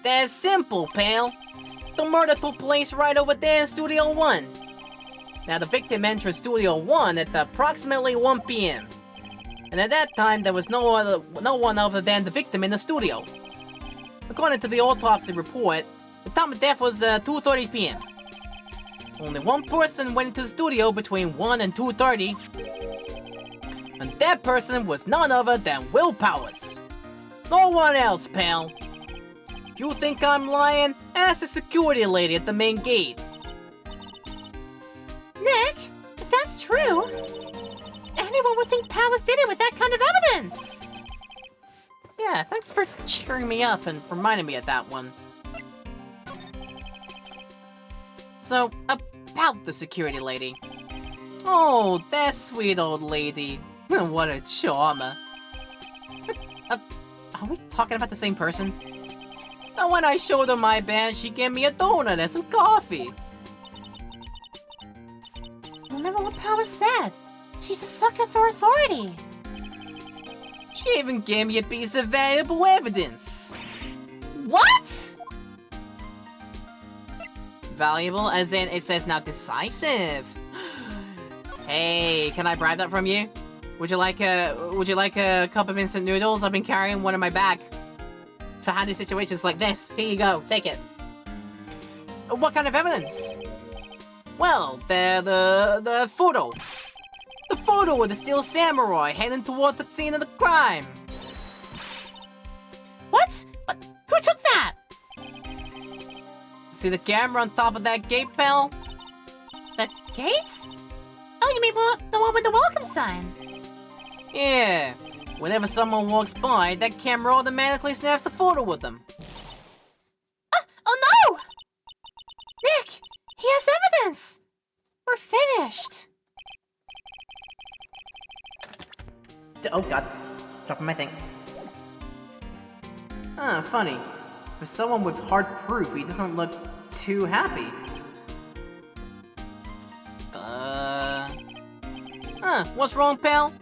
That's simple, pal. The murder took place right over there in Studio 1. Now, the victim entered Studio 1 at approximately 1 p.m. And at that time, there was no one other than the victim in the studio. According to the autopsy report, the time of death was 2:30 p.m. Only one person went into the studio between 1 and 2:30. And that person was none other than Will Powers. No one else, pal. You think I'm lying? Ask the security lady at the main gate. Nick, if that's true, anyone would think Powers did it with that kind of evidence. Yeah, Yeah, thanks for cheering me up and reminding me of that one. So, about the security lady. Oh, that sweet old lady. What a charmer. Are we talking about the same person? And when I showed her my band, she gave me a donut and some coffee. Remember what Power said? She's a sucker for authority. She even gave me a piece of valuable evidence. What? Valuable, as in it says now decisive. Hey, can I bribe that from you? Would you like a cup of instant noodles? I've been carrying one in my bag for handy situations like this. Here you go, take it. What kind of evidence? Well, the photo. The photo of the Steel Samurai heading toward the scene of the crime. What? Who took that? See the camera on top of that gate, pal? The gate? Oh, you mean the one with the welcome sign? Yeah. Whenever someone walks by, that camera automatically snaps the photo with them. Oh no! Nick, he has evidence! We're finished. Oh god. Dropping my thing. Ah, funny. For someone with hard proof, he doesn't look too happy. What's wrong, pal?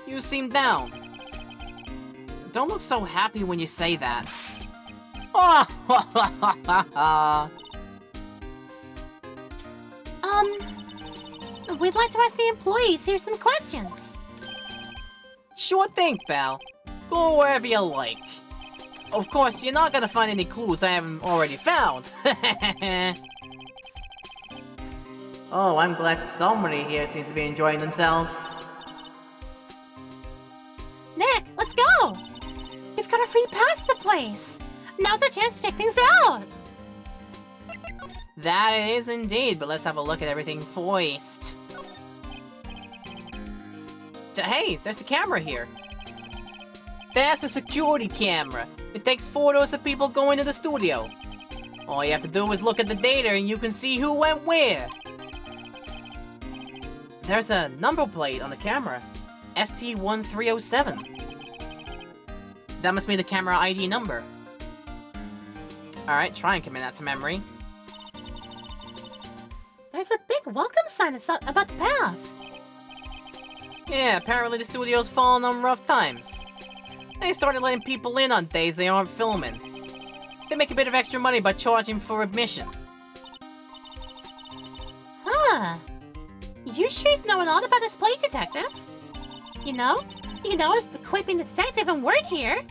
You seem down. Don't look so happy when you say that. We'd like to ask the employees here some questions. Sure thing, pal. Go wherever you like. Of course, you're not gonna find any clues I haven't already found. Oh, I'm glad somebody here seems to be enjoying themselves. Nick, let's go! We've got a free pass to the place. Now's our chance to check things out. That it is indeed, but let's have a look at everything first. Hey, there's a camera here. That's a security camera. It takes photos of people going to the studio. All you have to do is look at the data and you can see who went where. There's a number plate on the camera. ST1307. That must be the camera ID number. Alright, try and commit that to memory. There's a big welcome sign about the path. Yeah, apparently the studio's fallen on rough times. They started letting people in on days they aren't filming. They make a bit of extra money by charging for admission. Huh. You sure know a lot about this place, Detective. You know us equipping the detective and work here.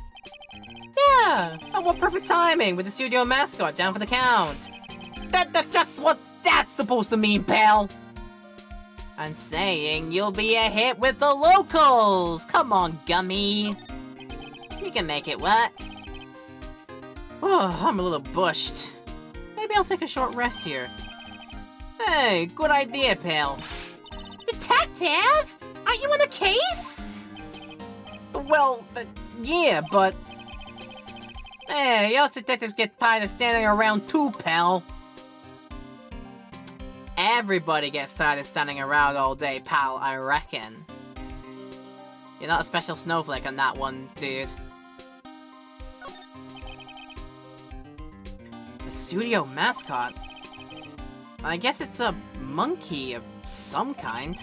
Yeah, and what perfect timing with the studio mascot down for the count. That's just what that's supposed to mean, pal. I'm saying you'll be a hit with the locals. Come on, Gummy. You can make it work. Oh, I'm a little bushed. Maybe I'll take a short rest here. Hey, good idea, pal. Detective? Aren't you on the case? Well, yeah, but... Hey, us detectives get tired of standing around too, pal. Everybody gets tired of standing around all day, pal, I reckon. You're not a special snowflake on that one, dude. The studio mascot? I guess it's a monkey of some kind.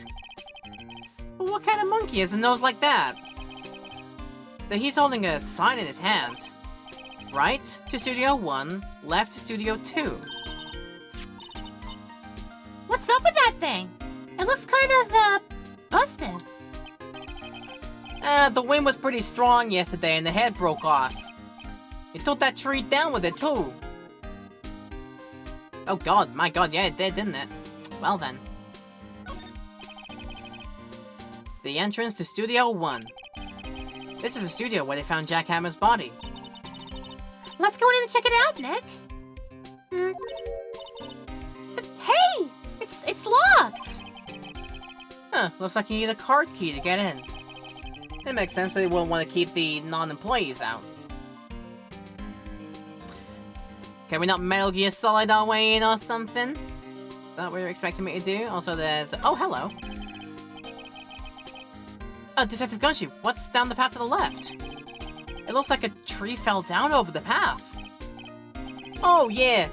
But what kind of monkey has a nose like that? He's holding a sign in his hand. Right to Studio 1, left to Studio 2. What's up with that thing? It looks kind of, busted. The wind was pretty strong yesterday and the head broke off. It took that tree down with it too. Oh god, my god, yeah it did, didn't it? Well then. The entrance to Studio 1. This is a studio where they found Jack Hammer's body. Let's go in and check it out, Nick. Hey! It's locked! Huh, looks like you need a card key to get in. It makes sense they wouldn't want to keep the non-employees out. Can we not Metal Gear Solid our way in or something? That we were expecting me to do? Also there's... Oh, hello. Detective Gunshu, what's down the path to the left? It looks like a tree fell down over the path. Oh, yeah.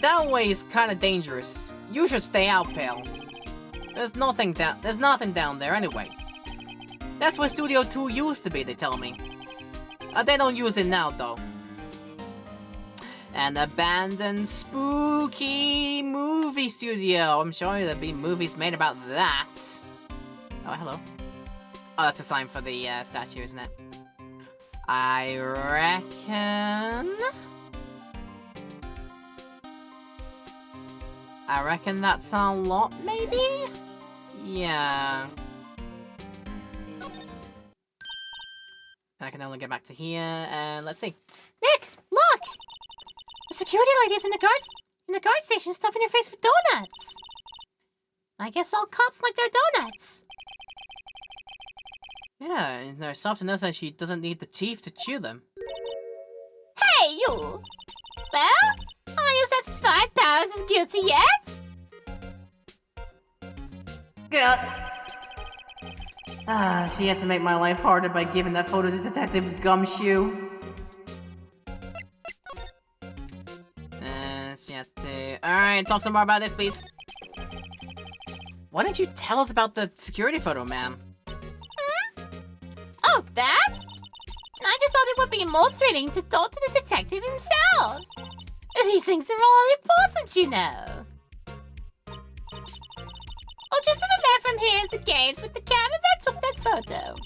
That way is kind of dangerous. You should stay out, pal. There's nothing down there anyway. That's where Studio 2 used to be, they tell me. They don't use it now, though. An abandoned spooky movie studio. I'm sure there'll be movies made about that. Oh, hello. Oh, that's a sign for the statue, isn't it? I reckon that's a lot, maybe? Yeah. I can only get back to here, and let's see. Nick, look! The security lady's in the guard station stuffing her face with donuts. I guess all cops like their donuts. Yeah, and there's something else that she doesn't need the teeth to chew them. Hey, you! Well, are you satisfied Powers is guilty yet? She has to make my life harder by giving that photo to Detective Gumshoe. Alright, talk some more about this, please. Why didn't you tell us about the security photo, ma'am? Oh, that? I just thought it would be more thrilling to talk to the detective himself. These things are all important, you know. Oh, just to the left from here is a gate with the camera that took that photo.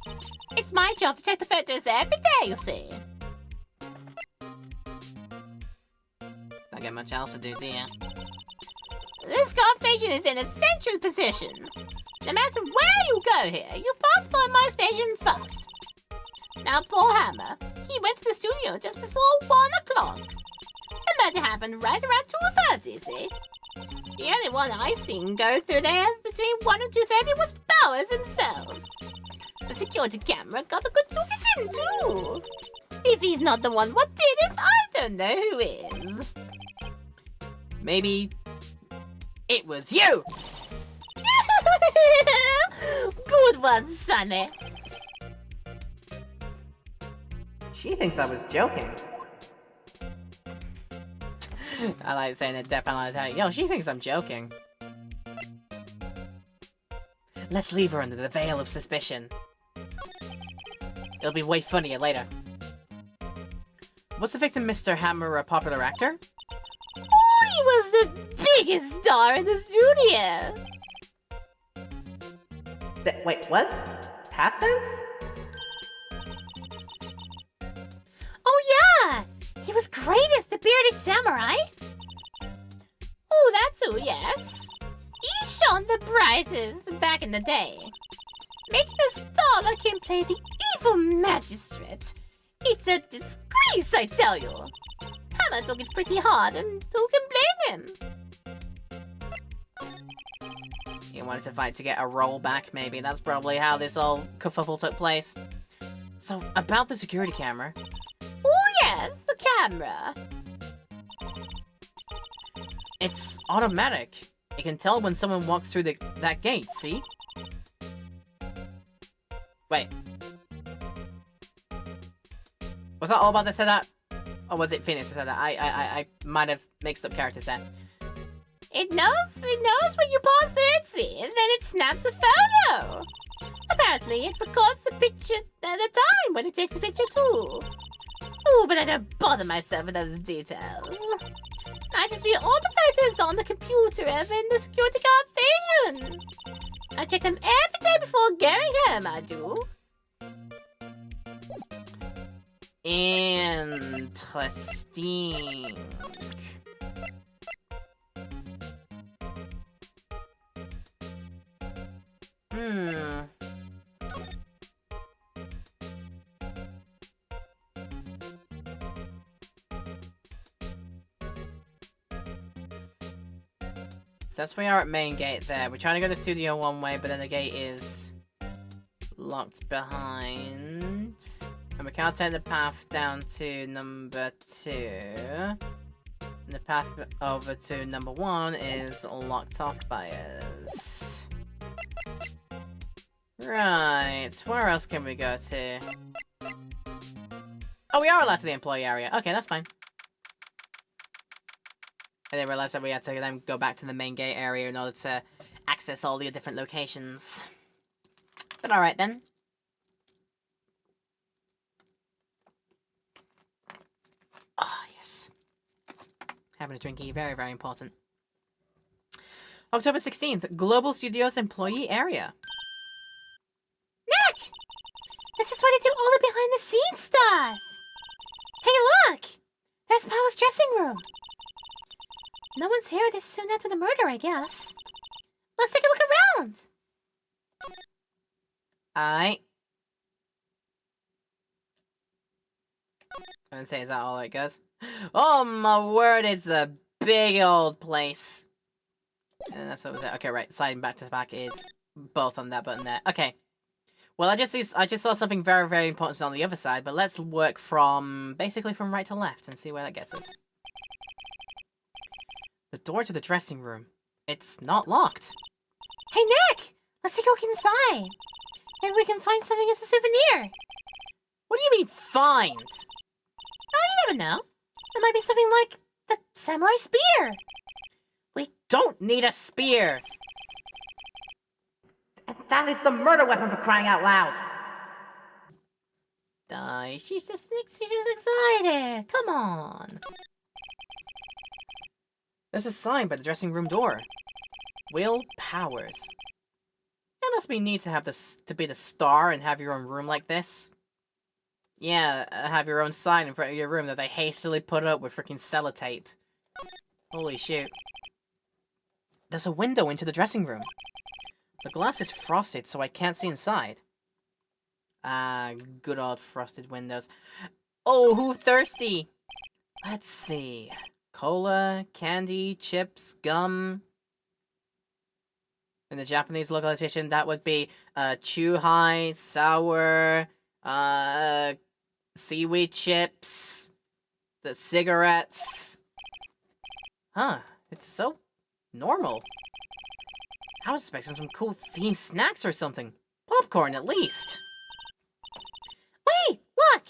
It's my job to take the photos every day, you see. Don't get much else to do, do ya? This guard station is in a central position. No matter where you go here, you pass by my station first. Now, poor Hammer, he went to the studio just before 1 o'clock. The murder happened right around 2:30, see? The only one I seen go through there between 1 and 2:30 was Bowers himself. The security camera got a good look at him, too. If he's not the one what did it, I don't know who is. Maybe it was you! Good one, Sonny. She thinks I was joking. I like saying it definitely like that. Yo, she thinks I'm joking. Let's leave her under the veil of suspicion. It'll be way funnier later. Was the victim Mr. Hammer a popular actor? Oh, he was the biggest star in the studio. Wait, was? Past tense? Oh, yeah. He was great as the bearded samurai. Oh, that's who, yes. He shone the brightest back in the day. Making a star like him play the evil magistrate. It's a disgrace, I tell you. Hammer took it pretty hard, and who can blame him? He wanted to fight to get a roll back, maybe. That's probably how this whole kerfuffle took place. So, about the security camera. Oh, yes, the camera. It's automatic. It can tell when someone walks through that gate, see? Wait. Was that all about that said that? Or was it Phoenix that said that? I might have mixed up characters there. It knows when you pause the Etsy, and then it snaps a photo. Apparently, it records the picture at the time when it takes a picture too. Oh, but I don't bother myself with those details. I just view all the photos on the computer over in the security guard station. I check them every day before going home, I do. Interesting. So that's we are at main gate there. We're trying to go to studio one way, but then the gate is locked behind. And we can't take the path down to number 2. And the path over to number 1 is locked off by us. Right, where else can we go to? Oh, we are allowed to the employee area. Okay, that's fine. I didn't realize that we had to then go back to the main gate area in order to access all the different locations. But alright then. Oh, yes. Having a drinky, very, very important. October 16th, Global Studios Employee Area. Nick! This is where they do all the behind-the-scenes stuff! Hey, look! There's Pao's dressing room. No one's here this soon after the murder, I guess. Let's take a look around! I'm gonna say, is that all it goes? Oh my word, it's a big old place. And that's what was it. Okay, right. Sliding back to back is both on that button there. Okay. Well, I just saw something very, very important on the other side, but let's work from basically from right to left and see where that gets us. The door to the dressing room. It's not locked. Hey, Nick! Let's take a look inside. Maybe we can find something as a souvenir. What do you mean, find? Oh, you never know. There might be something like the samurai spear. We don't need a spear. That is the murder weapon, for crying out loud! She's just excited. Come on. There's a sign by the dressing room door. Will Powers. That must be neat to have this to be the star and have your own room like this. Yeah, have your own sign in front of your room that they hastily put up with freaking sellotape. Holy shoot. There's a window into the dressing room. The glass is frosted, so I can't see inside. Ah, good old frosted windows. Oh, who thirsty? Let's see. Cola, candy, chips, gum. In the Japanese localization, that would be chuhai, sour, seaweed chips, the cigarettes. Huh, it's so normal. I was expecting some cool themed snacks or something. Popcorn, at least. Wait, look!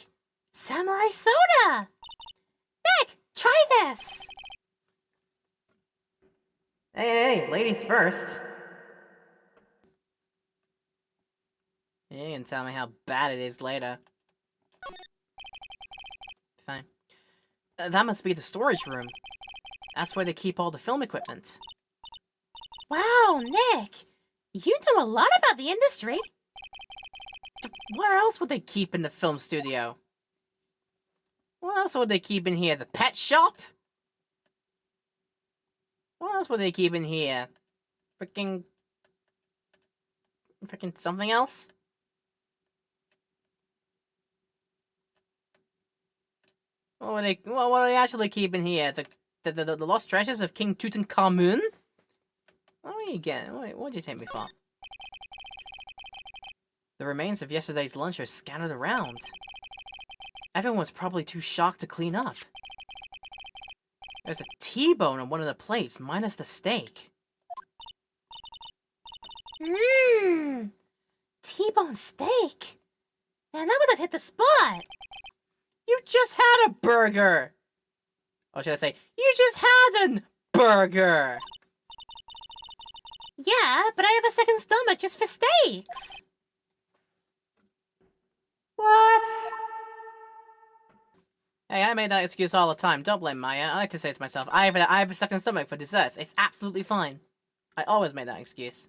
Samurai soda! Nick, try this! Hey, ladies first. You can tell me how bad it is later. Fine. That must be the storage room. That's where they keep all the film equipment. Wow, Nick! You know a lot about the industry. Where else would they keep in the film studio? What else would they keep in here? The pet shop? What else would they keep in here? Freaking something else? What would they actually keep in here? The lost treasures of King Tutankhamun? What are you getting? What do you take me for? The remains of yesterday's lunch are scattered around. Everyone was probably too shocked to clean up. There's a T-bone on one of the plates, minus the steak. Mmm! T-bone steak! Man, that would have hit the spot! You just had a burger! Or should I say, you just had an burger! Yeah, but I have a second stomach just for steaks! What? Hey, I made that excuse all the time. Don't blame Maya. I like to say to myself, I have a second stomach for desserts. It's absolutely fine. I always make that excuse.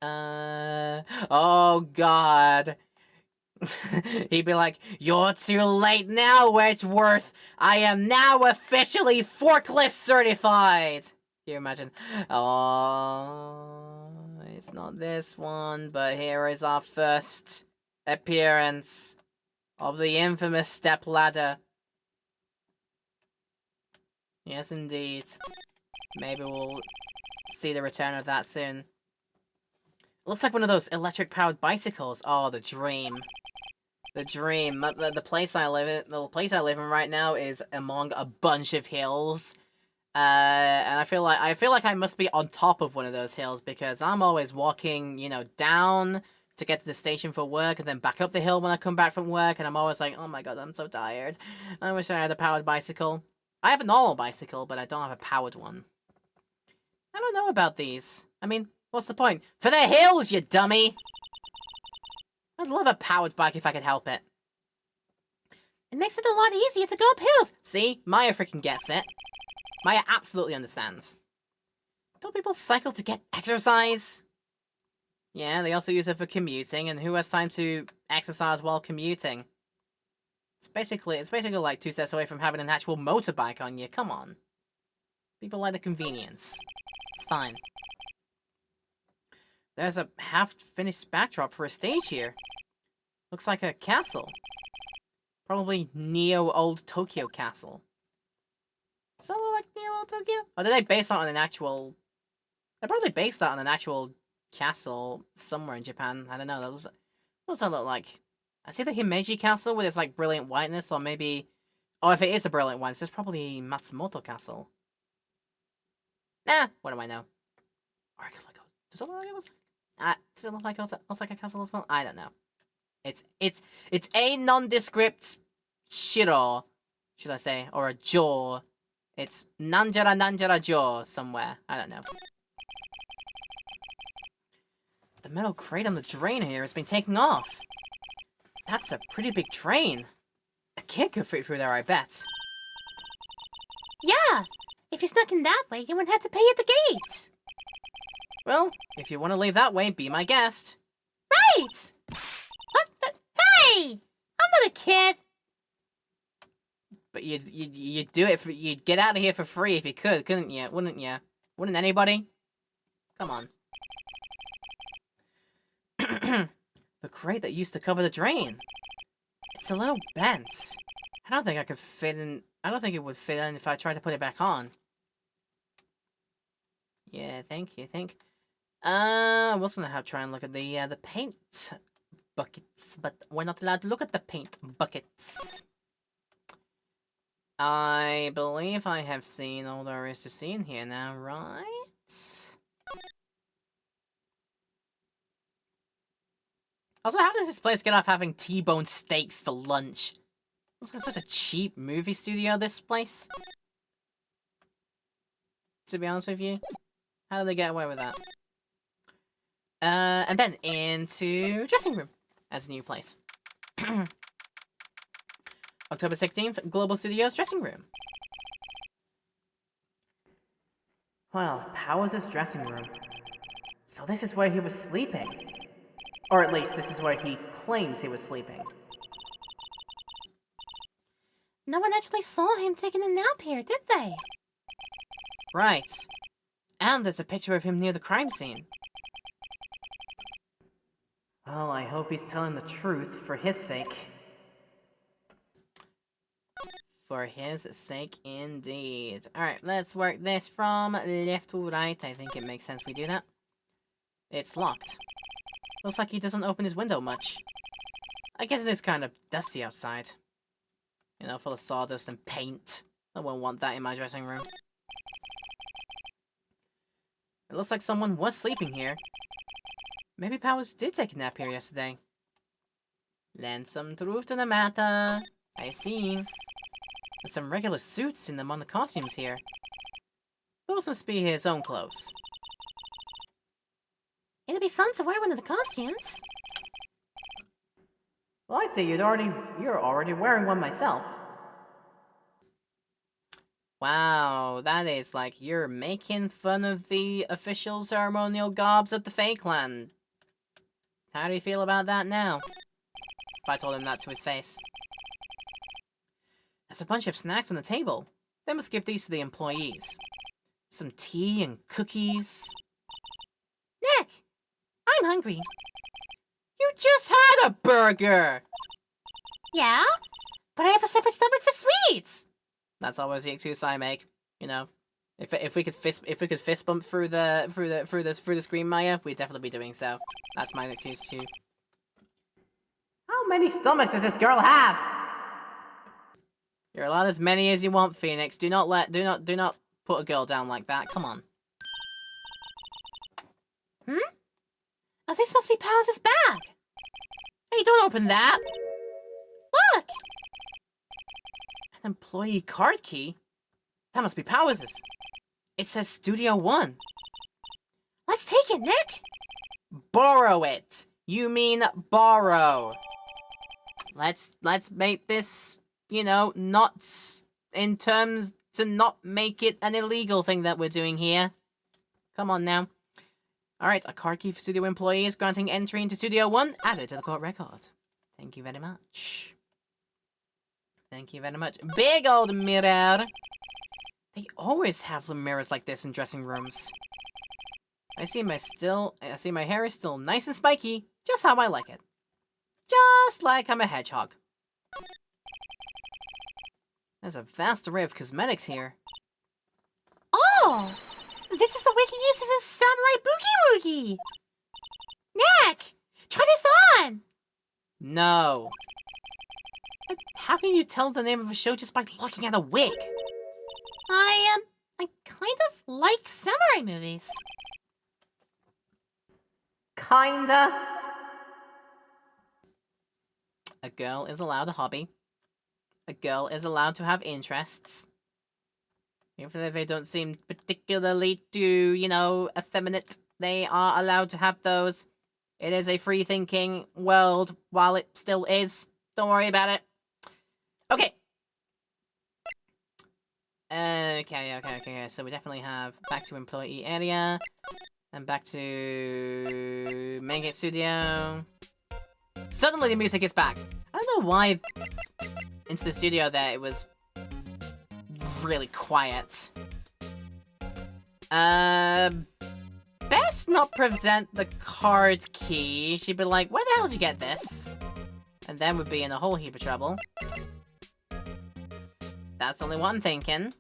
Oh god. He'd be like, you're too late now, Wedgeworth. I am now officially forklift certified. Can you imagine? Oh, it's not this one, but here is our first appearance of the infamous stepladder. Yes, indeed. Maybe we'll see the return of that soon. Looks like one of those electric-powered bicycles. Oh, the dream. The dream. The place I live in, the place I live in right now is among a bunch of hills. And I feel like I must be on top of one of those hills because I'm always walking, you know, down to get to the station for work and then back up the hill when I come back from work, and I'm always like, oh my god, I'm so tired. I wish I had a powered bicycle. I have a normal bicycle, but I don't have a powered one. I don't know about these. I mean, what's the point? For the hills, you dummy! I'd love a powered bike if I could help it. It makes it a lot easier to go up hills. See? Maya freaking gets it. Maya absolutely understands. Don't people cycle to get exercise? Yeah, they also use it for commuting, and who has time to exercise while commuting? It's basically like 2 steps away from having an actual motorbike on you. Come on. People like the convenience. It's fine. There's a half-finished backdrop for a stage here. Looks like a castle. Probably Neo Old Tokyo Castle. Does that look like Neo Old Tokyo? Or did they base that on an actual... They probably based that on an actual castle somewhere in Japan. I don't know. What does that look like? I see the Himeji Castle with its, like, brilliant whiteness, or maybe... Oh, if it is a brilliant whiteness, it's probably Matsumoto Castle. What do I know? Or it could look... Does it look like it was... does it look like it was like a castle as well? I don't know. It's a nondescript shiro, should I say, or a jo. It's Nanjara jo somewhere. I don't know. The metal crate on the drain here has been taken off. That's a pretty big drain. A kid could fit through there, I bet. Yeah, if you snuck in that way, you wouldn't have to pay at the gate. Well, if you want to leave that way, be my guest. Right! What the? Hey! I'm not a kid! But you'd do it for... You'd get out of here for free if you could, couldn't you? Wouldn't you? Wouldn't anybody? Come on. The crate that used to cover the drain. It's a little bent. I don't think I could fit in... I don't think it would fit in if I tried to put it back on. Yeah, thank you, I was gonna try and look at the paint buckets, but we're not allowed to look at the paint buckets. I believe I have seen all there is to see in here now, right? Also, how does this place get off having T-bone steaks for lunch? It's like such a cheap movie studio, this place. To be honest with you. How do they get away with that? And then into dressing room as a new place. October 16th, Global Studios dressing room. Well, Powers' dressing room. So this is where he was sleeping. Or at least, this is where he claims he was sleeping. No one actually saw him taking a nap here, did they? Right. And there's a picture of him near the crime scene. Well, I hope he's telling the truth for his sake. For his sake, indeed. Alright, let's work this from left to right. I think it makes sense we do that. It's locked. Looks like he doesn't open his window much. I guess it is kind of dusty outside. You know, full of sawdust and paint. I won't want that in my dressing room. It looks like someone was sleeping here. Maybe Powers did take a nap here yesterday. Lend some truth to the matter. I see. There's some regular suits in them on the costumes here. Those must be his own clothes. It'd be fun to wear one of the costumes. Well, I'd say you're already wearing one myself. Wow, that is like you're making fun of the official ceremonial garbs of the Fake Land. How do you feel about that now? If I told him that to his face. There's a bunch of snacks on the table. They must give these to the employees. Some tea and cookies. Nick! I'm hungry. You just had a burger! Yeah? But I have a separate stomach for sweets! That's always the excuse I make. You know, If we could fist bump through the screen, Maya, we'd definitely be doing so. That's my excuse too. How many stomachs does this girl have? You're allowed as many as you want, Phoenix. Do not put a girl down like that. Come on. Oh, this must be Powers' bag. Hey, don't open that. Look! An employee card key? That must be Powers'. It says Studio 1. Let's take it, Nick. Borrow it. You mean borrow. Let's make this, you know, not in terms to not make it an illegal thing that we're doing here. Come on now. Alright, a card key for studio employees granting entry into Studio 1 added to the court record. Thank you very much. Thank you very much. Big old mirror. They always have mirrors like this in dressing rooms. I see my hair is still nice and spiky, just how I like it. Just like I'm a hedgehog. There's a vast array of cosmetics here. Oh! This is the wig he uses as Samurai Boogie Woogie! Nick! Try this on! No. But how can you tell the name of a show just by looking at a wig? I kind of like samurai movies. Kinda. A girl is allowed a hobby. A girl is allowed to have interests. Even if they don't seem particularly too, you know, effeminate, they are allowed to have those. It is a free-thinking world while it still is. Don't worry about it. Okay. Okay. So we definitely have back to employee area. And back to main gate studio. Suddenly the music is back. I don't know why into the studio there it was really quiet. Best not present the card key. She'd be like, where the hell did you get this? And then we'd be in a whole heap of trouble. That's only what I'm thinking.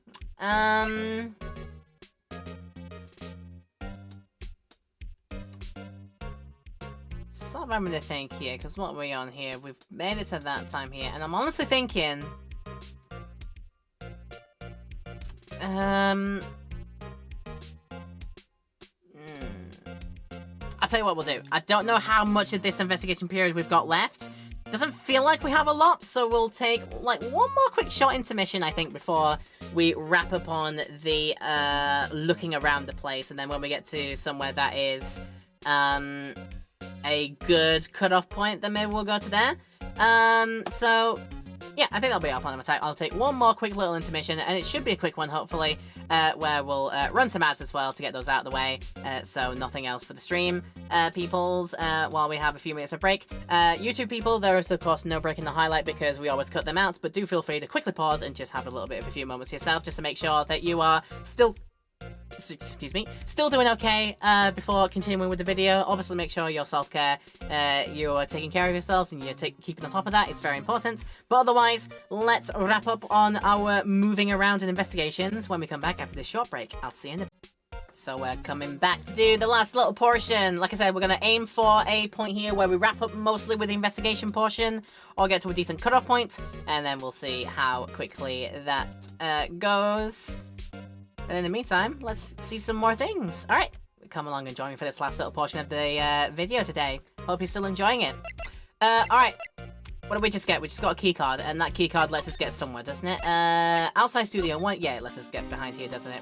Sort of having to think here, because what are we on here? We've made it to that time here, and I'm honestly thinking... I'll tell you what we'll do. I don't know how much of this investigation period we've got left. Doesn't feel like we have a lot, so we'll take, like, one more quick short intermission, I think, before we wrap up on the, looking around the place, and then when we get to somewhere that is, a good cutoff point, then maybe we'll go to there. So, yeah, I think that'll be our plan of attack. I'll take one more quick little intermission, and it should be a quick one, hopefully, where we'll run some ads as well to get those out of the way, so nothing else for the stream, peoples, while we have a few minutes of break. YouTube people, there is, of course, no break in the highlight because we always cut them out, but do feel free to quickly pause and just have a little bit of a few moments yourself, just to make sure that you are still doing okay before continuing with the video. Obviously make sure your self-care, you're taking care of yourselves and you're keeping on top of that. It's very important. But otherwise, let's wrap up on our moving around and investigations when we come back after this short break. I'll see you in a bit. So we're coming back to do the last little portion. Like I said, we're going to aim for a point here where we wrap up mostly with the investigation portion or get to a decent cutoff point, and then we'll see how quickly that goes. And in the meantime, let's see some more things. Alright, come along and join me for this last little portion of the video today. Hope you're still enjoying it. Alright, what did we just get? We just got a key card, and that key card lets us get somewhere, doesn't it? Outside studio one, yeah, it lets us get behind here, doesn't it?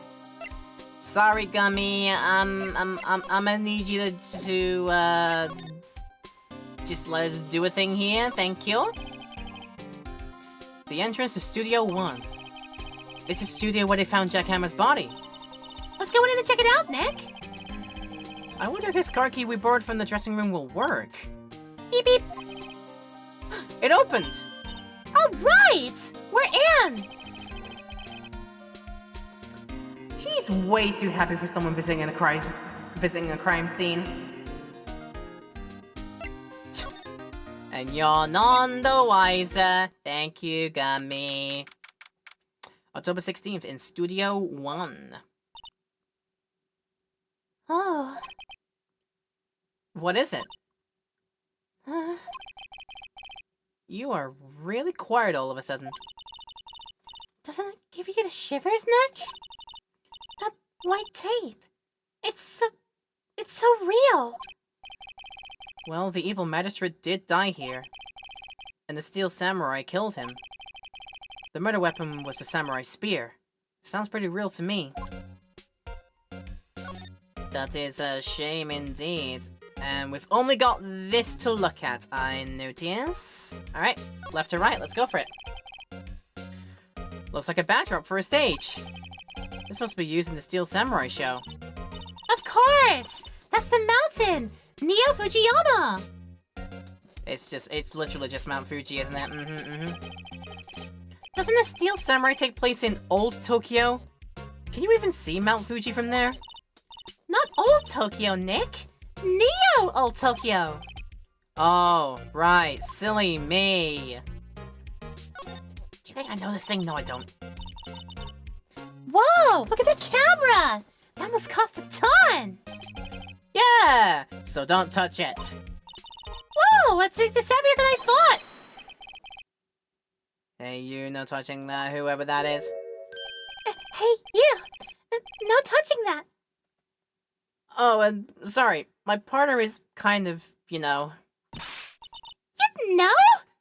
Sorry, Gummy, I'm gonna need you to just let us do a thing here, thank you. The entrance to Studio 1. It's a studio where they found Jackhammer's body. Let's go in and check it out, Nick. I wonder if this car key we borrowed from the dressing room will work. Beep, beep. It opened! All right! We're in! She's way too happy for someone visiting a crime scene. And you're none the wiser. Thank you, Gummy. October 16th in Studio 1. Oh. What is it? Uh, You are really quiet all of a sudden. doesn't it give you the shivers, Nick? That white tape. It's so real. Well, the evil magistrate did die here. And the steel samurai killed him. The murder weapon was the samurai spear. Sounds pretty real to me. That is a shame indeed. And we've only got this to look at, I notice. Alright, left to right, let's go for it. Looks like a backdrop for a stage. This must be used in the Steel Samurai show. Of course! That's the mountain! Neo Fujiyama! It's literally just Mount Fuji, isn't it? Doesn't The Steel Samurai take place in Old Tokyo? Can you even see Mount Fuji from there? Not old Tokyo, Nick! Neo Old Tokyo! Oh, right. Silly me. Do you think I know this thing? No, I don't. Whoa! Look at the camera! That must cost a ton! Yeah! So don't touch it. Whoa! It's heavier than I thought! Hey, you, no touching that, whoever that is. Hey, you! No touching that! Oh, and sorry. My partner is kind of, you know... You know?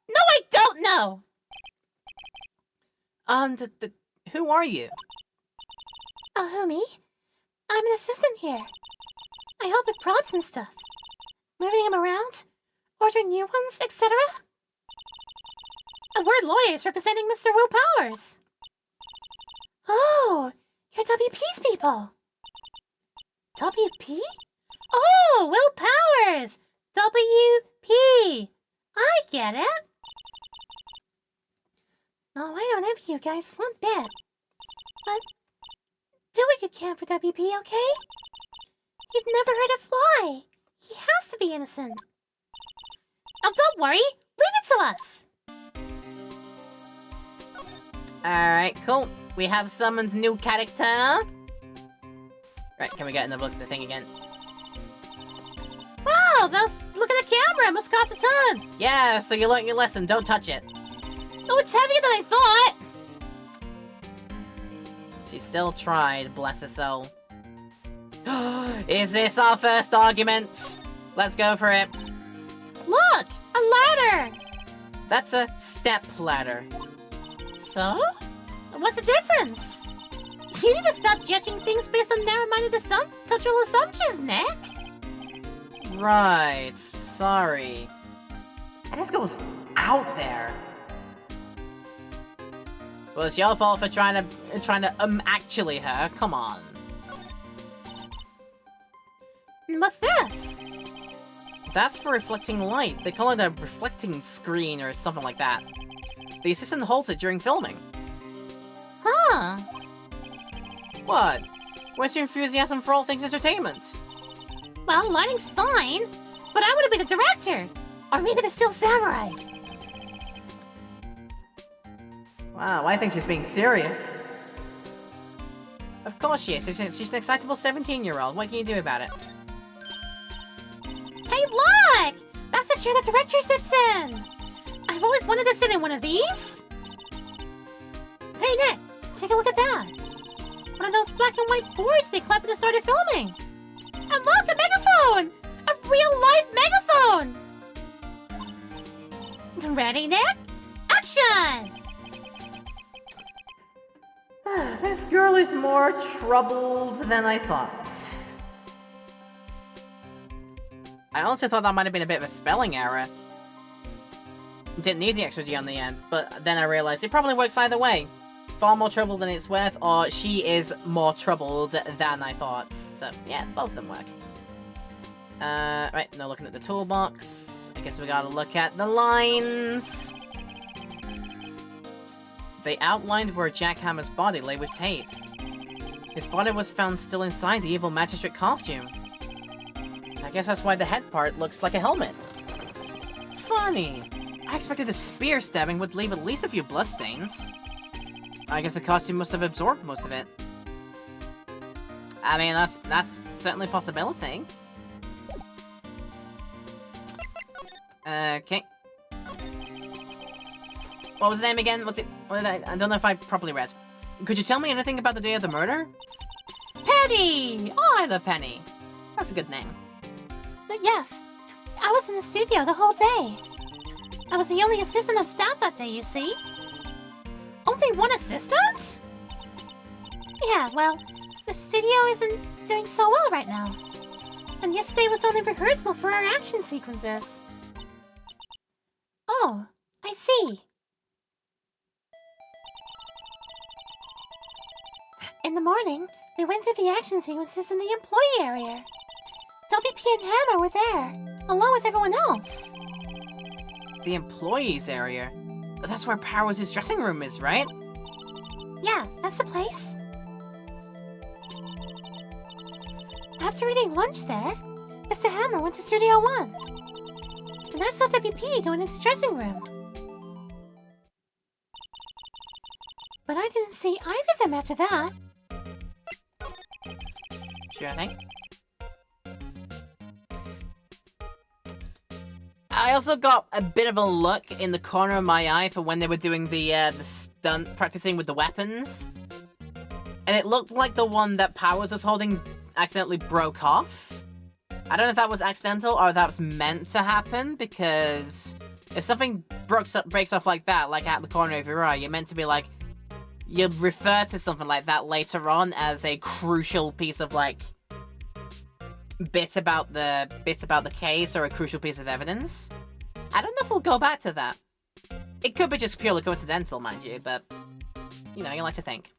No, I don't know! Who are you? Oh, who, me? I'm an assistant here. I help with props and stuff. Moving them around, order new ones, etc. We're lawyers representing Mr. Will Powers. Oh, you're WP's people. WP? Oh, Will Powers! WP! I get it. Oh, I don't envy you guys one bit. But do what you can for WP, okay? You'd never hurt a fly. He has to be innocent. Oh, don't worry. Leave it to us. Alright, cool. We have summoned new character. Right, can we get another look at the thing again? Wow, look at the camera. It must cost a ton. Yeah, so you learned your lesson. Don't touch it. Oh, it's heavier than I thought. She still tried, bless her soul. Is this our first argument? Let's go for it. Look, a ladder. That's a step ladder. So? What's the difference? You need to stop judging things based on narrow-minded cultural assumptions, Nick. Right, sorry. And this goes out there. Well, it's your fault for trying to actually her. Come on. And what's this? That's for reflecting light. They call it a reflecting screen or something like that. The assistant holds it during filming. Huh. What? Where's your enthusiasm for all things entertainment? Well, lighting's fine, but I would have been a director. Or maybe the Steel Samurai. Wow, I think she's being serious. Of course she is. She's an excitable 17-year-old. What can you do about it? Hey, look! That's the chair the director sits in. I've always wanted to sit in one of these. Hey, Nick, take a look at that. One of those black and white boards they clapped at the start of filming. And look, a megaphone! A real-life megaphone! Ready, Nick? Action! This girl is more troubled than I thought. I honestly thought that might have been a bit of a spelling error. Didn't need the extra G on the end, but then I realized it probably works either way. Far more trouble than it's worth, or she is more troubled than I thought. So, yeah, both of them work. Right, now looking at the toolbox. I guess we gotta look at the lines. They outlined where Jack Hammer's body lay with tape. His body was found still inside the evil magistrate costume. I guess that's why the head part looks like a helmet. Funny. I expected the spear stabbing would leave at least a few bloodstains. I guess the costume must have absorbed most of it. I mean, that's certainly a possibility. Okay. What was the name again? What's it? What did I don't know if I properly read. Could you tell me anything about the day of the murder? Penny! Oh, I love Penny. That's a good name. But yes, I was in the studio the whole day. I was the only assistant on staff that day, you see. Only one assistant? Yeah, well, the studio isn't doing so well right now. And yesterday was only rehearsal for our action sequences. Oh, I see. In the morning, we went through the action sequences in the employee area. WP and Hammer were there, along with everyone else. The employees area? That's where Powers' dressing room is, right? Yeah, that's the place. After eating lunch there, Mr. Hammer went to Studio 1. And I saw WP going into his dressing room. But I didn't see either of them after that. Sure thing. I also got a bit of a look in the corner of my eye for when they were doing the stunt practicing with the weapons. And it looked like the one that Powers was holding accidentally broke off. I don't know if that was accidental or that was meant to happen, because if something breaks off like that, like at the corner of your eye, you're meant to be like, you refer to something like that later on as a crucial piece of like bit about the case or a crucial piece of evidence. I don't know if we'll go back to that. It could be just purely coincidental, mind you, but you know, you like to think.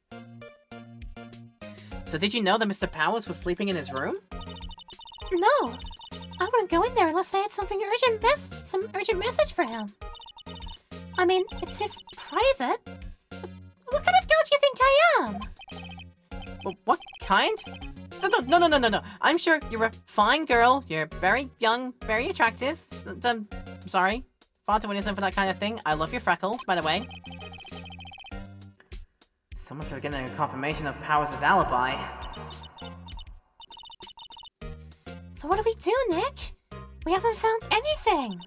So did you know that Mr. Powers was sleeping in his room? No, I wouldn't go in there unless I had something urgent some urgent message for him. I mean, it's his private. What kind of girl do you think I am? Well, what kind? No. I'm sure you're a fine girl. You're very young, very attractive. I'm sorry. Far too innocent for that kind of thing. I love your freckles, by the way. So much for getting a confirmation of Powers' alibi. So what do we do, Nick? We haven't found anything.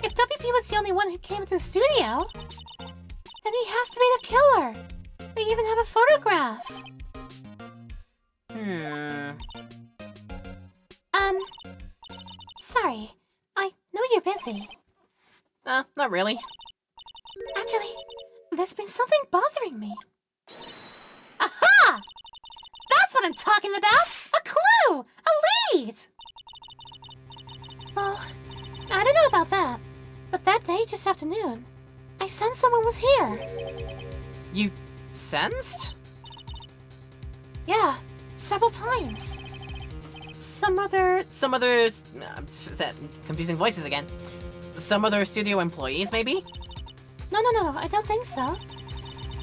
If WP was the only one who came into the studio, then he has to be the killer. We even have a photograph. Sorry. I know you're busy. Not really. Actually, there's been something bothering me. Aha! That's what I'm talking about! A clue! A lead! Well, I don't know about that, but that day, just after noon, I sensed someone was here. You sensed? Yeah, several times. Some other... confusing voices again. Some other studio employees, maybe? No, I don't think so.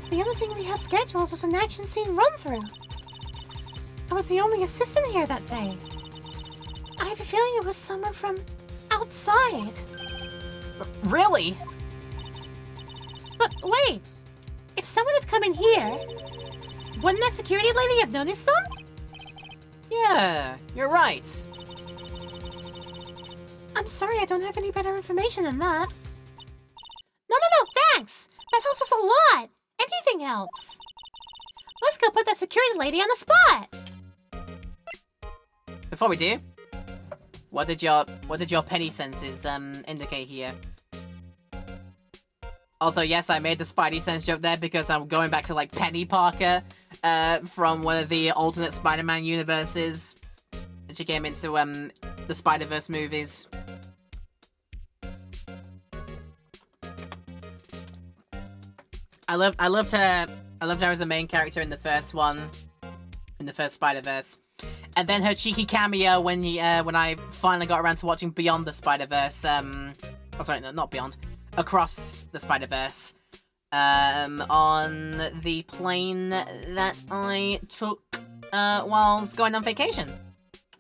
The other thing we had scheduled was an action scene run-through. I was the only assistant here that day. I have a feeling it was someone from outside. Really? But wait, if someone had come in here, wouldn't that security lady have noticed them? Yeah, you're right. I'm sorry, I don't have any better information than that. No, thanks! That helps us a lot! Anything helps! Let's go put that security lady on the spot! Before we do, what did your penny senses indicate here? Also, yes, I made the Spidey sense joke there because I'm going back to like Penny Parker from one of the alternate Spider-Man universes. She came into the Spider-Verse movies. I loved her as a main character in the first one, in the first Spider-Verse. And then her cheeky cameo when I finally got around to watching Beyond the Spider-Verse, oh sorry, no, not Beyond, Across the Spider-Verse, on the plane that I took while I was going on vacation.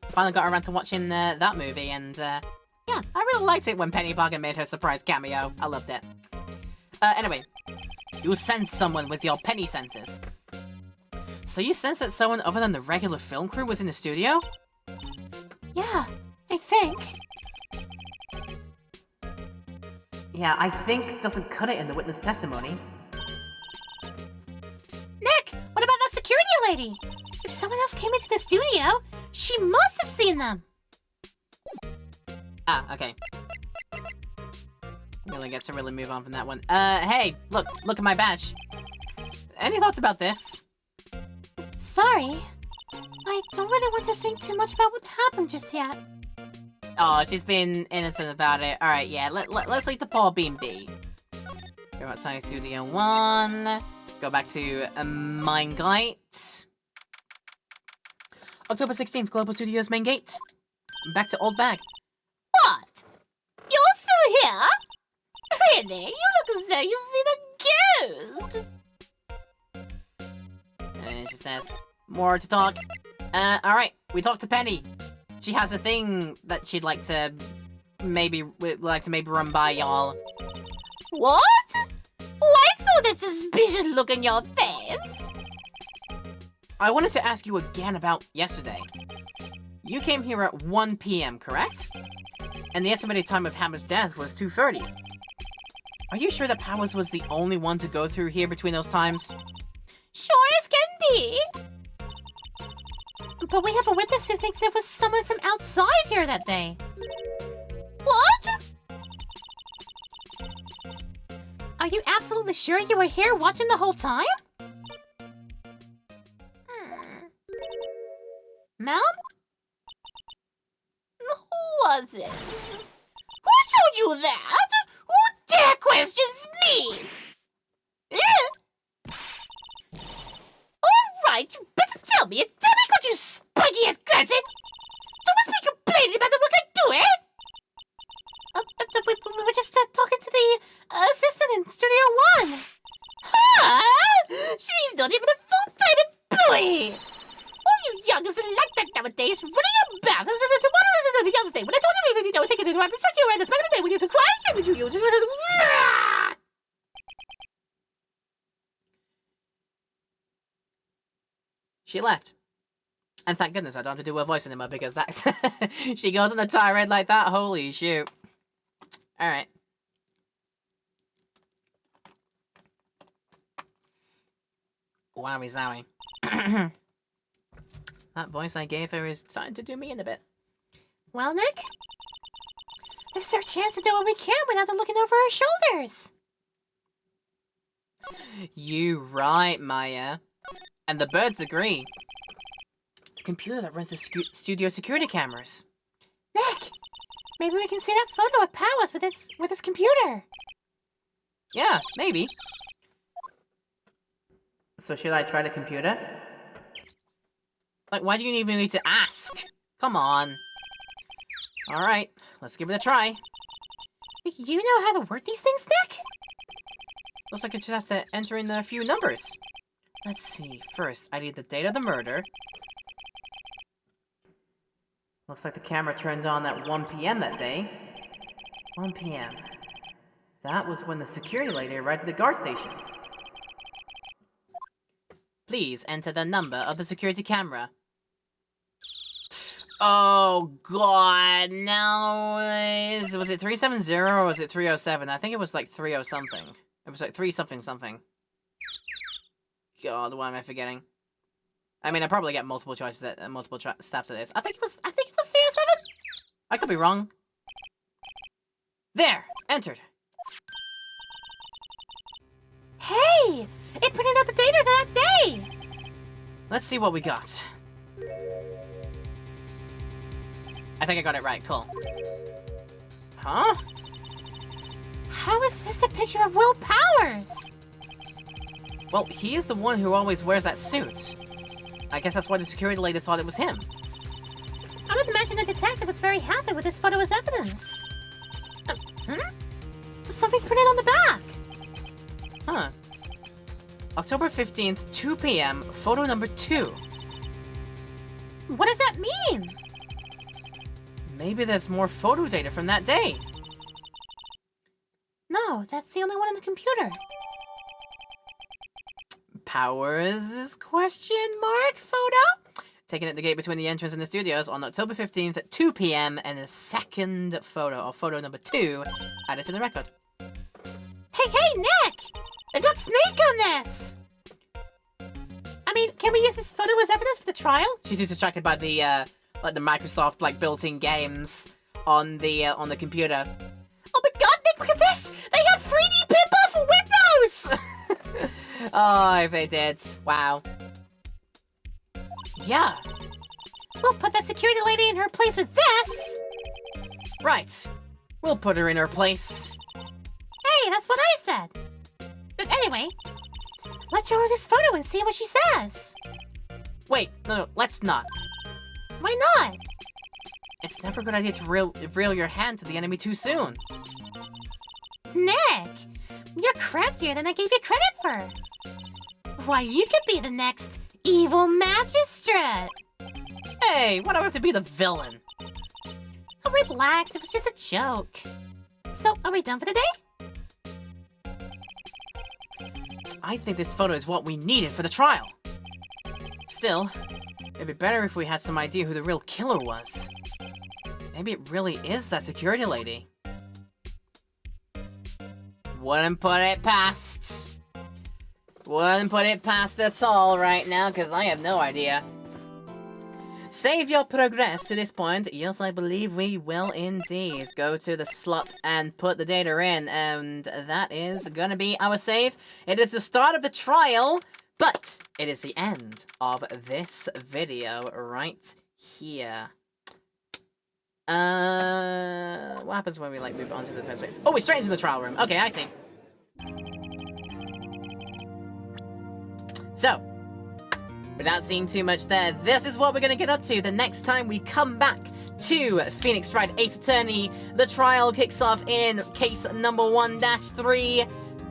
Finally got around to watching that movie, and yeah, I really liked it when Penny Parker made her surprise cameo. I loved it. Anyway, you sense someone with your penny senses. So you sense that someone other than the regular film crew was in the studio? Yeah, I think. Yeah, I think doesn't cut it in the witness testimony. Nick, what about that security lady? If someone else came into the studio, she must have seen them. Ah, okay. Really get to really move on from that one. Hey, look at my badge. Any thoughts about this? Sorry. I don't really want to think too much about what happened just yet. Oh, she's been innocent about it. Alright, yeah, let's leave the Paul Beam be. Go outside Studio 1. Go back to Mine Gate. October 16th, Global Studios main gate. Back to Old Bag. What? You're still here? Really? You look as though you've seen a ghost. And she says, more to talk. Alright, we talked to Penny. She has a thing that she'd like to maybe run by y'all. What? Why saw that suspicious look in your face? I wanted to ask you again about yesterday. You came here at 1 p.m., correct? And the estimated time of Hammer's death was 2:30. Are you sure that Powers was the only one to go through here between those times? Sure as can be. But we have a witness who thinks there was someone from outside here that day. What? Are you absolutely sure you were here watching the whole time? Mom? Who was it? Who told you that? Who dare questions me? Alright, you better tell me what you spiky-head gratin! Don't be complaining about the work I do, eh? We were just talking to the assistant in Studio 1. Huh? She's not even a full-time employee! All you youngers are like that nowadays, running about. What is the other thing? When I told you we don't think it, I'm such you around this back in the day when you had to cry, so would you use it? She left. And thank goodness I don't have to do her voice anymore because that she goes on a tirade like that. Holy shoot. Alright. Wowie zowie. That voice I gave her is starting to do me in a bit. Well, Nick, this is our chance to do what we can without them looking over our shoulders. You right, Maya. And the birds agree. The computer that runs the studio security cameras. Nick, maybe we can see that photo of Powers with his computer. Yeah, maybe. So should I try the computer? Like, why do you even need to ask? Come on. Alright, let's give it a try. You know how to work these things, Nick? Looks like I just have to enter in a few numbers. Let's see. First, I need the date of the murder. Looks like the camera turned on at 1 p.m. that day. 1 p.m. That was when the security lady arrived at the guard station. Please enter the number of the security camera. Oh god, no. Was it 370 or was it 307? I think it was like 30 something. It was like 3 something something. God, why am I forgetting? I mean, I probably get multiple choices at multiple stabs at this. I think it was 307. I could be wrong. There, entered. Hey, it printed out the data of that day. Let's see what we got. I think I got it right. Cool. Huh? How is this a picture of Will Powers? Well, he is the one who always wears that suit. I guess that's why the security lady thought it was him. I would imagine the detective was very happy with this photo as evidence. Something's printed on the back. Huh. October 15th, 2 p.m., photo number 2. What does that mean? Maybe there's more photo data from that day. No, that's the only one on the computer. Powers question mark photo? Taken at the gate between the entrance and the studios on October 15th at 2 p.m. and the second photo, or photo number 2, added to the record. Hey, Nick! I got Snake on this! I mean, can we use this photo as evidence for the trial? She's too distracted by the, like the Microsoft, like, built-in games on the computer. Oh my god, Nick, look at this! They have 3D pinball for Windows! Oh, if they did. Wow. Yeah. We'll put that security lady in her place with this! Right. We'll put her in her place. Hey, that's what I said! But anyway, let's show her this photo and see what she says. Wait, no, let's not. Why not? It's never a good idea to reveal your hand to the enemy too soon. Nick, you're craftier than I gave you credit for. Why, you could be the next evil magistrate. Hey, why do I have to be the villain? Oh, relax, it was just a joke. So, are we done for the day? I think this photo is what we needed for the trial. Still, it'd be better if we had some idea who the real killer was. Maybe it really is that security lady. Wouldn't put it past. Wouldn't put it past at all right now, because I have no idea. Save your progress to this point. Yes, I believe we will indeed go to the slot and put the data in, and that is gonna be our save. It is the start of the trial, but it is the end of this video right here. What happens when we, like, move on to the first bit? Oh, we're straight into the trial room. Okay, I see. So, without seeing too much there, this is what we're gonna get up to the next time we come back to Phoenix Wright Ace Attorney. The trial kicks off in case number 1-3,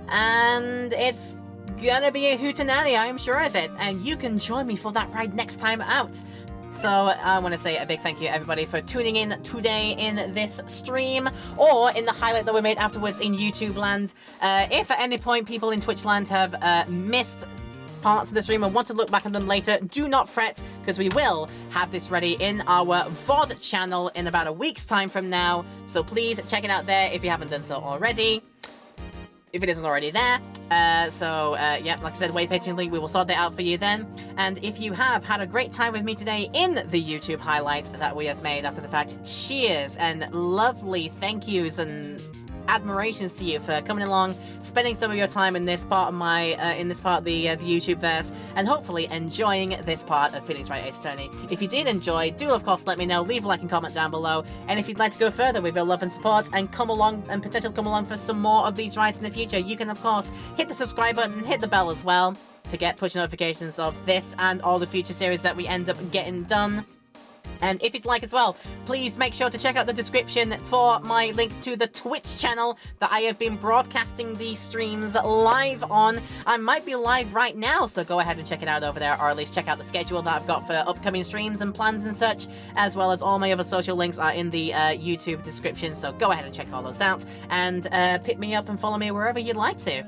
and it's gonna be a hootenanny, I'm sure of it, and you can join me for that ride next time out. So I want to say a big thank you, everybody, for tuning in today in this stream, or in the highlight that we made afterwards in YouTube land. If at any point people in Twitch land have missed parts of the stream and want to look back at them later, do not fret, because we will have this ready in our VOD channel in about a week's time from now. So please check it out there if you haven't done so already, if it isn't already there. Yeah, like I said, wait patiently, we will sort that out for you then. And if you have had a great time with me today in the YouTube highlight that we have made after the fact, cheers and lovely thank yous and admirations to you for coming along, spending some of your time in this part of my the YouTube verse, and hopefully enjoying this part of Phoenix Wright Ace Attorney. If you did enjoy, do of course let me know, leave a like and comment down below, and if you'd like to go further with your love and support and come along and potentially come along for some more of these rides in the future, you can of course hit the subscribe button and hit the bell as well to get push notifications of this and all the future series that we end up getting done. And if you'd like as well, please make sure to check out the description for my link to the Twitch channel that I have been broadcasting these streams live on. I might be live right now, so go ahead and check it out over there, or at least check out the schedule that I've got for upcoming streams and plans and such, as well as all my other social links are in the YouTube description, so go ahead and check all those out, and pick me up and follow me wherever you'd like to.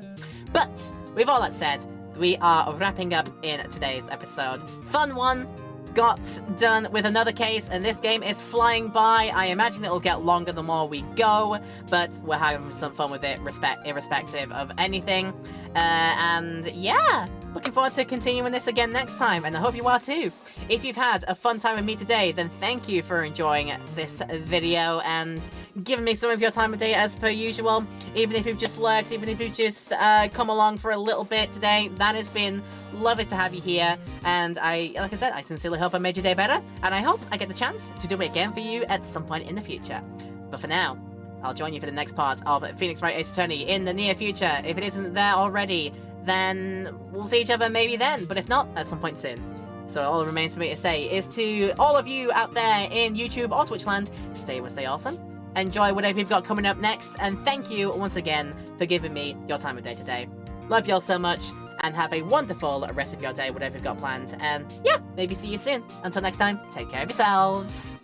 But, with all that said, we are wrapping up in today's episode. Fun one! Got done with another case, and this game is flying by. I imagine it'll get longer the more we go, but we're having some fun with it, irrespective of anything. And yeah, looking forward to continuing this again next time, and I hope you are too. If you've had a fun time with me today, then thank you for enjoying this video and giving me some of your time of day as per usual. Even if you've just lurked, even if you've just come along for a little bit today, that has been lovely to have you here. And like I said, I sincerely hope I made your day better, and I hope I get the chance to do it again for you at some point in the future. But for now, I'll join you for the next part of Phoenix Wright Ace Attorney in the near future. If it isn't there already, then we'll see each other maybe then, but if not, at some point soon. So all that remains for me to say is to all of you out there in YouTube or Twitch land, stay awesome, enjoy whatever you've got coming up next, and thank you once again for giving me your time of day today. Love y'all so much, and have a wonderful rest of your day, whatever you've got planned, and yeah, maybe see you soon. Until next time, take care of yourselves.